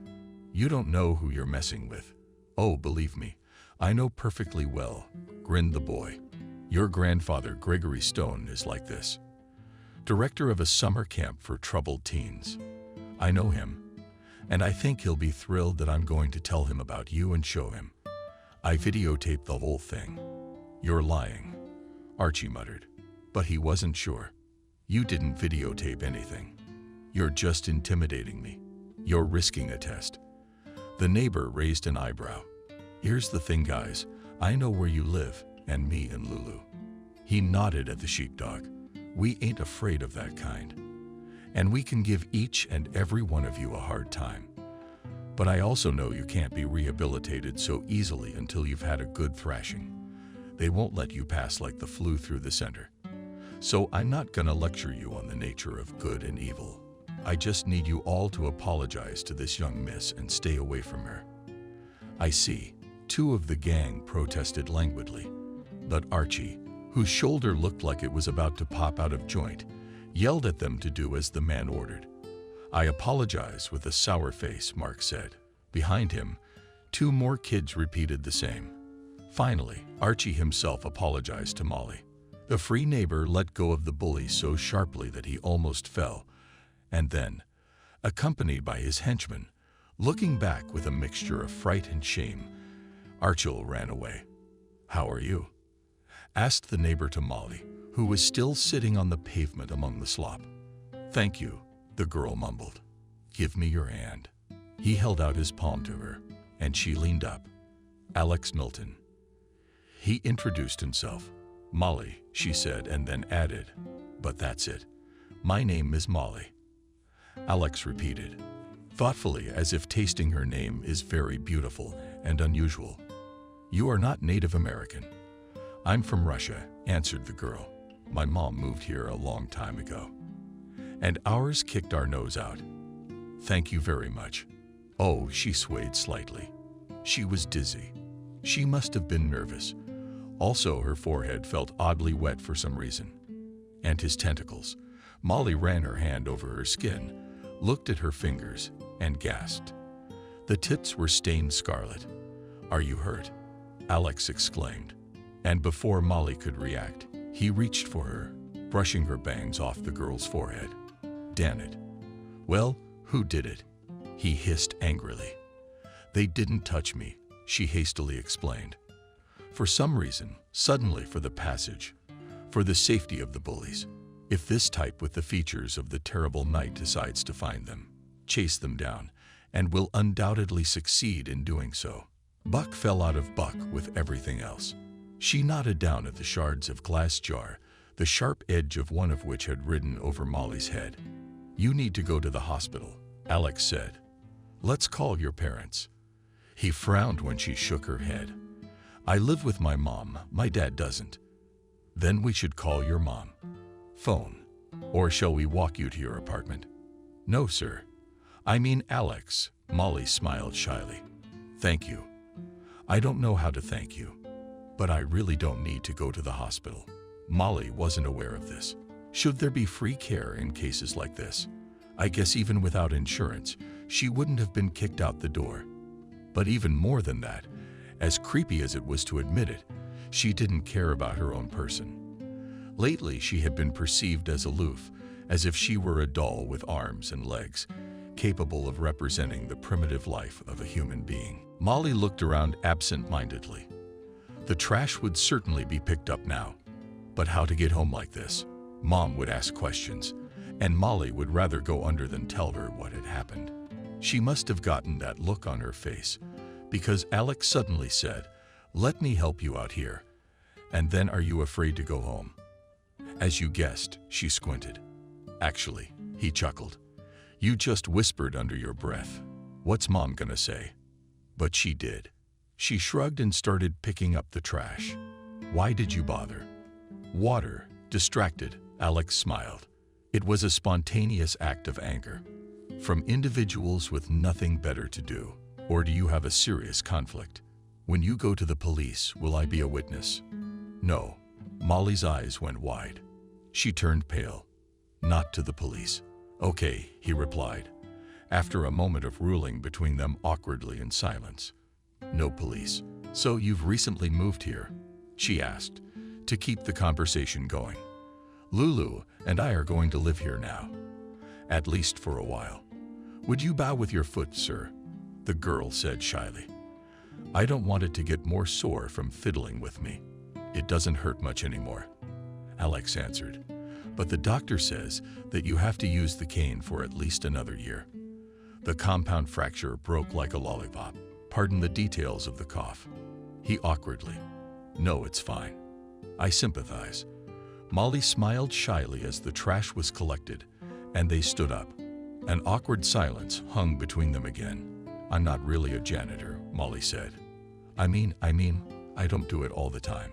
You don't know who you're messing with. Oh, believe me, I know perfectly well, grinned the boy. Your grandfather, Gregory Stone, is like this. Director of a summer camp for troubled teens. I know him, and I think he'll be thrilled that I'm going to tell him about you and show him. I videotaped the whole thing. You're lying, Archie muttered, but he wasn't sure. You didn't videotape anything. You're just intimidating me. You're risking a test. The neighbor raised an eyebrow. Here's the thing, guys. I know where you live, and me and Lulu. He nodded at the sheepdog. We ain't afraid of that kind. And we can give each and every one of you a hard time. But I also know you can't be rehabilitated so easily until you've had a good thrashing. They won't let you pass like the flu through the center. So I'm not gonna lecture you on the nature of good and evil. I just need you all to apologize to this young miss and stay away from her. I see. 2 of the gang protested languidly, but Archie, whose shoulder looked like it was about to pop out of joint, yelled at them to do as the man ordered. I apologize with a sour face, Mark said. Behind him, 2 more kids repeated the same. Finally, Archie himself apologized to Molly. The free neighbor let go of the bully so sharply that he almost fell, and then, accompanied by his henchman, looking back with a mixture of fright and shame, Archie ran away. How are you? Asked the neighbor to Molly, who was still sitting on the pavement among the slop. Thank you, the girl mumbled. Give me your hand. He held out his palm to her, and she leaned up. Alex Milton. He introduced himself. Molly, she said, and then added, but that's it. My name is Molly. Alex repeated, thoughtfully as if tasting her name is very beautiful and unusual. You are not Native American. I'm from Russia, answered the girl. My mom moved here a long time ago. And ours kicked our nose out. Thank you very much. Oh, she swayed slightly. She was dizzy. She must have been nervous. Also, her forehead felt oddly wet for some reason. And his tentacles. Molly ran her hand over her skin, looked at her fingers, and gasped. The tips were stained scarlet. Are you hurt? Alex exclaimed. And before Molly could react, he reached for her, brushing her bangs off the girl's forehead. Damn it. Well, who did it? He hissed angrily. They didn't touch me, she hastily explained. For some reason, suddenly for the passage, for the safety of the bullies. If this type with the features of the terrible night decides to find them, chase them down, and will undoubtedly succeed in doing so. Buck fell out of Buck with everything else. She nodded down at the shards of glass jar, the sharp edge of one of which had ridden over Molly's head. You need to go to the hospital, Alex said. Let's call your parents. He frowned when she shook her head. I live with my mom, my dad doesn't. Then we should call your mom. Phone. Or shall we walk you to your apartment? No, sir. I mean Alex, Molly smiled shyly. Thank you. I don't know how to thank you, but I really don't need to go to the hospital. Molly wasn't aware of this. Should there be free care in cases like this? I guess even without insurance, she wouldn't have been kicked out the door. But even more than that, as creepy as it was to admit it, she didn't care about her own person. Lately, she had been perceived as aloof, as if she were a doll with arms and legs, capable of representing the primitive life of a human being. Molly looked around absent-mindedly. The trash would certainly be picked up now. But how to get home like this? Mom would ask questions, and Molly would rather go under than tell her what had happened. She must have gotten that look on her face, because Alex suddenly said, "Let me help you out here. And then are you afraid to go home?" As you guessed, she squinted. Actually, he chuckled. You just whispered under your breath. What's Mom gonna say? But she did. She shrugged and started picking up the trash. Why did you bother? Water. Distracted, Alex smiled. It was a spontaneous act of anger. From individuals with nothing better to do. Or do you have a serious conflict? When you go to the police, will I be a witness? No. Molly's eyes went wide. She turned pale. Not to the police. Okay, he replied, after a moment of ruling between them awkwardly in silence. No police. So you've recently moved here? She asked, to keep the conversation going. Lulu and I are going to live here now. At least for a while. Would you bow with your foot, sir? The girl said shyly. I don't want it to get more sore from fiddling with me. It doesn't hurt much anymore. Alex answered. But the doctor says that you have to use the cane for at least another year. The compound fracture broke like a lollipop. Pardon the details of the cough. He awkwardly. No, it's fine. I sympathize. Molly smiled shyly as the trash was collected, and they stood up. An awkward silence hung between them again. I'm not really a janitor, Molly said. I mean, I don't do it all the time.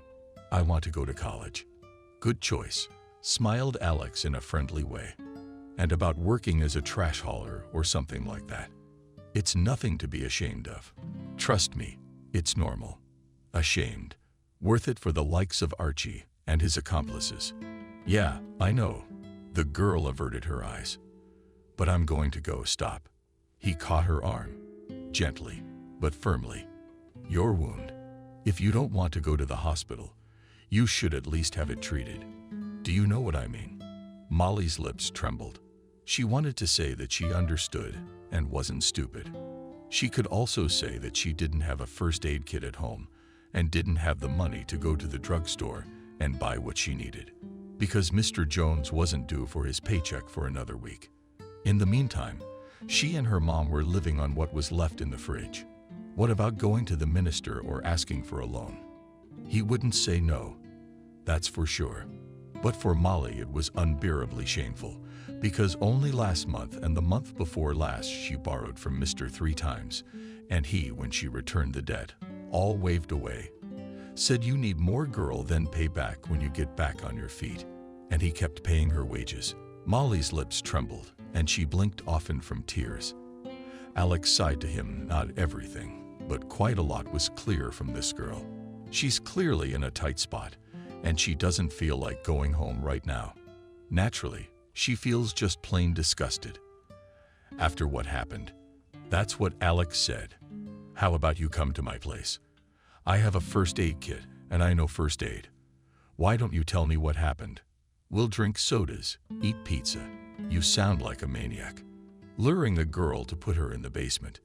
I want to go to college. Good choice, smiled Alex in a friendly way. And about working as a trash hauler or something like that. It's nothing to be ashamed of. Trust me, it's normal. Ashamed. Worth it for the likes of Archie and his accomplices. Yeah, I know. The girl averted her eyes. But I'm going to go, stop. He caught her arm. Gently, but firmly. Your wound. If you don't want to go to the hospital, you should at least have it treated. Do you know what I mean? Molly's lips trembled. She wanted to say that she understood and wasn't stupid. She could also say that she didn't have a first aid kit at home and didn't have the money to go to the drugstore and buy what she needed, because Mr. Jones wasn't due for his paycheck for another week. In the meantime, she and her mom were living on what was left in the fridge. What about going to the minister or asking for a loan? He wouldn't say no, that's for sure. But for Molly it was unbearably shameful, because only last month and the month before last she borrowed from Mr. 3 times, and he, when she returned the debt, all waved away. Said you need more girl than pay back when you get back on your feet, and he kept paying her wages. Molly's lips trembled, and she blinked often from tears. Alex sighed to him. Not everything, but quite a lot was clear from this girl. She's clearly in a tight spot, and she doesn't feel like going home right now. Naturally, she feels just plain disgusted. After what happened, that's what Alex said. How about you come to my place? I have a first aid kit, and I know first aid. Why don't you tell me what happened? We'll drink sodas, eat pizza. You sound like a maniac. Luring the girl to put her in the basement,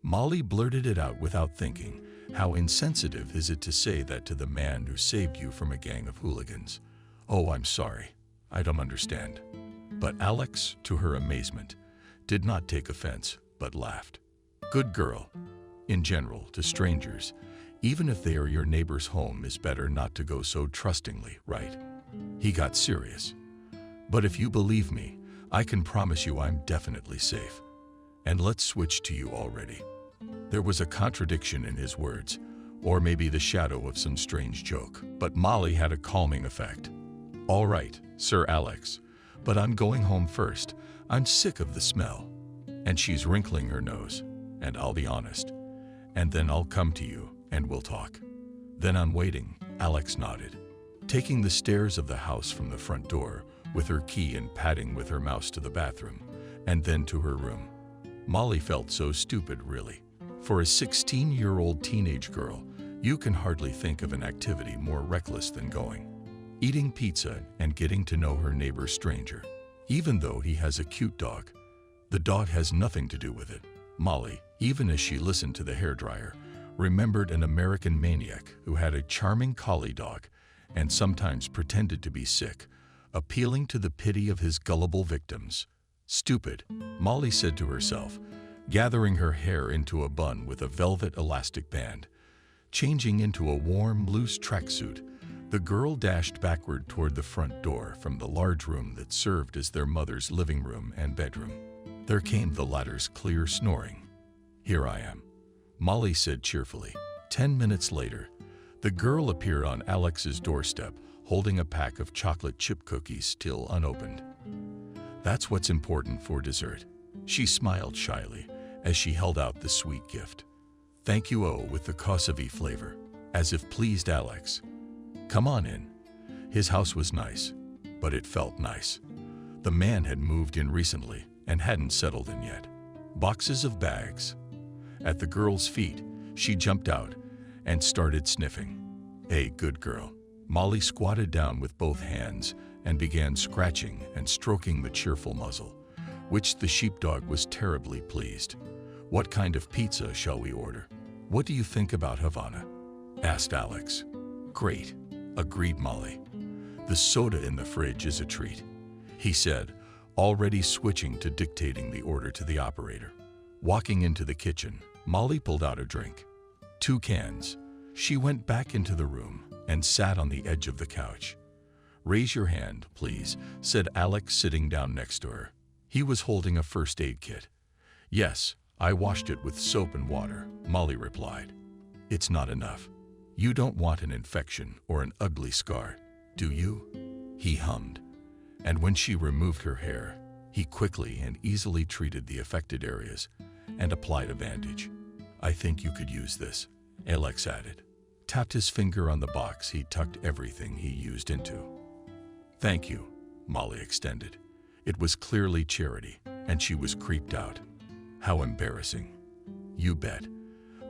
Molly blurted it out without thinking. How insensitive is it to say that to the man who saved you from a gang of hooligans? Oh, I'm sorry. I don't understand. But Alex, to her amazement, did not take offense, but laughed. Good girl. In general, to strangers, even if they are your neighbor's home, is better not to go so trustingly, right? He got serious. But if you believe me, I can promise you I'm definitely safe. And let's switch to you already. There was a contradiction in his words, or maybe the shadow of some strange joke, but Molly had a calming effect. All right, Sir Alex, but I'm going home first. I'm sick of the smell. And she's wrinkling her nose, and I'll be honest. And then I'll come to you, and we'll talk. Then I'm waiting, Alex nodded. Taking the stairs of the house from the front door, with her key and padding with her mouse to the bathroom, and then to her room. Molly felt so stupid, really. For a 16-year-old teenage girl, you can hardly think of an activity more reckless than going. Eating pizza and getting to know her neighbor stranger. Even though he has a cute dog, the dog has nothing to do with it. Molly, even as she listened to the hairdryer, remembered an American maniac who had a charming collie dog and sometimes pretended to be sick, appealing to the pity of his gullible victims. Stupid, Molly said to herself, gathering her hair into a bun with a velvet elastic band. Changing into a warm, loose tracksuit, the girl dashed backward toward the front door from the large room that served as their mother's living room and bedroom. There came the latter's clear snoring. Here I am, Molly said cheerfully. 10 minutes later, the girl appeared on Alex's doorstep, holding a pack of chocolate chip cookies still unopened. That's what's important for dessert. She smiled shyly as she held out the sweet gift. Thank you, with the Kosovo flavor, as if pleased Alex. Come on in. His house was nice, but it felt nice. The man had moved in recently and hadn't settled in yet. Boxes of bags. At the girl's feet, she jumped out and started sniffing. Hey, good girl. Molly squatted down with both hands and began scratching and stroking the cheerful muzzle, which the sheepdog was terribly pleased. What kind of pizza shall we order? What do you think about Havana? Asked Alex. Great, agreed Molly. The soda in the fridge is a treat, he said, already switching to dictating the order to the operator. Walking into the kitchen, Molly pulled out a drink. 2 cans. She went back into the room and sat on the edge of the couch. Raise your hand, please, said Alex, sitting down next to her. He was holding a first aid kit. Yes, I washed it with soap and water, Molly replied. It's not enough. You don't want an infection or an ugly scar, do you? He hummed. And when she removed her hair, he quickly and easily treated the affected areas and applied a bandage. I think you could use this, Alex added. Tapped his finger on the box he tucked everything he used into. Thank you, Molly extended. It was clearly charity, and she was creeped out. How embarrassing. You bet.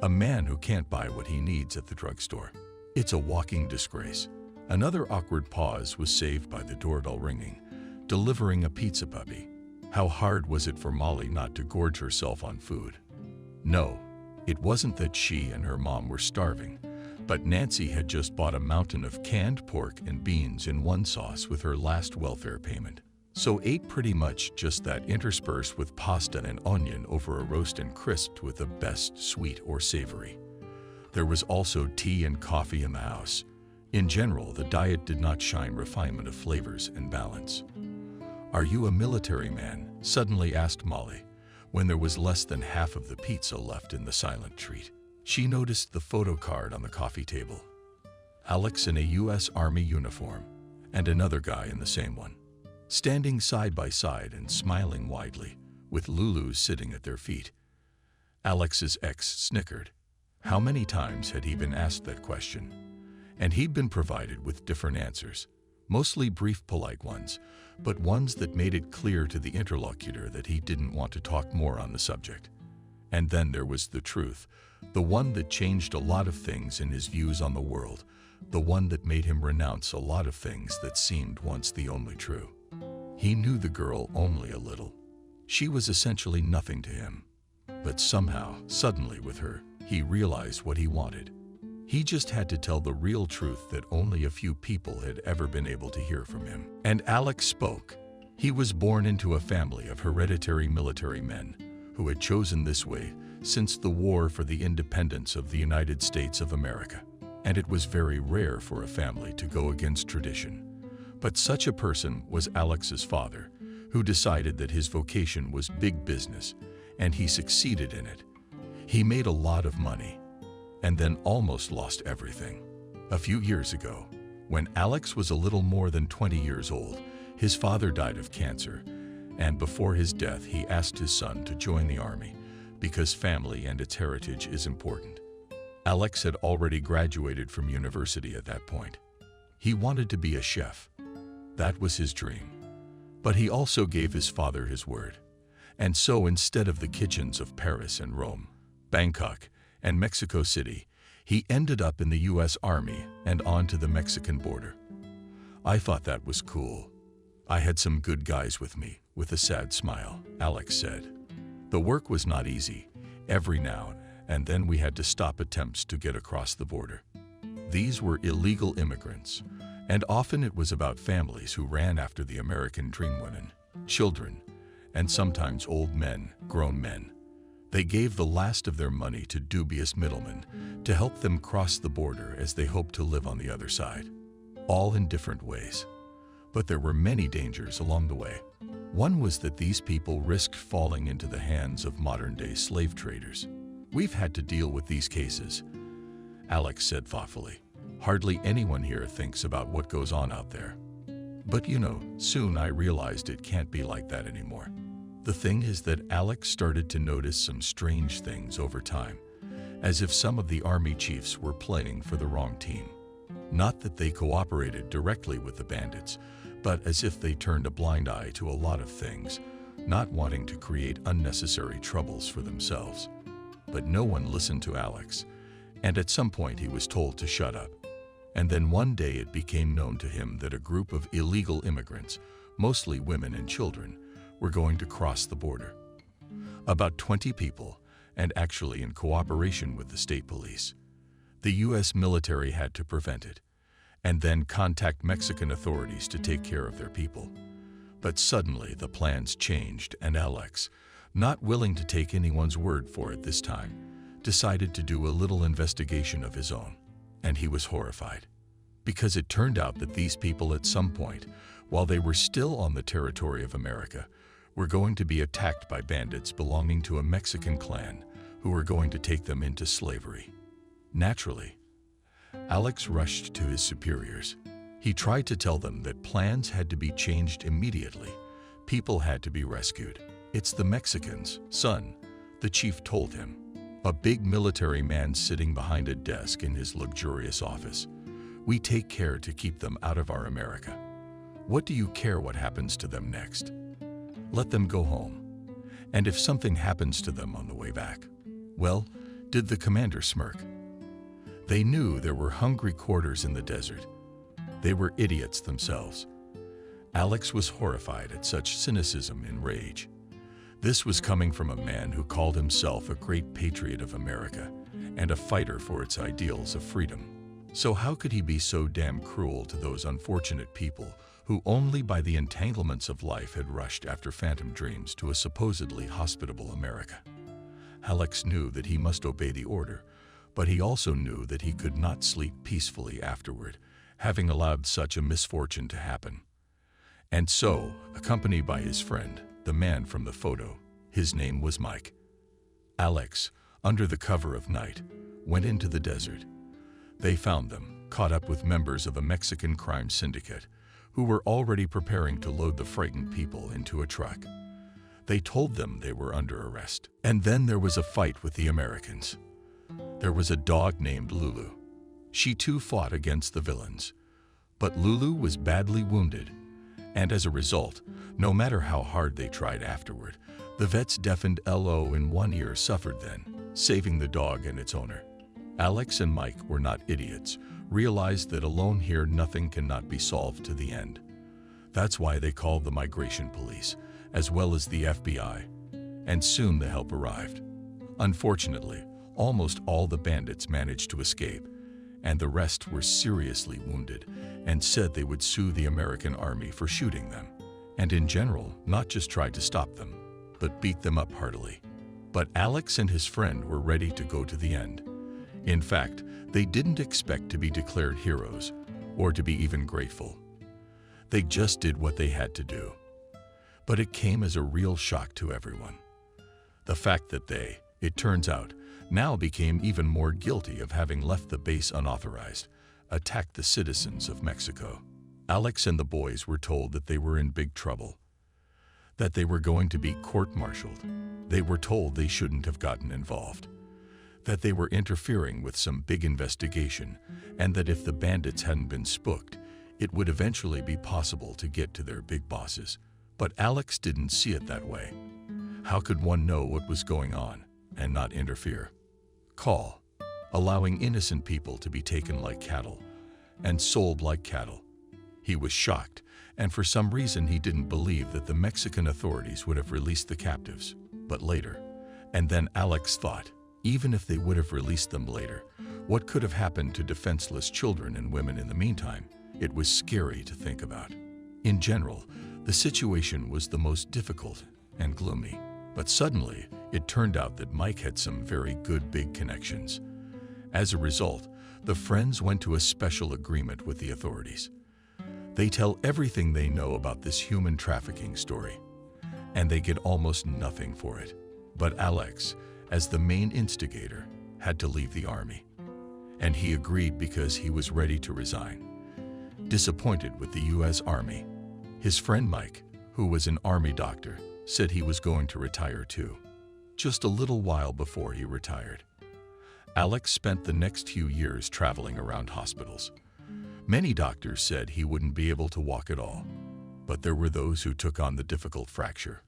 A man who can't buy what he needs at the drugstore. It's a walking disgrace. Another awkward pause was saved by the doorbell ringing, delivering a pizza puppy. How hard was it for Molly not to gorge herself on food? No, it wasn't that she and her mom were starving, but Nancy had just bought a mountain of canned pork and beans in one sauce with her last welfare payment. So ate pretty much just that, interspersed with pasta and onion over a roast and crisped with the best sweet or savory. There was also tea and coffee in the house. In general, the diet did not shine refinement of flavors and balance. "Are you a military man?" suddenly asked Molly, when there was less than half of the pizza left in the silent treat. She noticed the photo card on the coffee table. Alex in a U.S. Army uniform, and another guy in the same one, standing side by side and smiling widely, with Lulu sitting at their feet. Alex's ex snickered. How many times had he been asked that question? And he'd been provided with different answers, mostly brief, polite ones, but ones that made it clear to the interlocutor that he didn't want to talk more on the subject. And then there was the truth, the one that changed a lot of things in his views on the world, the one that made him renounce a lot of things that seemed once the only true. He knew the girl only a little. She was essentially nothing to him. But somehow, suddenly with her, he realized what he wanted. He just had to tell the real truth that only a few people had ever been able to hear from him. And Alex spoke. He was born into a family of hereditary military men who had chosen this way since the war for the independence of the United States of America. And it was very rare for a family to go against tradition. But such a person was Alex's father, who decided that his vocation was big business, and he succeeded in it. He made a lot of money, and then almost lost everything. A few years ago, when Alex was a little more than 20 years old, his father died of cancer, and before his death he asked his son to join the army because family and its heritage is important. Alex had already graduated from university at that point. He wanted to be a chef. That was his dream. But he also gave his father his word. And so instead of the kitchens of Paris and Rome, Bangkok, and Mexico City, he ended up in the U.S. Army and on to the Mexican border. I thought that was cool. I had some good guys with me, with a sad smile, Alex said. The work was not easy. Every now and then we had to stop attempts to get across the border. These were illegal immigrants, and often it was about families who ran after the American dream, women, children, and sometimes old men, grown men. They gave the last of their money to dubious middlemen to help them cross the border as they hoped to live on the other side, all in different ways. But there were many dangers along the way. One was that these people risked falling into the hands of modern-day slave traders. We've had to deal with these cases, Alex said thoughtfully. Hardly anyone here thinks about what goes on out there. But you know, soon I realized it can't be like that anymore. The thing is that Alex started to notice some strange things over time, as if some of the army chiefs were playing for the wrong team. Not that they cooperated directly with the bandits, but as if they turned a blind eye to a lot of things, not wanting to create unnecessary troubles for themselves. But no one listened to Alex, and at some point he was told to shut up. And then one day it became known to him that a group of illegal immigrants, mostly women and children, were going to cross the border. About 20 people, and actually in cooperation with the state police. The U.S. military had to prevent it, and then contact Mexican authorities to take care of their people. But suddenly the plans changed, and Alex, not willing to take anyone's word for it this time, decided to do a little investigation of his own. And he was horrified, because it turned out that these people at some point, while they were still on the territory of America, were going to be attacked by bandits belonging to a Mexican clan who were going to take them into slavery. Naturally, Alex rushed to his superiors. He tried to tell them that plans had to be changed immediately. People had to be rescued. "It's the Mexicans, son," the chief told him, a big military man sitting behind a desk in his luxurious office. "We take care to keep them out of our America. What do you care what happens to them next? Let them go home. And if something happens to them on the way back, well," did the commander smirk. They knew there were hungry quarters in the desert. They were idiots themselves. Alex was horrified at such cynicism and rage. This was coming from a man who called himself a great patriot of America and a fighter for its ideals of freedom. So how could he be so damn cruel to those unfortunate people who only by the entanglements of life had rushed after phantom dreams to a supposedly hospitable America? Alex knew that he must obey the order, but he also knew that he could not sleep peacefully afterward, having allowed such a misfortune to happen. And so, accompanied by his friend, the man from the photo, his name was Mike, Alex, under the cover of night, went into the desert. They found them, caught up with members of a Mexican crime syndicate, who were already preparing to load the frightened people into a truck. They told them they were under arrest. And then there was a fight with the Americans. There was a dog named Lulu. She too fought against the villains. But Lulu was badly wounded, and as a result, no matter how hard they tried afterward, the vet's deafened LO in one ear suffered then, saving the dog and its owner. Alex and Mike were not idiots, realized that alone here nothing cannot be solved to the end. That's why they called the Migration Police, as well as the FBI, and soon the help arrived. Unfortunately, almost all the bandits managed to escape, and the rest were seriously wounded and said they would sue the American army for shooting them, and in general not just tried to stop them, but beat them up heartily. But Alex and his friend were ready to go to the end. In fact, they didn't expect to be declared heroes or to be even grateful. They just did what they had to do. But it came as a real shock to everyone. The fact that they, it turns out, now became even more guilty of having left the base unauthorized, attacked the citizens of Mexico. Alex and the boys were told that they were in big trouble, that they were going to be court-martialed. They were told they shouldn't have gotten involved, that they were interfering with some big investigation, and that if the bandits hadn't been spooked, it would eventually be possible to get to their big bosses. But Alex didn't see it that way. How could one know what was going on and not interfere? Call, allowing innocent people to be taken like cattle and sold like cattle. He was shocked, and for some reason he didn't believe that the Mexican authorities would have released the captives. But later, and then Alex thought, even if they would have released them later, what could have happened to defenseless children and women in the meantime? It was scary to think about. In general, the situation was the most difficult and gloomy. But suddenly, it turned out that Mike had some very good big connections. As a result, the friends went to a special agreement with the authorities. They tell everything they know about this human trafficking story, and they get almost nothing for it. But Alex, as the main instigator, had to leave the army. And he agreed because he was ready to resign. Disappointed with the U.S. Army, his friend Mike, who was an army doctor, said he was going to retire too, just a little while before he retired. Alex spent the next few years traveling around hospitals. Many doctors said he wouldn't be able to walk at all, but there were those who took on the difficult fracture.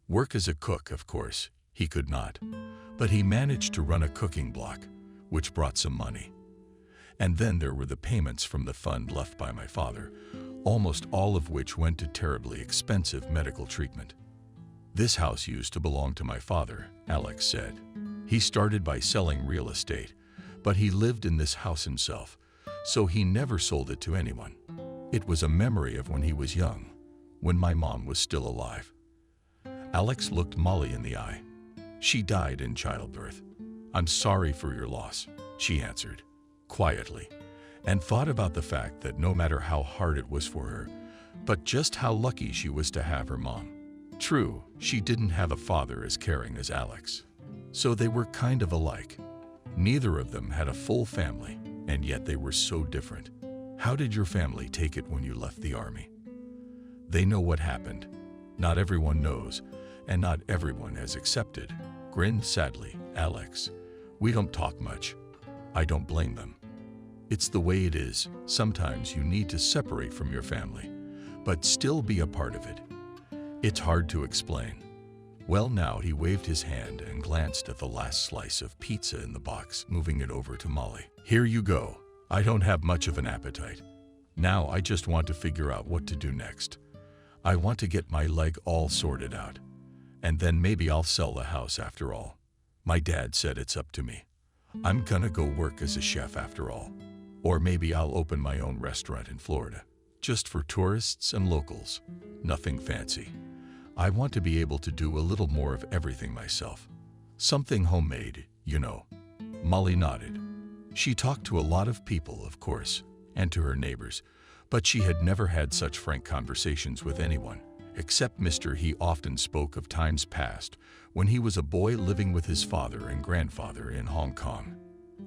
Work as a cook, of course, he could not, but he managed to run a cooking block, which brought some money. And then there were the payments from the fund left by my father, almost all of which went to terribly expensive medical treatment. This house used to belong to my father, Alex said. He started by selling real estate, but he lived in this house himself, so he never sold it to anyone. It was a memory of when he was young, when my mom was still alive. Alex looked Molly in the eye. She died in childbirth. "I'm sorry for your loss," she answered, quietly, and thought about the fact that no matter how hard it was for her, but just how lucky she was to have her mom. True, she didn't have a father as caring as Alex, so they were kind of alike. Neither of them had a full family, and yet they were so different. How did your family take it when you left the army? They know what happened. Not everyone knows, and not everyone has accepted. Grinned sadly, Alex. We don't talk much. I don't blame them. It's the way it is. Sometimes you need to separate from your family, but still be a part of it. It's hard to explain. Well, now he waved his hand and glanced at the last slice of pizza in the box, moving it over to Molly. "Here you go. I don't have much of an appetite. Now I just want to figure out what to do next. I want to get my leg all sorted out. And then maybe I'll sell the house after all. My dad said it's up to me. I'm gonna go work as a chef after all. Or maybe I'll open my own restaurant in Florida, just for tourists and locals. Nothing fancy. I want to be able to do a little more of everything myself. Something homemade, you know." Molly nodded. She talked to a lot of people, of course, and to her neighbors, But she had never had such frank conversations with anyone, except Mr. He often spoke of times past when he was a boy living with his father and grandfather in Hong Kong.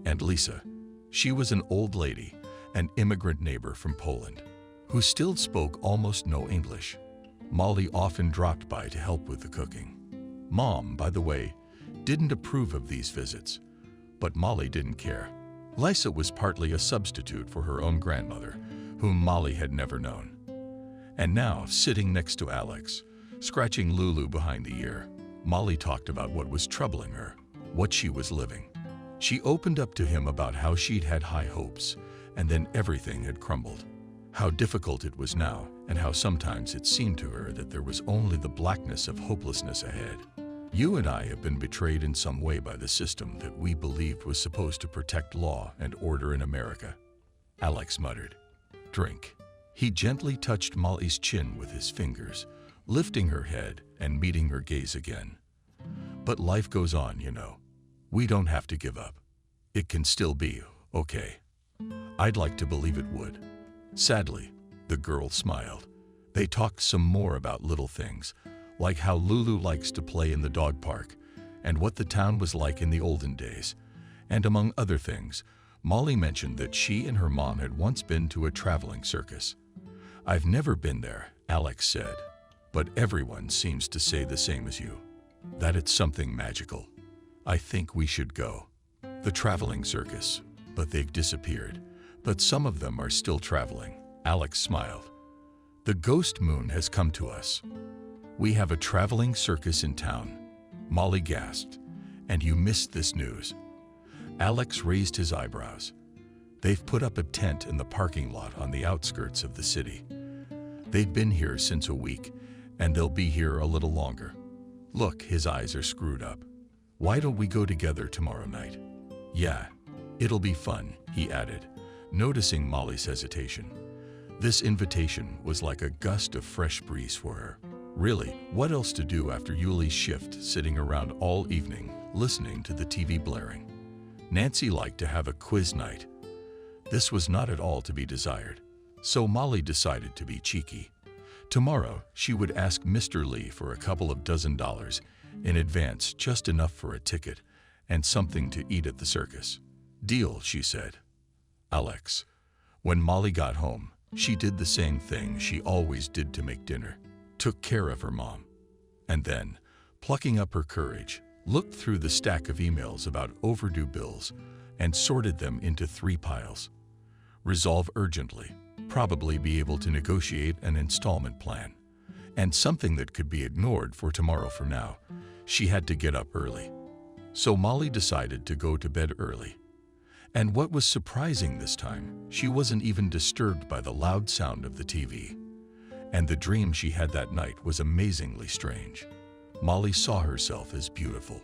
And Lisa, she was an old lady, an immigrant neighbor from Poland, who still spoke almost no English. Molly often dropped by to help with the cooking. Mom, by the way, didn't approve of these visits, but Molly didn't care. Lisa was partly a substitute for her own grandmother, whom Molly had never known. And now, sitting next to Alex, scratching Lulu behind the ear, Molly talked about what was troubling her, what she was living. She opened up to him about how she'd had high hopes, and then everything had crumbled. How difficult it was now, and how sometimes it seemed to her that there was only the blackness of hopelessness ahead. You and I have been betrayed in some way by the system that we believed was supposed to protect law and order in America, Alex muttered. Drink. He gently touched Molly's chin with his fingers, lifting her head and meeting her gaze again. But life goes on, you know. We don't have to give up. It can still be okay. I'd like to believe it would. Sadly, the girl smiled. They talked some more about little things, like how Lulu likes to play in the dog park, and what the town was like in the olden days. And among other things, Molly mentioned that she and her mom had once been to a traveling circus. I've never been there, Alex said, but everyone seems to say the same as you, that it's something magical. I think we should go. The traveling circus, but they've disappeared. But some of them are still traveling. Alex smiled. The ghost moon has come to us. We have a traveling circus in town. Molly gasped. And you missed this news. Alex raised his eyebrows. They've put up a tent in the parking lot on the outskirts of the city. They've been here since a week, and they'll be here a little longer. Look, his eyes are screwed up. Why don't we go together tomorrow night? Yeah, it'll be fun, he added, noticing Molly's hesitation. This invitation was like a gust of fresh breeze for her. Really, what else to do after Yuli's shift, sitting around all evening, listening to the TV blaring? Nancy liked to have a quiz night. This was not at all to be desired, so Molly decided to be cheeky. Tomorrow, she would ask Mr. Lee for a couple of $12 in advance, just enough for a ticket and something to eat at the circus. Deal, she said. Alex. When Molly got home, she did the same thing she always did to make dinner. Took care of her mom. And then, plucking up her courage, looked through the stack of emails about overdue bills and sorted them into 3 piles. Resolve urgently, probably be able to negotiate an installment plan. And something that could be ignored for tomorrow for now. She had to get up early. So Molly decided to go to bed early. And what was surprising this time, she wasn't even disturbed by the loud sound of the TV. And the dream she had that night was amazingly strange. Molly saw herself as beautiful.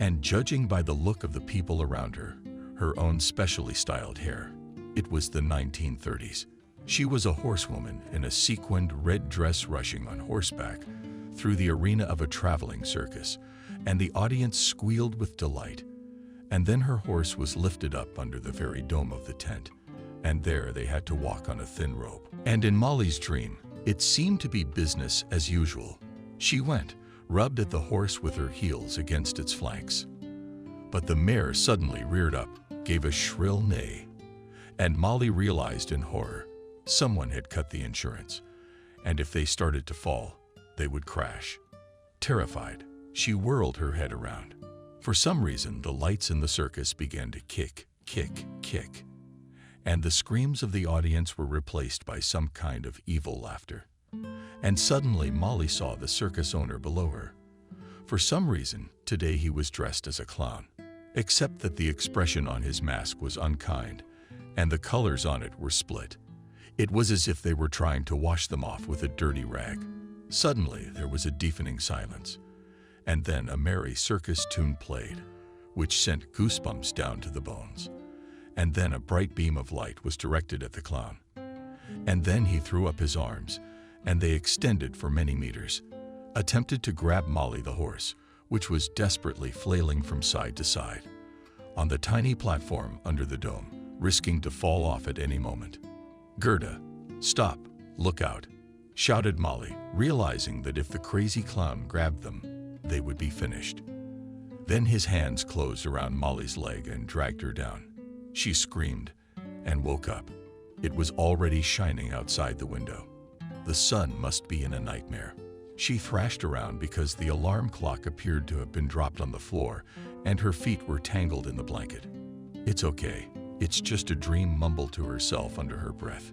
And judging by the look of the people around her, her own specially styled hair, it was the 1930s. She was a horsewoman in a sequined red dress rushing on horseback through the arena of a traveling circus, and the audience squealed with delight. And then her horse was lifted up under the very dome of the tent, and there they had to walk on a thin rope. And in Molly's dream, it seemed to be business as usual. She went, rubbed at the horse with her heels against its flanks. But the mare suddenly reared up, gave a shrill neigh, and Molly realized in horror, someone had cut the insurance, and if they started to fall, they would crash. Terrified, she whirled her head around. For some reason, the lights in the circus began to kick, kick, kick, and the screams of the audience were replaced by some kind of evil laughter. And suddenly Molly saw the circus owner below her. For some reason, today he was dressed as a clown, except that the expression on his mask was unkind, and the colors on it were split. It was as if they were trying to wash them off with a dirty rag. Suddenly, there was a deafening silence, and then a merry circus tune played, which sent goosebumps down to the bones. And then a bright beam of light was directed at the clown. And then he threw up his arms, and they extended for many meters, attempted to grab Molly the horse, which was desperately flailing from side to side, on the tiny platform under the dome, risking to fall off at any moment. Gerda, "Stop! Look out!" shouted Molly, realizing that if the crazy clown grabbed them, they would be finished. Then his hands closed around Molly's leg and dragged her down. She screamed and woke up. It was already shining outside the window. The sun must be in a nightmare. She thrashed around because the alarm clock appeared to have been dropped on the floor and her feet were tangled in the blanket. "It's okay. It's just a dream," mumbled to herself under her breath.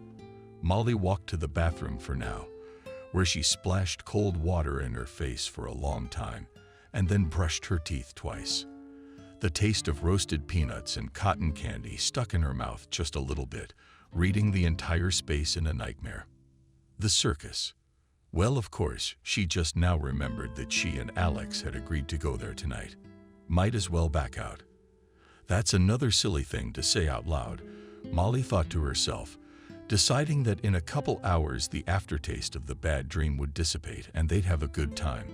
Molly walked to the bathroom for now, where she splashed cold water in her face for a long time and then brushed her teeth twice. The taste of roasted peanuts and cotton candy stuck in her mouth just a little bit, reading the entire space in a nightmare. The circus. Well, of course, she just now remembered that she and Alex had agreed to go there tonight. Might as well back out. That's another silly thing to say out loud, Molly thought to herself, deciding that in a couple hours the aftertaste of the bad dream would dissipate and they'd have a good time,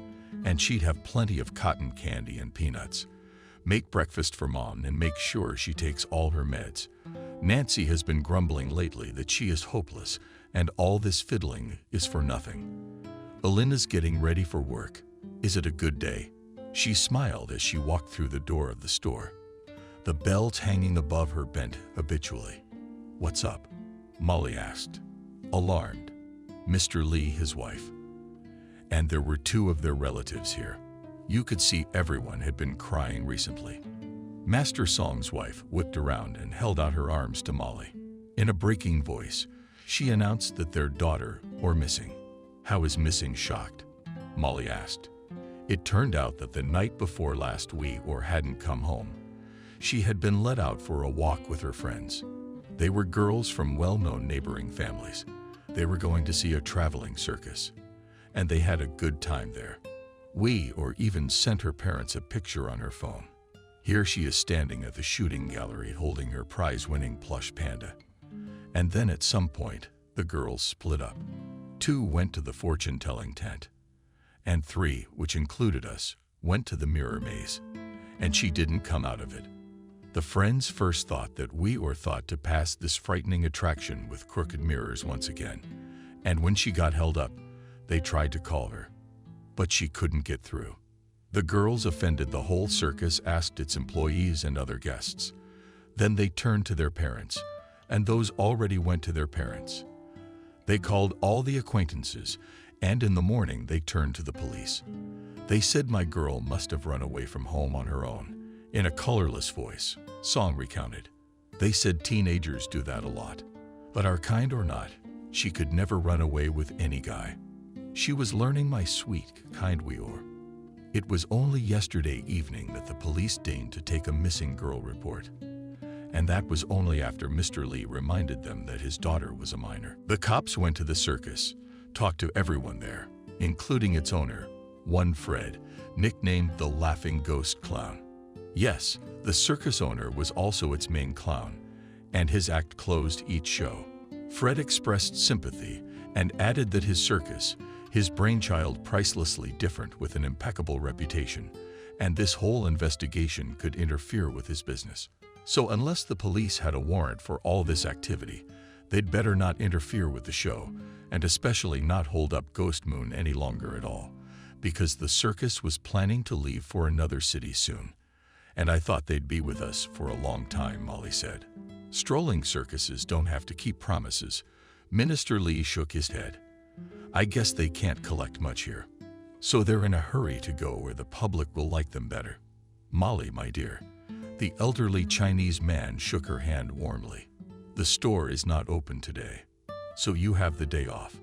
and she'd have plenty of cotton candy and peanuts. Make breakfast for Mom and make sure she takes all her meds. Nancy has been grumbling lately that she is hopeless and all this fiddling is for nothing. Elina's getting ready for work. Is it a good day? She smiled as she walked through the door of the store. The bells hanging above her bent habitually. "What's up?" Molly asked, alarmed. Mr. Lee, his wife. And there were two of their relatives here. You could see everyone had been crying recently. Master Song's wife whipped around and held out her arms to Molly. In a breaking voice, she announced that their daughter were missing. "How is missing?" shocked. Molly asked. It turned out that the night before last hadn't come home. She had been let out for a walk with her friends. They were girls from well-known neighboring families. They were going to see a traveling circus, and they had a good time there. Even sent her parents a picture on her phone. Here she is standing at the shooting gallery holding her prize-winning plush panda. And then at some point, the girls split up. 2 went to the fortune-telling tent, and 3, which included us, went to the mirror maze, and she didn't come out of it. The friends first thought that we were thought to pass this frightening attraction with crooked mirrors once again, and when she got held up, they tried to call her, but she couldn't get through. The girls offended the whole circus, asked its employees and other guests. Then they turned to their parents, and those already went to their parents. They called all the acquaintances, and in the morning they turned to the police. They said my girl must have run away from home on her own. In a colorless voice, Song recounted. They said teenagers do that a lot. But our kind or not, she could never run away with any guy. She was learning my sweet, kind Weor. It was only yesterday evening that the police deigned to take a missing girl report. And that was only after Mr. Lee reminded them that his daughter was a minor. The cops went to the circus, talked to everyone there, including its owner, one Fred, nicknamed the Laughing Ghost Clown. Yes, the circus owner was also its main clown, and his act closed each show. Fred expressed sympathy and added that his circus, his brainchild pricelessly different with an impeccable reputation, and this whole investigation could interfere with his business. So unless the police had a warrant for all this activity, they'd better not interfere with the show, and especially not hold up Ghost Moon any longer at all, because the circus was planning to leave for another city soon. And I thought they'd be with us for a long time, Molly said. Strolling circuses don't have to keep promises. Minister Lee shook his head. I guess they can't collect much here. So they're in a hurry to go where the public will like them better. Molly, my dear. The elderly Chinese man shook her hand warmly. The store is not open today, so you have the day off.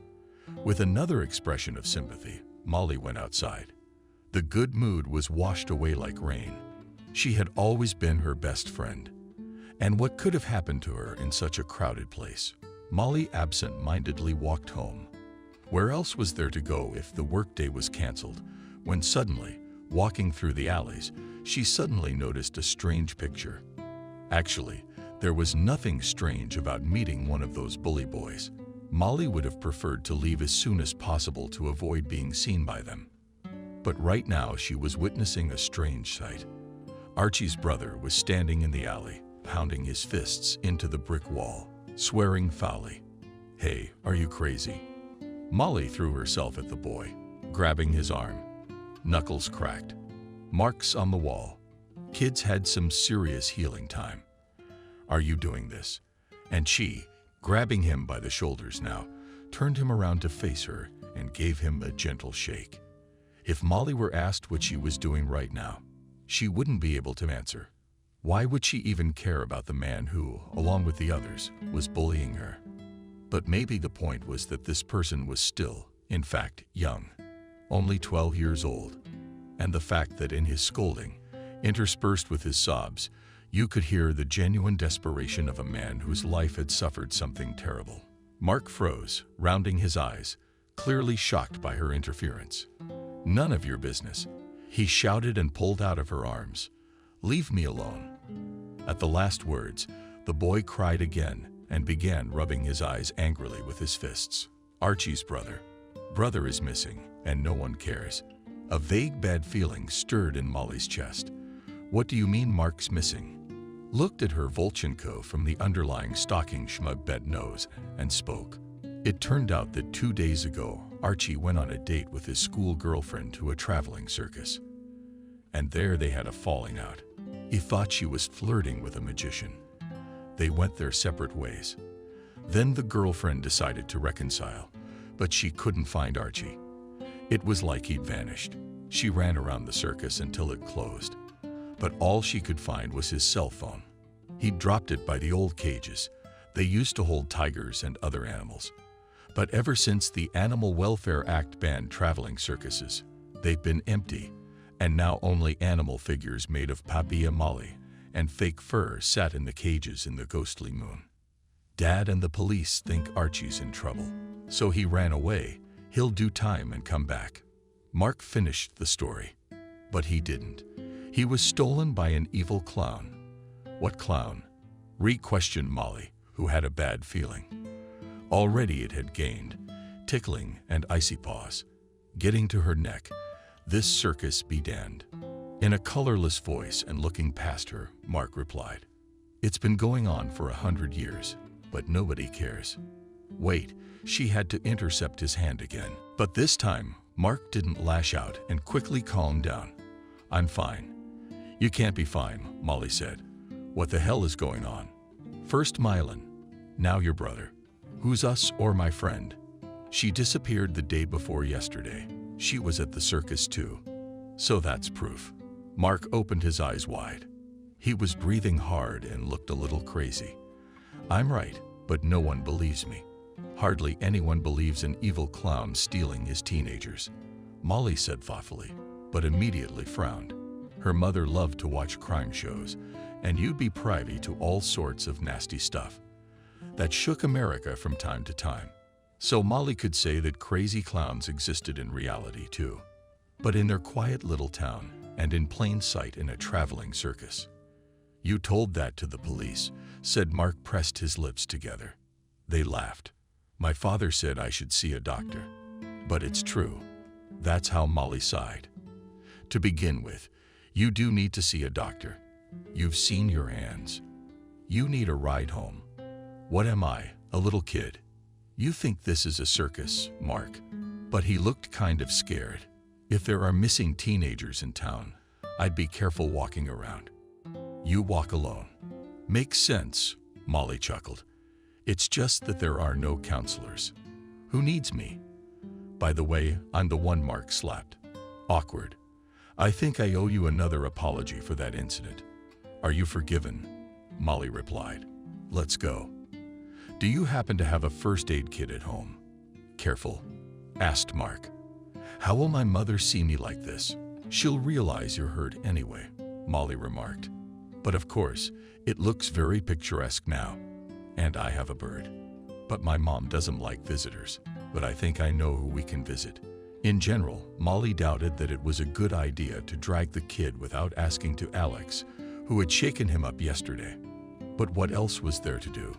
With another expression of sympathy, Molly went outside. The good mood was washed away like rain. She had always been her best friend. And what could have happened to her in such a crowded place? Molly absent-mindedly walked home. Where else was there to go if the workday was canceled, when suddenly, walking through the alleys, she suddenly noticed a strange picture. Actually, there was nothing strange about meeting one of those bully boys. Molly would have preferred to leave as soon as possible to avoid being seen by them. But right now she was witnessing a strange sight. Archie's brother was standing in the alley, pounding his fists into the brick wall, swearing foully. Hey, are you crazy? Molly threw herself at the boy, grabbing his arm. Knuckles cracked. Marks on the wall. Kids had some serious healing time. Are you doing this? And she, grabbing him by the shoulders now, turned him around to face her and gave him a gentle shake. If Molly were asked what she was doing right now, she wouldn't be able to answer. Why would she even care about the man who, along with the others, was bullying her? But maybe the point was that this person was still, in fact, young, only 12 years old, and the fact that in his scolding, interspersed with his sobs, you could hear the genuine desperation of a man whose life had suffered something terrible. Mark froze, rounding his eyes, clearly shocked by her interference. None of your business, he shouted and pulled out of her arms. Leave me alone. At the last words, the boy cried again and began rubbing his eyes angrily with his fists. Archie's brother. Brother is missing, and no one cares. A vague bad feeling stirred in Molly's chest. What do you mean Mark's missing? Looked at her Volchenko from the underlying stalking schmug bent nose and spoke. It turned out that 2 days ago, Archie went on a date with his school girlfriend to a traveling circus. And there they had a falling out. He thought she was flirting with a magician. They went their separate ways. Then the girlfriend decided to reconcile, but she couldn't find Archie. It was like he'd vanished. She ran around the circus until it closed, but all she could find was his cell phone. He'd dropped it by the old cages. They used to hold tigers and other animals. But ever since the Animal Welfare Act banned traveling circuses, they've been empty, and now only animal figures made of papier mâché and fake fur sat in the cages in the ghostly moon. Dad and the police think Archie's in trouble, so he ran away. He'll do time and come back. Mark finished the story, but he didn't. He was stolen by an evil clown. What clown? Re-questioned Molly, who had a bad feeling. Already it had gained, tickling and icy paws. Getting to her neck, this circus be damned. In a colorless voice and looking past her, Mark replied, It's been going on for 100 years, but nobody cares. Wait, she had to intercept his hand again. But this time, Mark didn't lash out and quickly calmed down. I'm fine. You can't be fine, Molly said. What the hell is going on? First Mylan, now your brother. Who's us or my friend? She disappeared the day before yesterday. She was at the circus too. So that's proof. Mark opened his eyes wide. He was breathing hard and looked a little crazy. I'm right, but no one believes me. Hardly anyone believes an evil clown stealing his teenagers, Molly said thoughtfully, but immediately frowned. Her mother loved to watch crime shows, and you'd be privy to all sorts of nasty stuff that shook America from time to time. So Molly could say that crazy clowns existed in reality too, but in their quiet little town and in plain sight in a traveling circus. You told that to the police, said Mark, pressed his lips together. They laughed. My father said I should see a doctor. But it's true. That's how Molly sighed. To begin with, you do need to see a doctor. You've seen your hands. You need a ride home. What am I, a little kid? You think this is a circus, Mark. But he looked kind of scared. If there are missing teenagers in town, I'd be careful walking around. You walk alone. Makes sense, Molly chuckled. It's just that there are no counselors. Who needs me? By the way, I'm the one Mark slapped. Awkward. I think I owe you another apology for that incident. Are you forgiven? Molly replied. Let's go. Do you happen to have a first aid kit at home? Careful, asked Mark. How will my mother see me like this? She'll realize you're hurt anyway, Molly remarked. But of course, it looks very picturesque now. And I have a bird. But my mom doesn't like visitors, but I think I know who we can visit. In general, Molly doubted that it was a good idea to drag the kid without asking to Alex, who had shaken him up yesterday. But what else was there to do?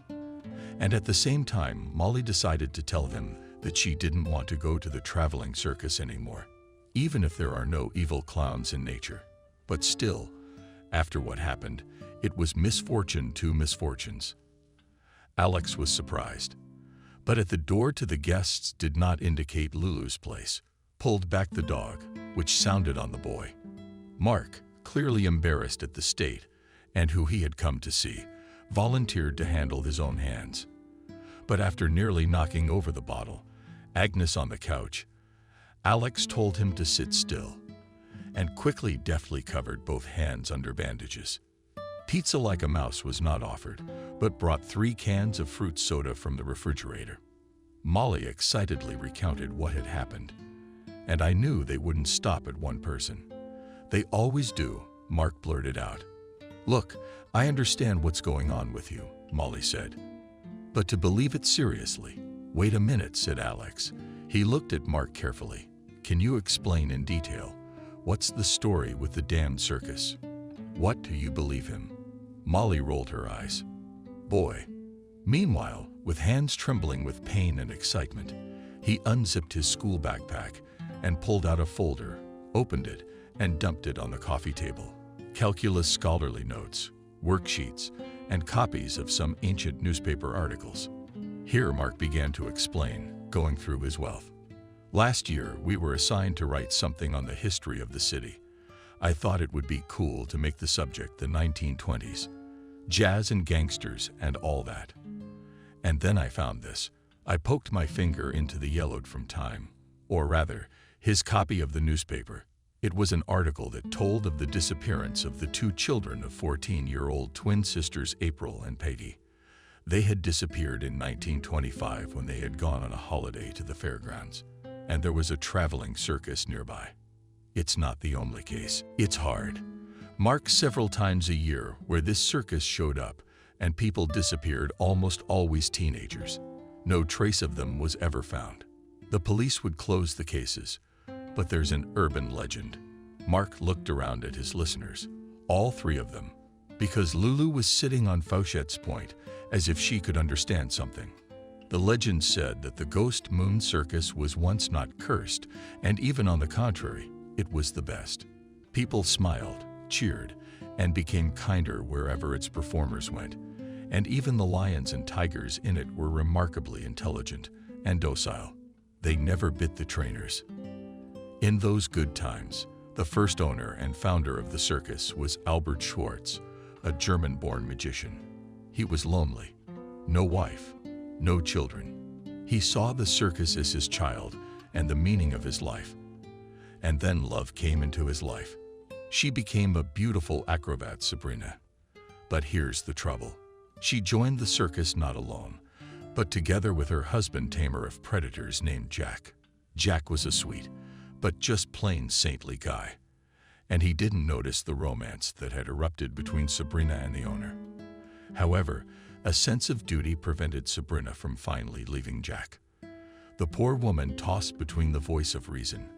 And at the same time, Molly decided to tell him that she didn't want to go to the traveling circus anymore, even if there are no evil clowns in nature. But still, after what happened, it was misfortune to misfortunes. Alex was surprised. But at the door to the guests did not indicate Lulu's place, pulled back the dog, which sounded on the boy. Mark, clearly embarrassed at the state and who he had come to see, volunteered to handle his own hands. But after nearly knocking over the bottle, Agnes on the couch, Alex told him to sit still and quickly deftly covered both hands under bandages. Pizza like a mouse was not offered, but brought 3 cans of fruit soda from the refrigerator. Molly excitedly recounted what had happened, and I knew they wouldn't stop at one person. They always do, Mark blurted out. Look, I understand what's going on with you, Molly said. But to believe it seriously. Wait a minute, said Alex. He looked at Mark carefully. Can you explain in detail? What's the story with the damned circus? What do you believe him? Molly rolled her eyes. Boy. Meanwhile, with hands trembling with pain and excitement, he unzipped his school backpack and pulled out a folder, opened it, and dumped it on the coffee table. Calculus scholarly notes, worksheets, and copies of some ancient newspaper articles. Here Mark began to explain, going through his wealth. Last year, we were assigned to write something on the history of the city. I thought it would be cool to make the subject the 1920s, jazz and gangsters and all that. And then I found this. I poked my finger into the yellowed from Time, or rather, his copy of the newspaper. It was an article that told of the disappearance of the 2 children of 14-year-old twin sisters April and Peggy. They had disappeared in 1925 when they had gone on a holiday to the fairgrounds, and there was a traveling circus nearby. It's not the only case. It's hard. Mark several times a year where this circus showed up, and people disappeared, almost always teenagers. No trace of them was ever found. The police would close the cases, but there's an urban legend. Mark looked around at his listeners, all 3 of them, because Lulu was sitting on Fauchette's point as if she could understand something. The legend said that the Ghost Moon Circus was once not cursed, and even on the contrary, it was the best. People smiled, cheered, and became kinder wherever its performers went, and even the lions and tigers in it were remarkably intelligent and docile. They never bit the trainers. In those good times, the first owner and founder of the circus was Albert Schwartz, a German-born magician. He was lonely. No wife, no children. He saw the circus as his child and the meaning of his life. And then love came into his life. She became a beautiful acrobat, Sabrina. But here's the trouble. She joined the circus not alone, but together with her husband tamer of predators named Jack. Jack was a sweet, but just plain saintly guy, and he didn't notice the romance that had erupted between Sabrina and the owner. However, a sense of duty prevented Sabrina from finally leaving Jack. The poor woman tossed between the voice of reason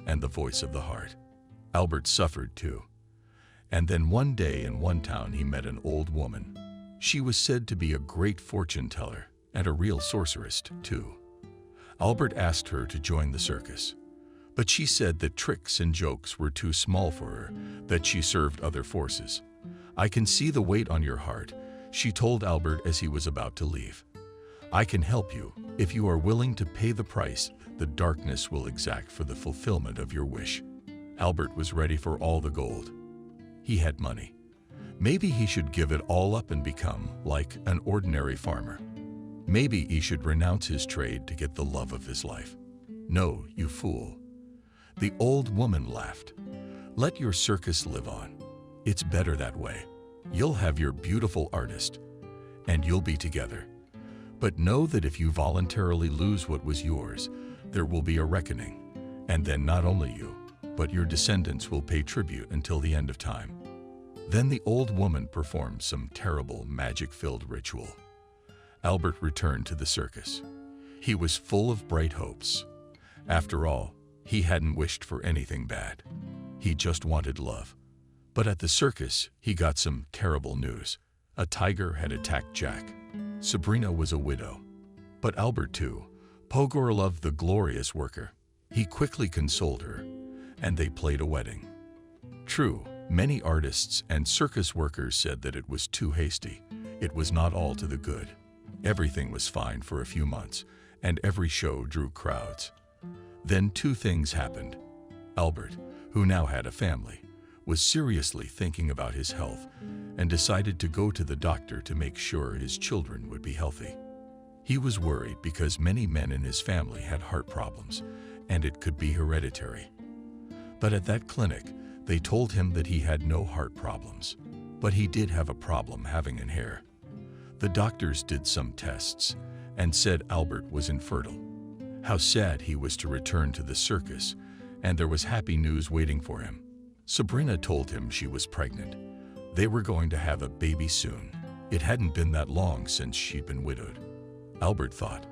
and the voice of the heart. Albert suffered too. And then one day in one town he met an old woman. She was said to be a great fortune teller and a real sorceress too. Albert asked her to join the circus, but she said that tricks and jokes were too small for her, that she served other forces. I can see the weight on your heart, she told Albert as he was about to leave. I can help you if you are willing to pay the price the darkness will exact for the fulfillment of your wish. Albert was ready for all the gold. He had money. Maybe he should give it all up and become like an ordinary farmer. Maybe he should renounce his trade to get the love of his life. No, you fool. The old woman laughed. Let your circus live on. It's better that way. You'll have your beautiful artist, and you'll be together. But know that if you voluntarily lose what was yours, there will be a reckoning. And then not only you, but your descendants will pay tribute until the end of time. Then the old woman performed some terrible magic-filled ritual. Albert returned to the circus. He was full of bright hopes. After all, he hadn't wished for anything bad. He just wanted love. But at the circus, he got some terrible news. A tiger had attacked Jack. Sabrina was a widow. But Albert too. Pogorelov, the glorious worker. He quickly consoled her, and they played a wedding. True, many artists and circus workers said that it was too hasty. It was not all to the good. Everything was fine for a few months, and every show drew crowds. Then two things happened. Albert, who now had a family, was seriously thinking about his health and decided to go to the doctor to make sure his children would be healthy. He was worried because many men in his family had heart problems, and it could be hereditary. But at that clinic, they told him that he had no heart problems, but he did have a problem having an heir. The doctors did some tests and said Albert was infertile. How sad he was to return to the circus, and there was happy news waiting for him. Sabrina told him she was pregnant. They were going to have a baby soon. It hadn't been that long since she'd been widowed. Albert thought,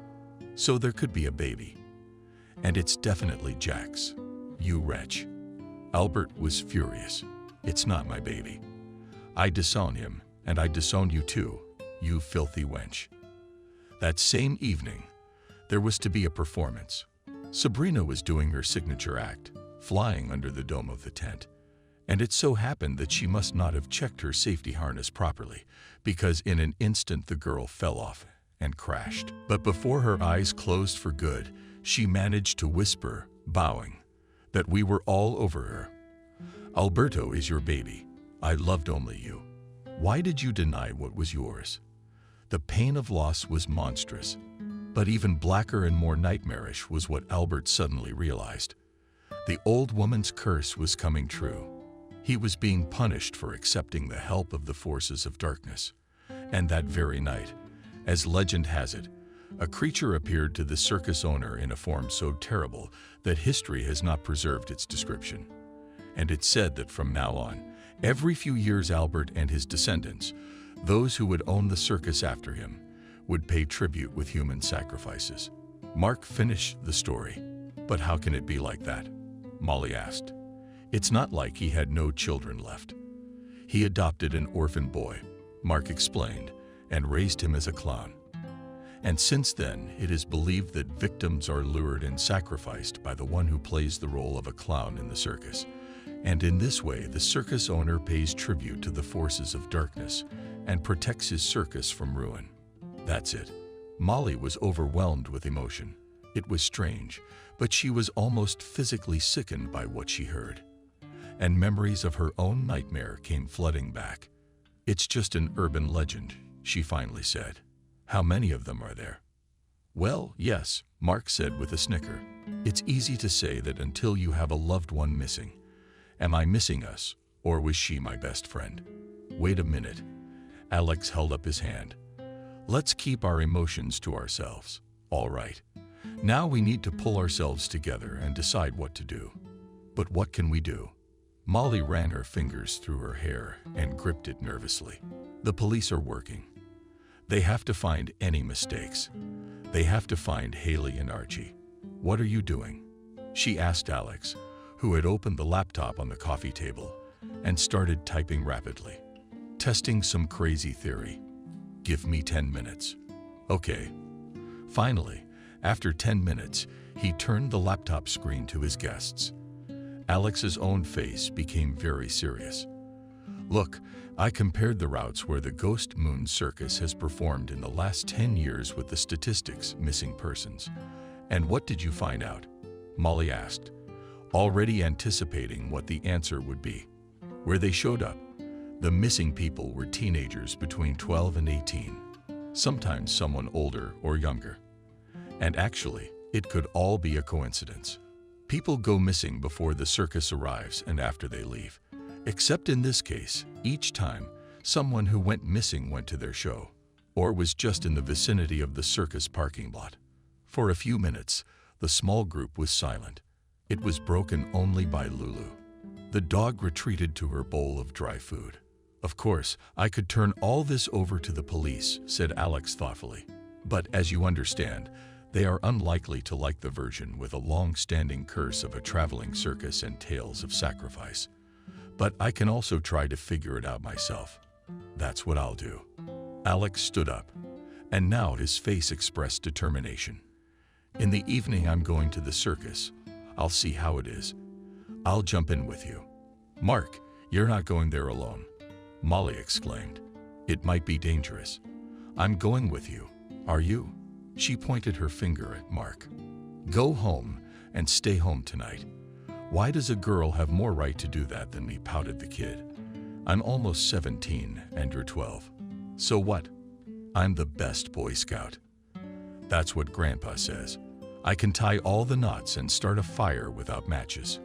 so there could be a baby. And it's definitely Jack's. You wretch. Albert was furious. It's not my baby. I disown him, and I disown you too, you filthy wench. That same evening, there was to be a performance. Sabrina was doing her signature act, flying under the dome of the tent. And it so happened that she must not have checked her safety harness properly, because in an instant the girl fell off and crashed. But before her eyes closed for good, she managed to whisper, bowing, that we were all over her. Alberto is your baby. I loved only you. Why did you deny what was yours? The pain of loss was monstrous. But even blacker and more nightmarish was what Albert suddenly realized. The old woman's curse was coming true. He was being punished for accepting the help of the forces of darkness. And that very night, as legend has it, a creature appeared to the circus owner in a form so terrible that history has not preserved its description. And it's said that from now on, every few years Albert and his descendants, those who would own the circus after him, would pay tribute with human sacrifices. Mark finished the story. But how can it be like that? Molly asked. It's not like he had no children left. He adopted an orphan boy, Mark explained, and raised him as a clown. And since then, it is believed that victims are lured and sacrificed by the one who plays the role of a clown in the circus. And in this way, the circus owner pays tribute to the forces of darkness and protects his circus from ruin. That's it. Molly was overwhelmed with emotion. It was strange, but she was almost physically sickened by what she heard. And memories of her own nightmare came flooding back. It's just an urban legend, she finally said. How many of them are there? Well, yes, Mark said with a snicker. It's easy to say that until you have a loved one missing. Am I missing us, or was she my best friend? Wait a minute. Alex held up his hand. Let's keep our emotions to ourselves. All right. Now we need to pull ourselves together and decide what to do. But what can we do? Molly ran her fingers through her hair and gripped it nervously. The police are working. They have to find any mistakes. They have to find Haley and Archie. What are you doing? She asked Alex, who had opened the laptop on the coffee table and started typing rapidly. Testing some crazy theory. Give me 10 minutes. Okay. Finally, after 10 minutes, he turned the laptop screen to his guests. Alex's own face became very serious. Look, I compared the routes where the Ghost Moon Circus has performed in the last 10 years with the statistics missing persons. And what did you find out? Molly asked, already anticipating what the answer would be. Where they showed up, the missing people were teenagers between 12 and 18, sometimes someone older or younger. And actually, it could all be a coincidence. People go missing before the circus arrives and after they leave. Except in this case, each time, someone who went missing went to their show, or was just in the vicinity of the circus parking lot. For a few minutes, the small group was silent. It was broken only by Lulu. The dog retreated to her bowl of dry food. Of course, I could turn all this over to the police, said Alex thoughtfully. But as you understand, they are unlikely to like the version with a long-standing curse of a traveling circus and tales of sacrifice. But I can also try to figure it out myself. That's what I'll do. Alex stood up, and now his face expressed determination. In the evening I'm going to the circus. I'll see how it is. I'll jump in with you. Mark, you're not going there alone. Molly exclaimed. It might be dangerous. I'm going with you. Are you? She pointed her finger at Mark. Go home and stay home tonight. Why does a girl have more right to do that than me, pouted the kid. I'm almost 17 and you're 12. So what? I'm the best Boy Scout. That's what Grandpa says. I can tie all the knots and start a fire without matches.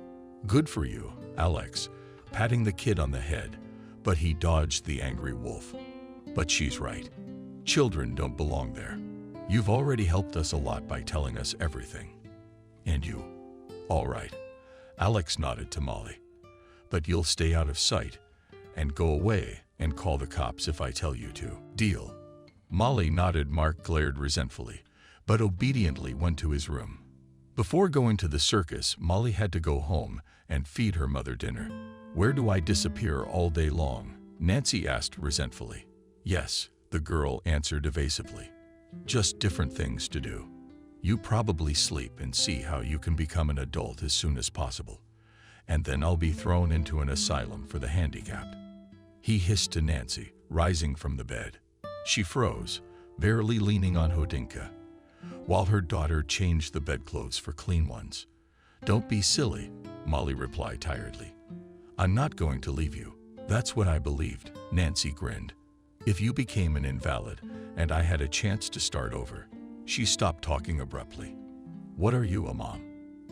Good for you, Alex, patting the kid on the head, but he dodged the angry wolf. But she's right. Children don't belong there. You've already helped us a lot by telling us everything. And you? All right. Alex nodded to Molly. But you'll stay out of sight and go away and call the cops if I tell you to. Deal. Molly nodded. Mark glared resentfully, but obediently went to his room. Before going to the circus, Molly had to go home and feed her mother dinner. Where do I disappear all day long? Nancy asked resentfully. Yes, the girl answered evasively. Just different things to do. You probably sleep and see how you can become an adult as soon as possible. And then I'll be thrown into an asylum for the handicapped. He hissed to Nancy, rising from the bed. She froze, barely leaning on Hodinka, while her daughter changed the bedclothes for clean ones. Don't be silly, Molly replied tiredly. I'm not going to leave you. That's what I believed, Nancy grinned. If you became an invalid and I had a chance to start over. She stopped talking abruptly. What are you, a mom?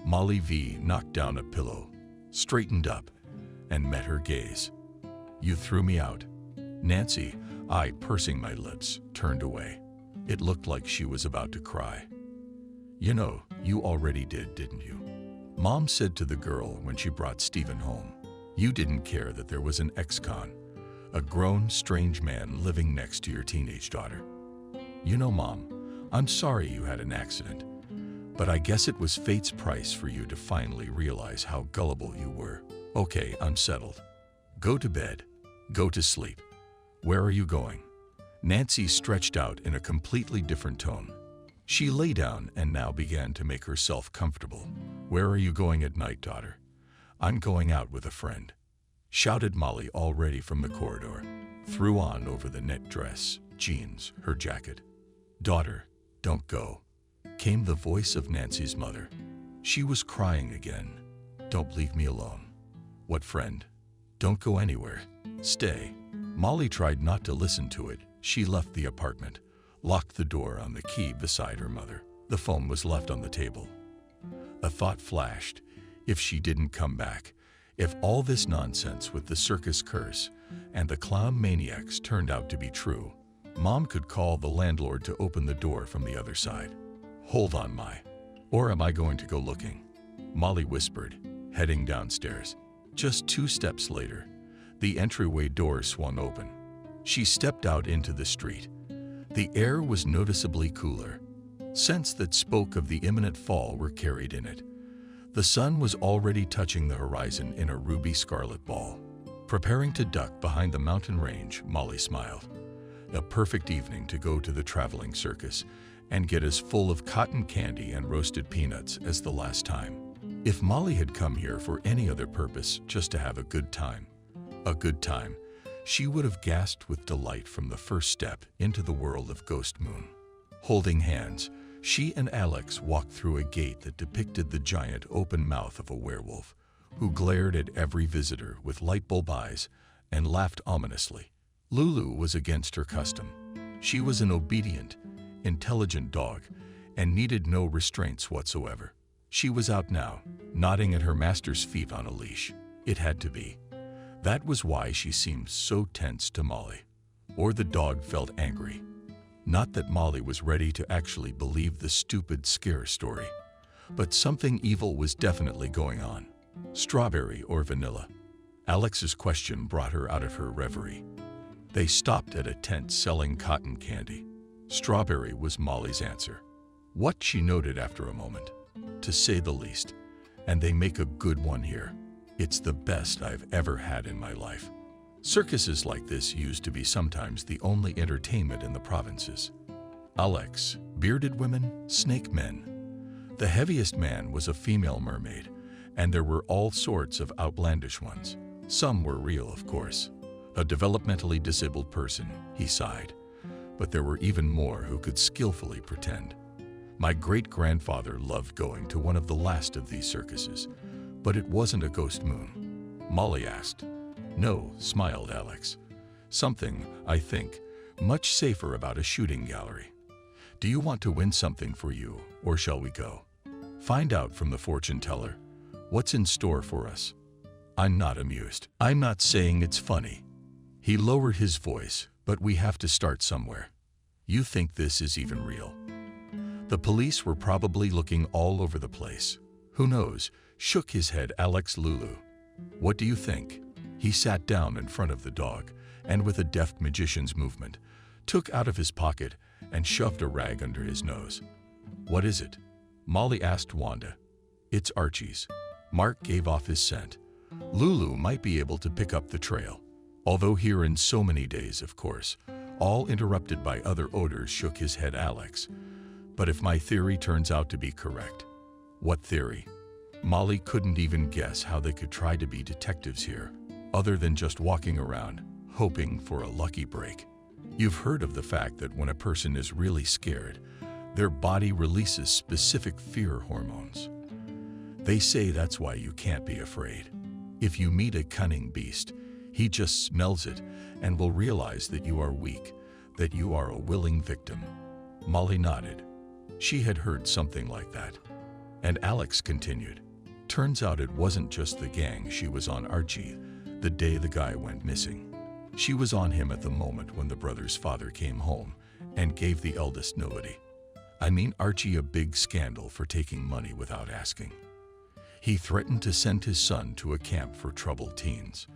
Molly V knocked down a pillow, straightened up, and met her gaze. You threw me out. Nancy, I, pursing my lips, turned away. It looked like she was about to cry. You know, you already did, didn't you? Mom said to the girl when she brought Stephen home. You didn't care that there was an ex-con, a grown, strange man living next to your teenage daughter. You know, Mom, I'm sorry you had an accident, but I guess it was fate's price for you to finally realize how gullible you were. Okay, I'm settled. Go to bed. Go to sleep. Where are you going? Nancy stretched out in a completely different tone. She lay down and now began to make herself comfortable. Where are you going at night, daughter? I'm going out with a friend, shouted Molly already from the corridor, threw on over the net dress, jeans, her jacket. Daughter, don't go, came the voice of Nancy's mother. She was crying again. Don't leave me alone. What friend? Don't go anywhere. Stay. Molly tried not to listen to it. She left the apartment, locked the door on the key beside her mother. The phone was left on the table. A thought flashed. If she didn't come back, if all this nonsense with the circus curse and the clown maniacs turned out to be true, Mom could call the landlord to open the door from the other side. Hold on, or am I going to go looking? Molly whispered, heading downstairs. Just 2 steps later, the entryway door swung open. She stepped out into the street. The air was noticeably cooler. Scents that spoke of the imminent fall were carried in it. The sun was already touching the horizon in a ruby scarlet ball. Preparing to duck behind the mountain range, Molly smiled. A perfect evening to go to the traveling circus and get as full of cotton candy and roasted peanuts as the last time. If Molly had come here for any other purpose, just to have a good time, she would have gasped with delight from the first step into the world of Ghost Moon. Holding hands, she and Alex walked through a gate that depicted the giant open mouth of a werewolf, who glared at every visitor with light bulb eyes and laughed ominously. Lulu was against her custom. She was an obedient, intelligent dog and needed no restraints whatsoever. She was out now, nodding at her master's feet on a leash. It had to be. That was why she seemed so tense to Molly. Or the dog felt angry. Not that Molly was ready to actually believe the stupid scare story, but something evil was definitely going on. Strawberry or vanilla? Alex's question brought her out of her reverie. They stopped at a tent selling cotton candy. Strawberry was Molly's answer. What, she noted after a moment. To say the least. And they make a good one here. It's the best I've ever had in my life. Circuses like this used to be sometimes the only entertainment in the provinces. Alex, bearded women, snake men. The heaviest man was a female mermaid, and there were all sorts of outlandish ones. Some were real, of course. A developmentally disabled person, he sighed. but there were even more who could skillfully pretend. My great-grandfather loved going to one of the last of these circuses, but it wasn't a ghost moon. Molly asked. No, smiled Alex. Something, I think, much safer about a shooting gallery. Do you want to win something for you, or shall we go? Find out from the fortune teller. What's in store for us? I'm not amused. I'm not saying it's funny. He lowered his voice, but we have to start somewhere. You think this is even real? The police were probably looking all over the place. Who knows? Shook his head Alex Lulu. What do you think? He sat down in front of the dog, and with a deft magician's movement, took out of his pocket and shoved a rag under his nose. What is it? Molly asked Wanda. It's Archie's. Mark gave off his scent. Lulu might be able to pick up the trail. Although here in so many days, of course, all interrupted by other odors, shook his head Alex. But if my theory turns out to be correct. What theory? Molly couldn't even guess how they could try to be detectives here, other than just walking around, hoping for a lucky break. You've heard of the fact that when a person is really scared, their body releases specific fear hormones. They say that's why you can't be afraid. If you meet a cunning beast, he just smells it and will realize that you are weak, that you are a willing victim. Molly nodded. She had heard something like that. And Alex continued. Turns out it wasn't just the gang she was on Archie the day the guy went missing. She was on him at the moment when the brother's father came home and gave the eldest nobody. I mean Archie a big scandal for taking money without asking. He threatened to send his son to a camp for troubled teens,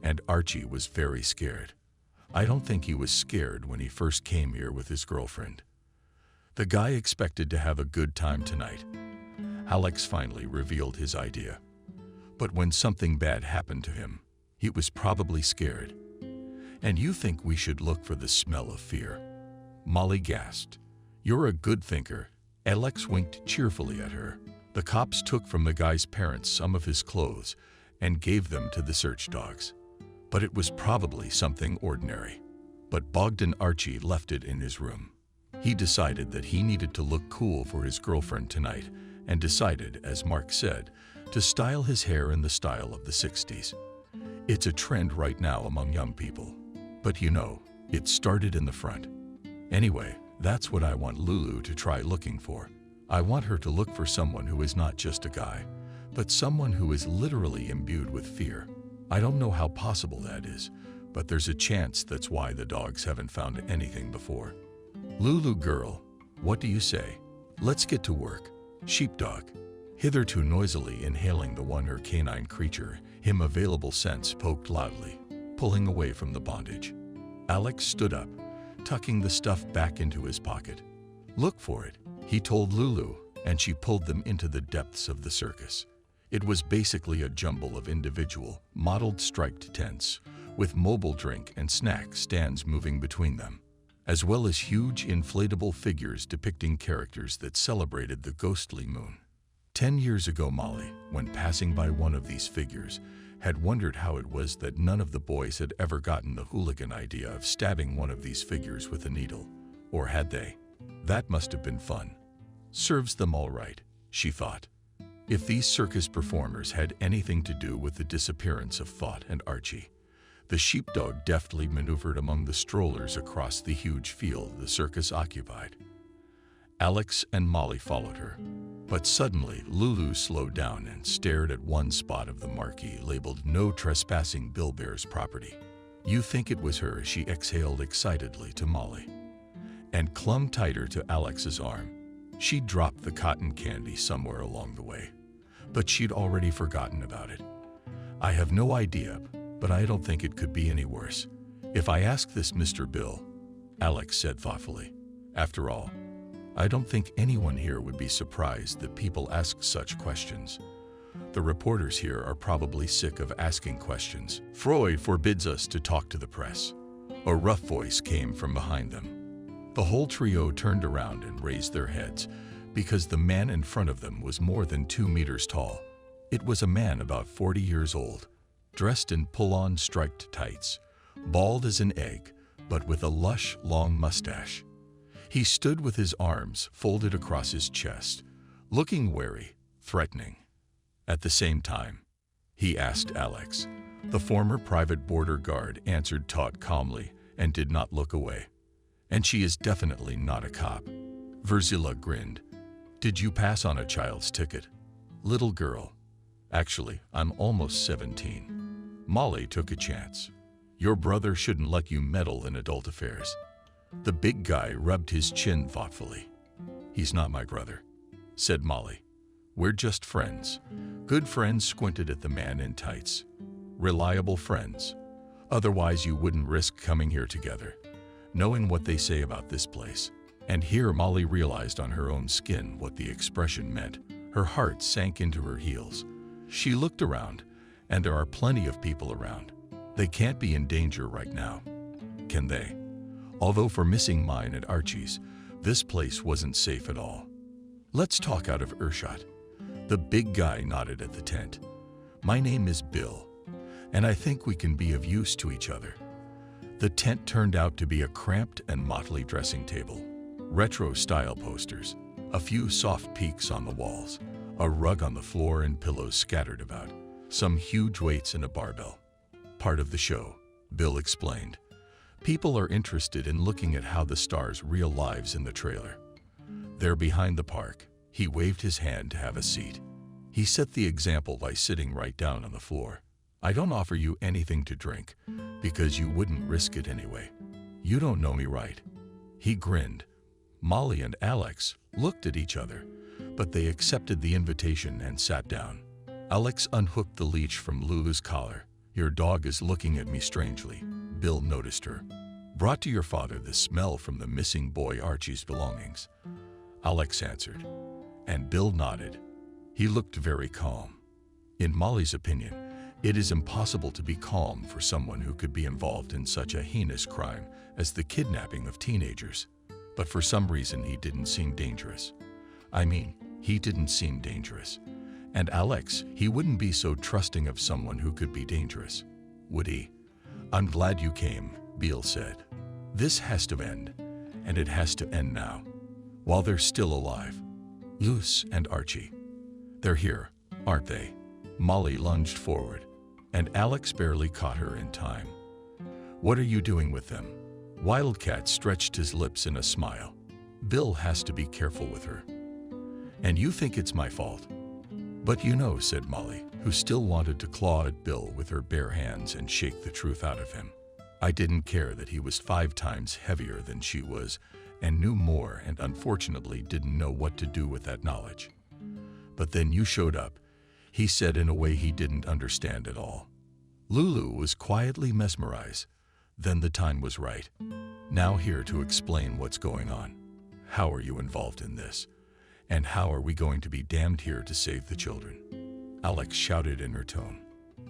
and Archie was very scared. I don't think he was scared when he first came here with his girlfriend. The guy expected to have a good time tonight. Alex finally revealed his idea. But when something bad happened to him, he was probably scared. And you think we should look for the smell of fear? Molly gasped. You're a good thinker. Alex winked cheerfully at her. The cops took from the guy's parents some of his clothes and gave them to the search dogs. But it was probably something ordinary. But Bogdan Archie left it in his room. He decided that he needed to look cool for his girlfriend tonight and decided, as Mark said, to style his hair in the style of the 60s. It's a trend right now among young people. But you know, it started in the front. Anyway, that's what I want Lulu to try looking for. I want her to look for someone who is not just a guy, but someone who is literally imbued with fear. I don't know how possible that is, but there's a chance that's why the dogs haven't found anything before. Lulu girl, what do you say? Let's get to work. Sheepdog, hitherto noisily inhaling the one her canine creature, him available scents, poked loudly, pulling away from the bondage. Alex stood up, tucking the stuff back into his pocket. Look for it, he told Lulu, and she pulled them into the depths of the circus. It was basically a jumble of individual, mottled striped tents, with mobile drink and snack stands moving between them, as well as huge inflatable figures depicting characters that celebrated the ghostly moon. 10 years ago, Molly, when passing by one of these figures, had wondered how it was that none of the boys had ever gotten the hooligan idea of stabbing one of these figures with a needle. Or had they? That must have been fun. Serves them all right, she thought. If these circus performers had anything to do with the disappearance of Thought and Archie. The sheepdog deftly maneuvered among the strollers across the huge field the circus occupied. Alex and Molly followed her. But suddenly, Lulu slowed down and stared at one spot of the marquee labeled "No Trespassing Bill Bear's Property." You think it was her, she exhaled excitedly to Molly, and clung tighter to Alex's arm. She'd dropped the cotton candy somewhere along the way, but she'd already forgotten about it. I have no idea, but I don't think it could be any worse. If I ask this Mr. Bill, Alex said thoughtfully. After all, I don't think anyone here would be surprised that people ask such questions. The reporters here are probably sick of asking questions. Freud forbids us to talk to the press. A rough voice came from behind them. The whole trio turned around and raised their heads because the man in front of them was more than 2 meters tall. It was a man about 40 years old, dressed in pull-on striped tights, bald as an egg, but with a lush, long mustache. He stood with his arms folded across his chest, looking wary, threatening. At the same time, he asked Alex. The former private border guard answered Todd calmly and did not look away. And she is definitely not a cop. Ursula grinned. Did you pass on a child's ticket? Little girl. Actually, I'm almost 17. Molly took a chance. Your brother shouldn't let you meddle in adult affairs. The big guy rubbed his chin thoughtfully. He's not my brother, said Molly. We're just friends. Good friends squinted at the man in tights. Reliable friends. Otherwise you wouldn't risk coming here together, knowing what they say about this place. And here Molly realized on her own skin what the expression meant. Her heart sank into her heels. She looked around, and there are plenty of people around. They can't be in danger right now, can they? Although for missing mine at Archie's, this place wasn't safe at all. Let's talk out of earshot. The big guy nodded at the tent. My name is Bill, and I think we can be of use to each other. The tent turned out to be a cramped and motley dressing table, retro-style posters, a few soft peaks on the walls, a rug on the floor and pillows scattered about, some huge weights and a barbell. Part of the show, Bill explained. People are interested in looking at how the stars' real lives in the trailer. There behind the park, he waved his hand to have a seat. He set the example by sitting right down on the floor. I don't offer you anything to drink, because you wouldn't risk it anyway. You don't know me right. He grinned. Molly and Alex looked at each other, but they accepted the invitation and sat down. Alex unhooked the leash from Lulu's collar. Your dog is looking at me strangely. Bill noticed her. Brought to your father the smell from the missing boy Archie's belongings. Alex answered, and Bill nodded. He looked very calm. In Molly's opinion, it is impossible to be calm for someone who could be involved in such a heinous crime as the kidnapping of teenagers. But for some reason, he didn't seem dangerous. I mean, he didn't seem dangerous. And Alex, he wouldn't be so trusting of someone who could be dangerous, would he? I'm glad you came, Bill said. This has to end, and it has to end now, while they're still alive. Luce and Archie. They're here, aren't they? Molly lunged forward, and Alex barely caught her in time. What are you doing with them? Wildcat stretched his lips in a smile. Bill has to be careful with her. And you think it's my fault? But you know, said Molly, who still wanted to claw at Bill with her bare hands and shake the truth out of him. I didn't care that he was 5 times heavier than she was and knew more and unfortunately didn't know what to do with that knowledge. But then you showed up, he said in a way he didn't understand at all. Lulu was quietly mesmerized. Then the time was right. Now here to explain what's going on. How are you involved in this? And how are we going to be damned here to save the children? Alex shouted in her tone.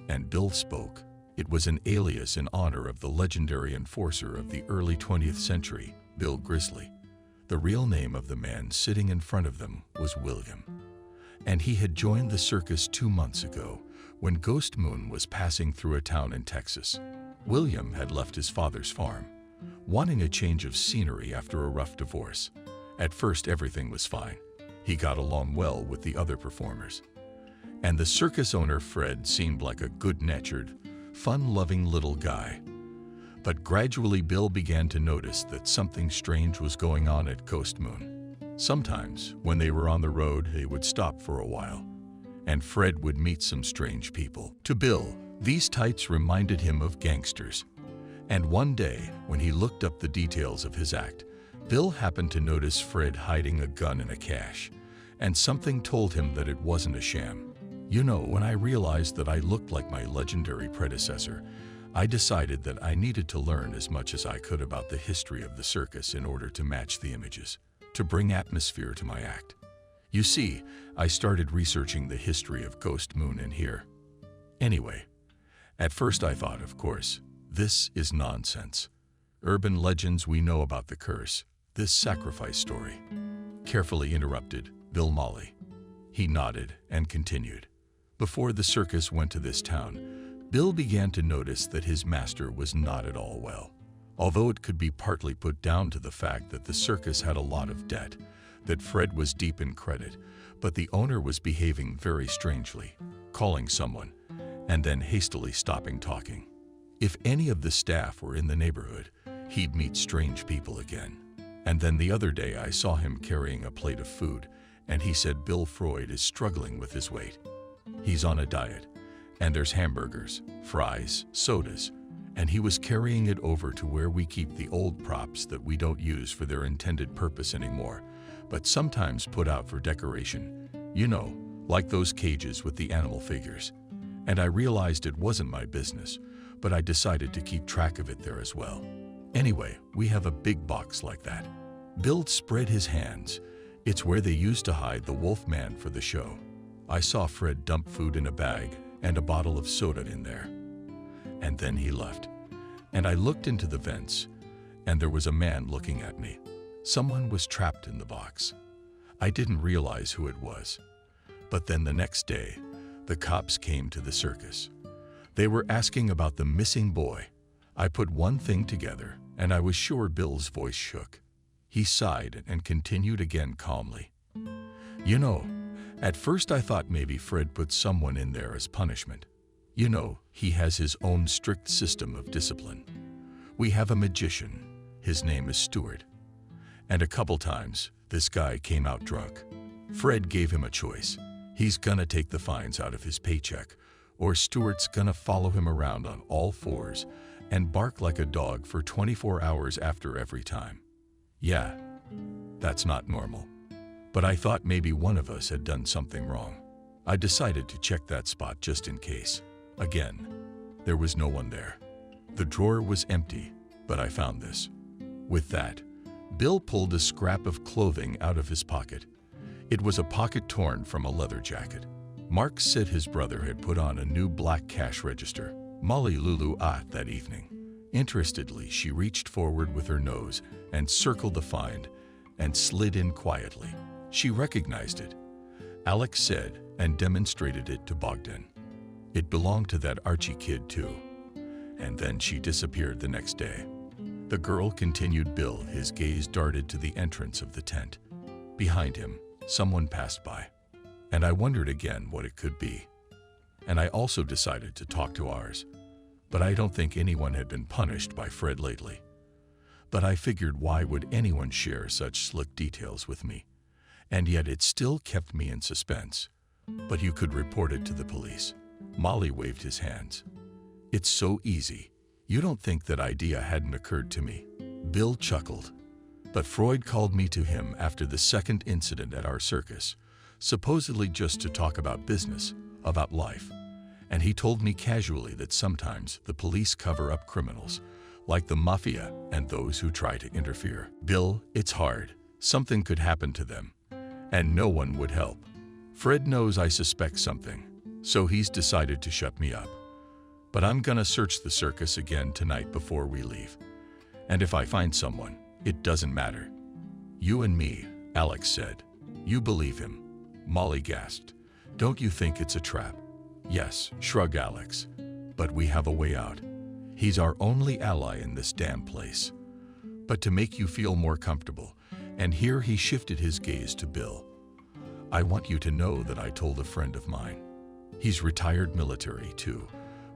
And Bill spoke. It was an alias in honor of the legendary enforcer of the early 20th century, Bill Grizzly. The real name of the man sitting in front of them was William. And he had joined the circus 2 months ago when Ghost Moon was passing through a town in Texas. William had left his father's farm, wanting a change of scenery after a rough divorce. At first everything was fine. He got along well with the other performers. And the circus owner Fred seemed like a good-natured, fun-loving little guy. But gradually Bill began to notice that something strange was going on at Ghost Moon. Sometimes, when they were on the road, they would stop for a while, and Fred would meet some strange people. To Bill, these types reminded him of gangsters. And one day, when he looked up the details of his act, Bill happened to notice Fred hiding a gun in a cache, and something told him that it wasn't a sham. You know, when I realized that I looked like my legendary predecessor, I decided that I needed to learn as much as I could about the history of the circus in order to match the images, to bring atmosphere to my act. You see, I started researching the history of Ghost Moon in here. Anyway, at first I thought, of course, this is nonsense. Urban legends we know about the curse, this sacrifice story. Carefully interrupted Bill Molly. He nodded and continued. Before the circus went to this town, Bill began to notice that his master was not at all well. although it could be partly put down to the fact that the circus had a lot of debt, that Fred was deep in credit, but the owner was behaving very strangely, calling someone, and then hastily stopping talking. If any of the staff were in the neighborhood, he'd meet strange people again. And then the other day I saw him carrying a plate of food, and he said Bill Freud is struggling with his weight. He's on a diet, and there's hamburgers, fries, sodas, and he was carrying it over to where we keep the old props that we don't use for their intended purpose anymore, but sometimes put out for decoration, you know, like those cages with the animal figures. And I realized it wasn't my business, but I decided to keep track of it there as well. Anyway, we have a big box like that. Bill spread his hands. It's where they used to hide the Wolfman for the show. I saw Fred dump food in a bag and a bottle of soda in there. And then he left. And I looked into the vents, and there was a man looking at me. Someone was trapped in the box. I didn't realize who it was. But then the next day, the cops came to the circus. They were asking about the missing boy. I put one thing together, and I was sure Bill's voice shook. He sighed and continued again calmly. You know, at first I thought maybe Fred put someone in there as punishment. You know, he has his own strict system of discipline. We have a magician. His name is Stuart. And a couple times, this guy came out drunk. Fred gave him a choice. He's gonna take the fines out of his paycheck, or Stuart's gonna follow him around on all fours and bark like a dog for 24 hours after every time. Yeah, that's not normal. But I thought maybe one of us had done something wrong. I decided to check that spot just in case. Again, there was no one there. The drawer was empty, but I found this. With that, Bill pulled a scrap of clothing out of his pocket. It was a pocket torn from a leather jacket. Mark said his brother had put on a new black cash register. Molly Lulu that evening. Interestedly, she reached forward with her nose and circled the find and slid in quietly. She recognized it. Alex said and demonstrated it to Bogdan. It belonged to that Archie kid too. And then she disappeared the next day. The girl continued. Bill, his gaze darted to the entrance of the tent. Behind him, someone passed by. And I wondered again what it could be. And I also decided to talk to ours. But I don't think anyone had been punished by Fred lately. But I figured, why would anyone share such slick details with me? And yet it still kept me in suspense. But you could report it to the police. Molly waved his hands. It's so easy. You don't think that idea hadn't occurred to me? Bill chuckled. But Freud called me to him after the second incident at our circus, supposedly just to talk about business, about life. And he told me casually that sometimes the police cover up criminals, like the mafia and those who try to interfere. Bill, it's hard. Something could happen to them, and no one would help. Fred knows I suspect something, so he's decided to shut me up. But I'm gonna search the circus again tonight before we leave. And if I find someone, it doesn't matter. You and me, Alex said. You believe him? Molly gasped. Don't you think it's a trap? Yes, shrugged Alex. But we have a way out. He's our only ally in this damn place. But to make you feel more comfortable, and here he shifted his gaze to Bill, I want you to know that I told a friend of mine. He's retired military too,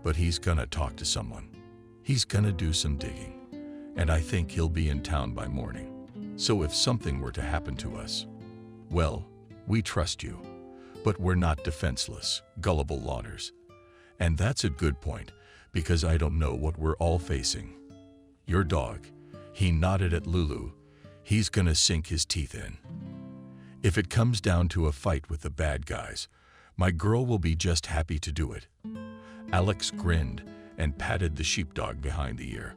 but he's gonna talk to someone. He's gonna do some digging, and I think he'll be in town by morning. So if something were to happen to us, well, we trust you, but we're not defenseless, gullible lodders. And that's a good point, because I don't know what we're all facing. Your dog, he nodded at Lulu, he's gonna sink his teeth in. If it comes down to a fight with the bad guys, my girl will be just happy to do it. Alex grinned and patted the sheepdog behind the ear.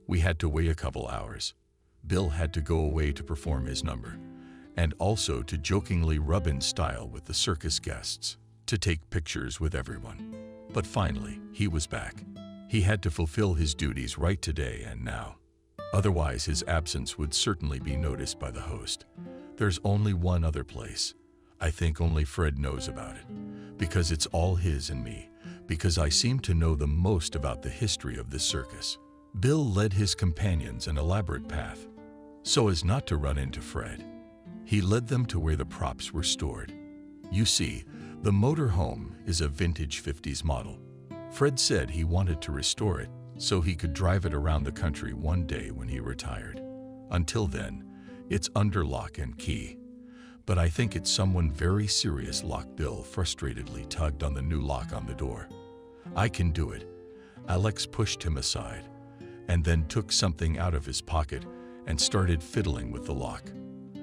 We had to wait a couple hours. Bill had to go away to perform his number, and also to jokingly rub in style with the circus guests, to take pictures with everyone. But finally, he was back. He had to fulfill his duties right today and now. Otherwise, his absence would certainly be noticed by the host. There's only one other place. I think only Fred knows about it, because it's all his and me, because I seem to know the most about the history of this circus. Bill led his companions an elaborate path, so as not to run into Fred. He led them to where the props were stored. You see, the motor home is a vintage 50s model. Fred said he wanted to restore it so he could drive it around the country one day when he retired. Until then, it's under lock and key. But I think it's someone very serious. Bill frustratedly tugged on the new lock on the door. I can do it. Alex pushed him aside and then took something out of his pocket and started fiddling with the lock.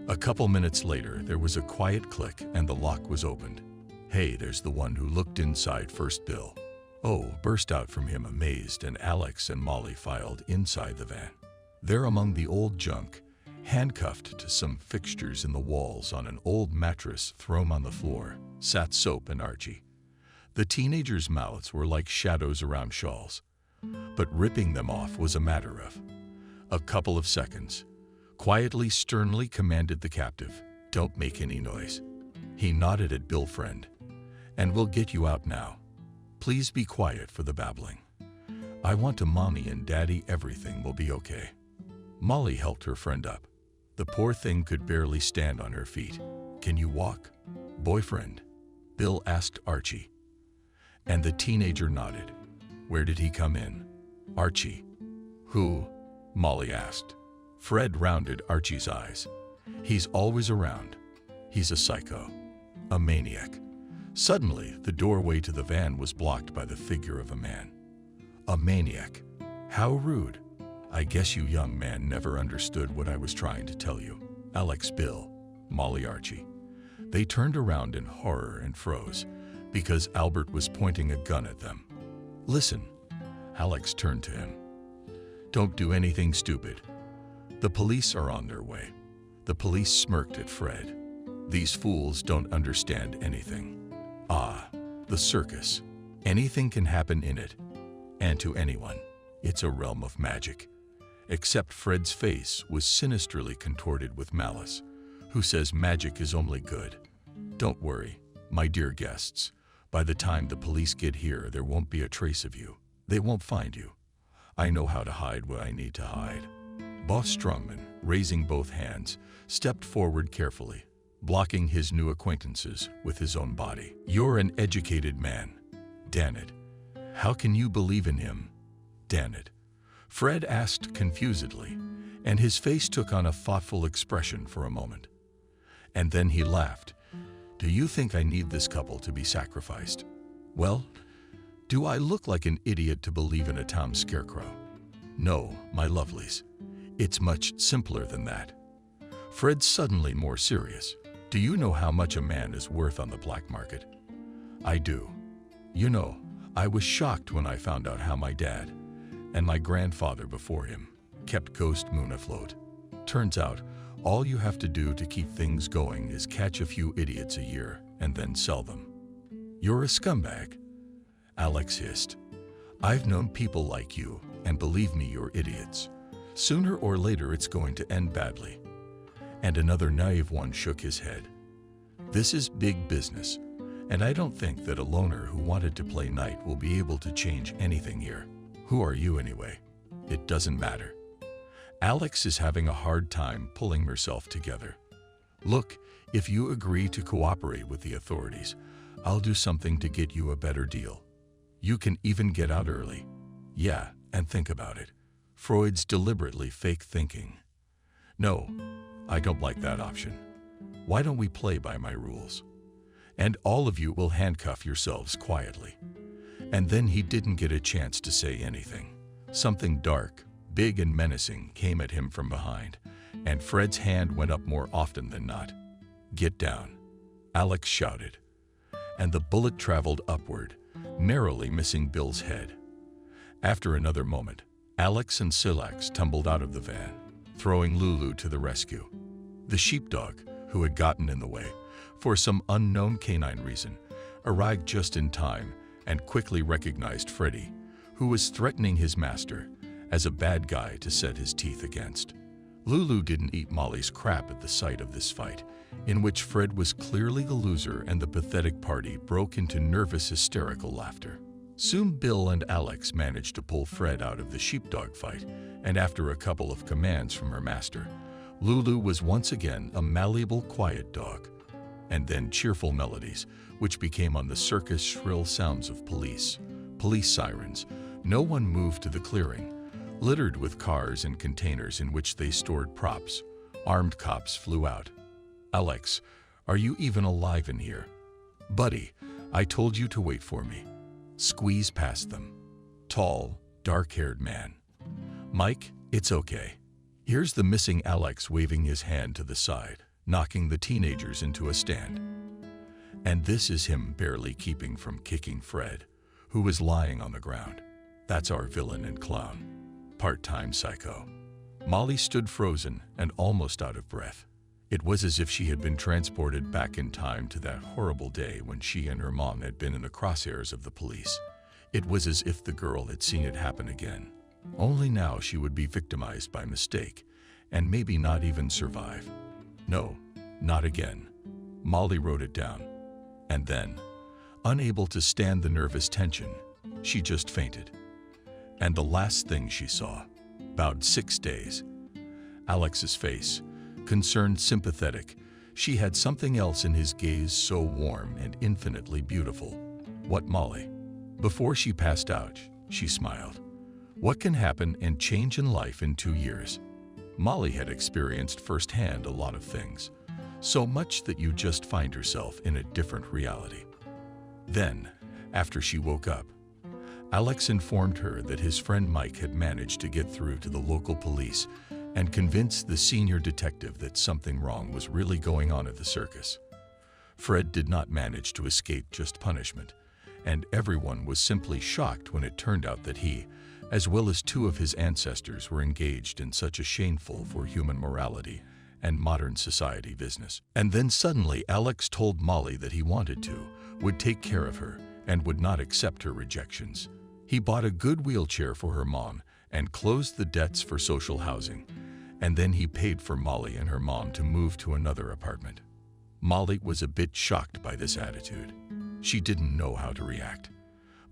A couple minutes later, there was a quiet click and the lock was opened. Hey, there's the one who looked inside first, Bill. Oh, burst out from him amazed, and Alex and Molly filed inside the van. There among the old junk, handcuffed to some fixtures in the walls on an old mattress thrown on the floor, sat Soap and Archie. The teenagers' mouths were like shadows around shawls, but ripping them off was a matter of a couple of seconds. Quietly, sternly commanded the captive, "Don't make any noise." He nodded at Bill. "Friend, and we'll get you out now. Please be quiet for the babbling. I want to Mommy and Daddy. Everything will be okay." Molly helped her friend up. The poor thing could barely stand on her feet. "Can you walk, boyfriend?" Bill asked Archie. And the teenager nodded. "Where did he come in?" "Archie." "Who?" Molly asked. Fred rounded Archie's eyes. "He's always around. He's a psycho, a maniac." Suddenly, the doorway to the van was blocked by the figure of a man. "A maniac? How rude. I guess you young man never understood what I was trying to tell you." Alex, Bill, Molly, Archie. They turned around in horror and froze because Albert was pointing a gun at them. "Listen." Alex turned to him. "Don't do anything stupid. The police are on their way." The police smirked at Fred. "These fools don't understand anything. Ah, the circus. Anything can happen in it, and to anyone. It's a realm of magic." Except Fred's face was sinisterly contorted with malice. "Who says magic is only good? Don't worry, my dear guests. By the time the police get here, there won't be a trace of you. They won't find you. I know how to hide what I need to hide." Boss Strongman, raising both hands, stepped forward carefully, blocking his new acquaintances with his own body. "You're an educated man. Damn it. How can you believe in him? Damn it." Fred asked confusedly, and his face took on a thoughtful expression for a moment. And then he laughed. "Do you think I need this couple to be sacrificed? Well, do I look like an idiot to believe in a town scarecrow? No, my lovelies. It's much simpler than that." Fred suddenly more serious. "Do you know how much a man is worth on the black market?" "I do. You know, I was shocked when I found out how my dad, and my grandfather before him, kept Ghost Moon afloat. Turns out, all you have to do to keep things going is catch a few idiots a year and then sell them." "You're a scumbag," Alex hissed. "I've known people like you, and believe me, you're idiots. Sooner or later it's going to end badly." And another naive one shook his head. "This is big business, and I don't think that a loner who wanted to play knight will be able to change anything here. Who are you anyway? It doesn't matter." Alex is having a hard time pulling herself together. "Look, if you agree to cooperate with the authorities, I'll do something to get you a better deal. You can even get out early. Yeah, and think about it. Freud's deliberately fake thinking. No, I don't like that option. Why don't we play by my rules? And all of you will handcuff yourselves quietly." And then he didn't get a chance to say anything. Something dark, big and menacing came at him from behind, and Fred's hand went up more often than not. "Get down," Alex shouted. And the bullet traveled upward, narrowly missing Bill's head. After another moment, Alex and Silax tumbled out of the van, throwing Lulu to the rescue. The sheepdog, who had gotten in the way, for some unknown canine reason, arrived just in time and quickly recognized Freddy, who was threatening his master, as a bad guy to set his teeth against. Lulu didn't eat Molly's crap at the sight of this fight, in which Fred was clearly the loser, and the pathetic party broke into nervous, hysterical laughter. Soon Bill and Alex managed to pull Fred out of the sheepdog fight, and after a couple of commands from her master, Lulu was once again a malleable, quiet dog. And then cheerful melodies, which became on the circus shrill sounds of police sirens. No one moved to the clearing, littered with cars and containers in which they stored props. Armed cops flew out. "Alex, are you even alive in here?" "Buddy, I told you to wait for me." Squeeze past them. Tall, dark-haired man. "Mike, it's okay." Here's the missing Alex waving his hand to the side, knocking the teenagers into a stand. And this is him barely keeping from kicking Fred, who was lying on the ground. That's our villain and clown. Part-time psycho. Molly stood frozen and almost out of breath. It was as if she had been transported back in time to that horrible day when she and her mom had been in the crosshairs of the police. It was as if the girl had seen it happen again. Only now she would be victimized by mistake, and maybe not even survive. No, not again. Molly wrote it down. And then, unable to stand the nervous tension, she just fainted. And the last thing she saw, about 6 days, Alex's face, concerned, sympathetic. She had something else in his gaze so warm and infinitely beautiful. What, Molly? Before she passed out, she smiled. What can happen and change in life in 2 years? Molly had experienced firsthand a lot of things, so much that you just find yourself in a different reality. Then, after she woke up, Alex informed her that his friend Mike had managed to get through to the local police and convinced the senior detective that something wrong was really going on at the circus. Fred did not manage to escape just punishment, and everyone was simply shocked when it turned out that he, as well as 2 of his ancestors, were engaged in such a shameful for human morality and modern society business. And then suddenly Alex told Molly that he wanted to, would take care of her, and would not accept her rejections. He bought a good wheelchair for her mom and closed the debts for social housing, and then he paid for Molly and her mom to move to another apartment. Molly was a bit shocked by this attitude. She didn't know how to react.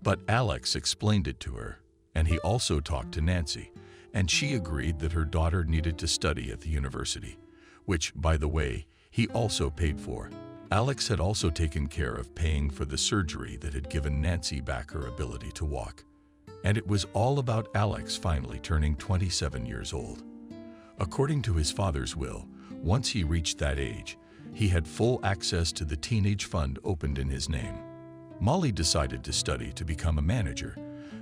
But Alex explained it to her, and he also talked to Nancy, and she agreed that her daughter needed to study at the university, which, by the way, he also paid for. Alex had also taken care of paying for the surgery that had given Nancy back her ability to walk. And it was all about Alex finally turning 27 years old. According to his father's will, once he reached that age, he had full access to the teenage fund opened in his name. Molly decided to study to become a manager,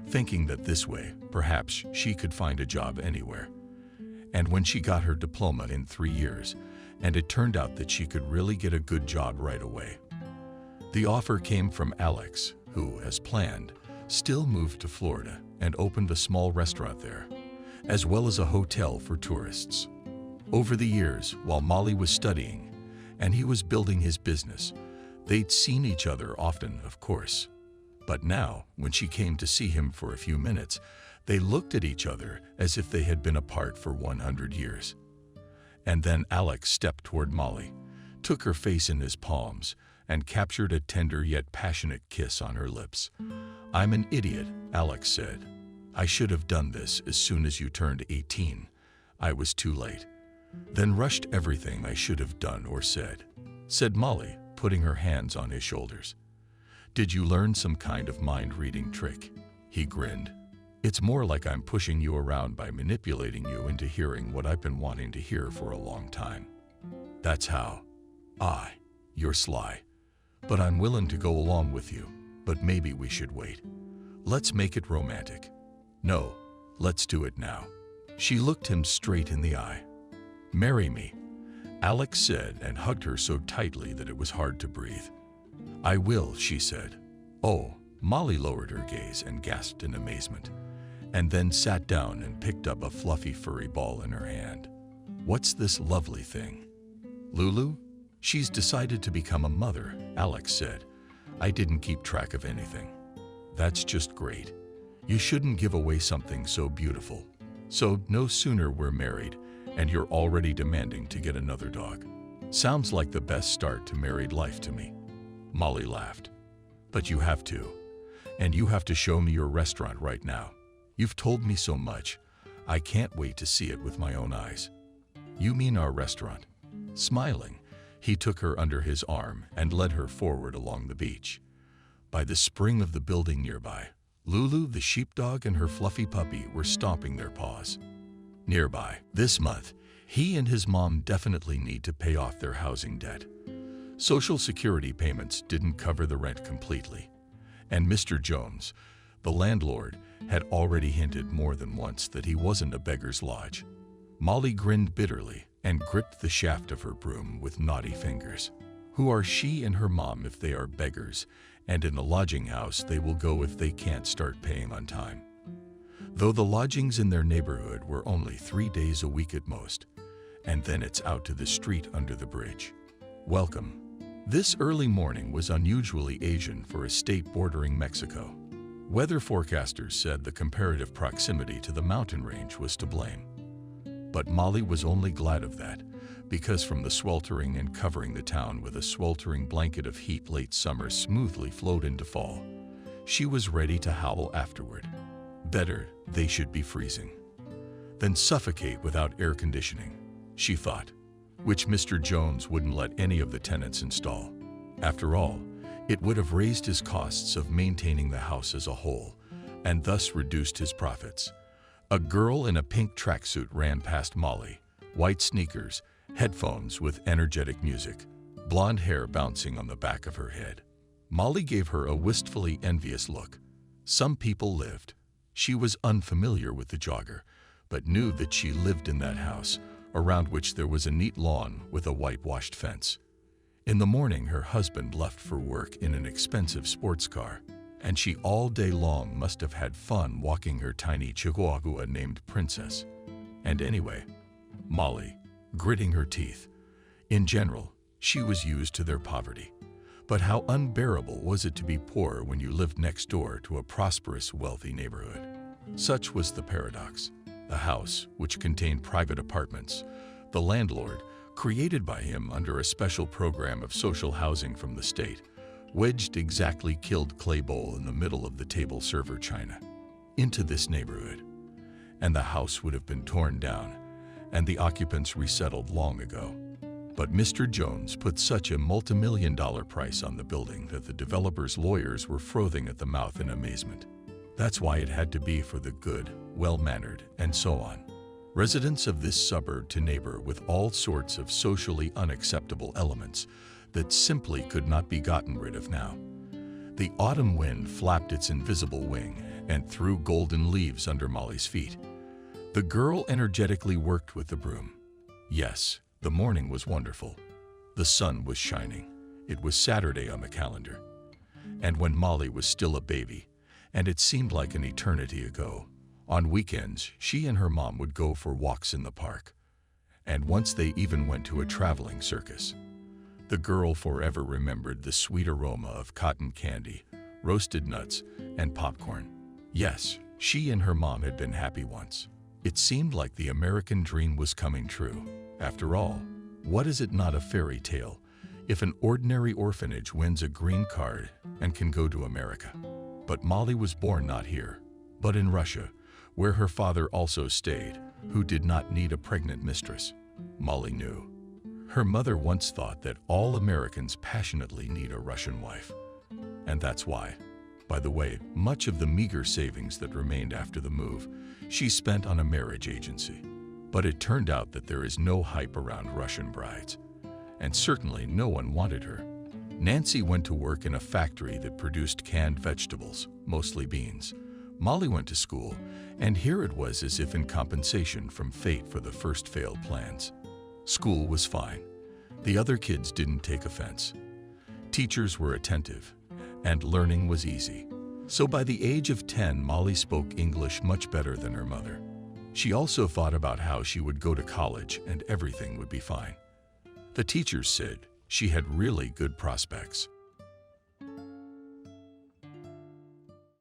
thinking that this way, perhaps she could find a job anywhere. And when she got her diploma in 3 years, and it turned out that she could really get a good job right away. The offer came from Alex, who, as planned, still moved to Florida and opened a small restaurant there, as well as a hotel for tourists. Over the years, while Molly was studying and he was building his business, they'd seen each other often, of course. But now, when she came to see him for a few minutes, they looked at each other as if they had been apart for 100 years. And then Alex stepped toward Molly, took her face in his palms, and captured a tender yet passionate kiss on her lips. "I'm an idiot," Alex said. "I should have done this as soon as you turned 18. I was too late. Then rushed everything I should have done or said Molly, putting her hands on his shoulders. "Did you learn some kind of mind-reading trick?" He grinned. "It's more like I'm pushing you around by manipulating you into hearing what I've been wanting to hear for a long time. That's how. You're sly. But I'm willing to go along with you, but maybe we should wait. Let's make it romantic. No, let's do it now." She looked him straight in the eye. "Marry me," Alex said, and hugged her so tightly that it was hard to breathe. "I will," she said. "Oh," Molly lowered her gaze and gasped in amazement, and then sat down and picked up a fluffy furry ball in her hand. "What's this lovely thing?" "Lulu? She's decided to become a mother," Alex said. "I didn't keep track of anything." "That's just great. You shouldn't give away something so beautiful. So no sooner we're married, and you're already demanding to get another dog. Sounds like the best start to married life to me." Molly laughed. "But you have to." And you have to show me your restaurant right now. You've told me so much. I can't wait to see it with my own eyes." "You mean our restaurant?" Smiling, he took her under his arm and led her forward along the beach. By the spring of the building nearby, Lulu, the sheepdog, and her fluffy puppy were stomping their paws. Nearby, this month, he and his mom definitely need to pay off their housing debt. Social Security payments didn't cover the rent completely. And Mr. Jones, the landlord, had already hinted more than once that he wasn't a beggar's lodge. Molly grinned bitterly and gripped the shaft of her broom with naughty fingers. Who are she and her mom if they are beggars, and in a lodging house they will go if they can't start paying on time? Though the lodgings in their neighborhood were only 3 days a week at most, and then it's out to the street under the bridge. Welcome. This early morning was unusually Asian for a state bordering Mexico. Weather forecasters said the comparative proximity to the mountain range was to blame. But Molly was only glad of that, because from the sweltering and covering the town with a sweltering blanket of heat late summer smoothly flowed into fall, she was ready to howl afterward. Better they should be freezing than suffocate without air conditioning, she thought, which Mr. Jones wouldn't let any of the tenants install. After all, it would have raised his costs of maintaining the house as a whole, and thus reduced his profits. A girl in a pink tracksuit ran past Molly, white sneakers, headphones with energetic music, blonde hair bouncing on the back of her head. Molly gave her a wistfully envious look. Some people lived. She was unfamiliar with the jogger, but knew that she lived in that house, around which there was a neat lawn with a whitewashed fence. In the morning, her husband left for work in an expensive sports car, and she all day long must have had fun walking her tiny chihuahua named Princess. And anyway, Molly, gritting her teeth. In general, she was used to their poverty. But how unbearable was it to be poor when you lived next door to a prosperous, wealthy neighborhood? Such was the paradox. The house, which contained private apartments, the landlord, created by him under a special program of social housing from the state, wedged exactly killed clay bowl in the middle of the table server china into this neighborhood. And the house would have been torn down, and the occupants resettled long ago. But Mr. Jones put such a multi-million-dollar price on the building that the developer's lawyers were frothing at the mouth in amazement. That's why it had to be for the good, well-mannered, and so on. Residents of this suburb to neighbor with all sorts of socially unacceptable elements that simply could not be gotten rid of now. The autumn wind flapped its invisible wing and threw golden leaves under Molly's feet. The girl energetically worked with the broom. Yes, the morning was wonderful. The sun was shining. It was Saturday on the calendar. And when Molly was still a baby, and it seemed like an eternity ago, on weekends she and her mom would go for walks in the park. And once they even went to a traveling circus. The girl forever remembered the sweet aroma of cotton candy, roasted nuts, and popcorn. Yes, she and her mom had been happy once. It seemed like the American dream was coming true. After all, what is it not a fairy tale if an ordinary orphanage wins a green card and can go to America? But Molly was born not here, but in Russia, where her father also stayed, who did not need a pregnant mistress. Molly knew. Her mother once thought that all Americans passionately need a Russian wife. And that's why, by the way, much of the meager savings that remained after the move, she spent on a marriage agency. But it turned out that there is no hype around Russian brides, and certainly no one wanted her. Nancy went to work in a factory that produced canned vegetables, mostly beans. Molly went to school, and here it was as if in compensation from fate for the first failed plans. School was fine. The other kids didn't take offense. Teachers were attentive, and learning was easy. So by the age of 10, Molly spoke English much better than her mother. She also thought about how she would go to college and everything would be fine. The teachers said she had really good prospects.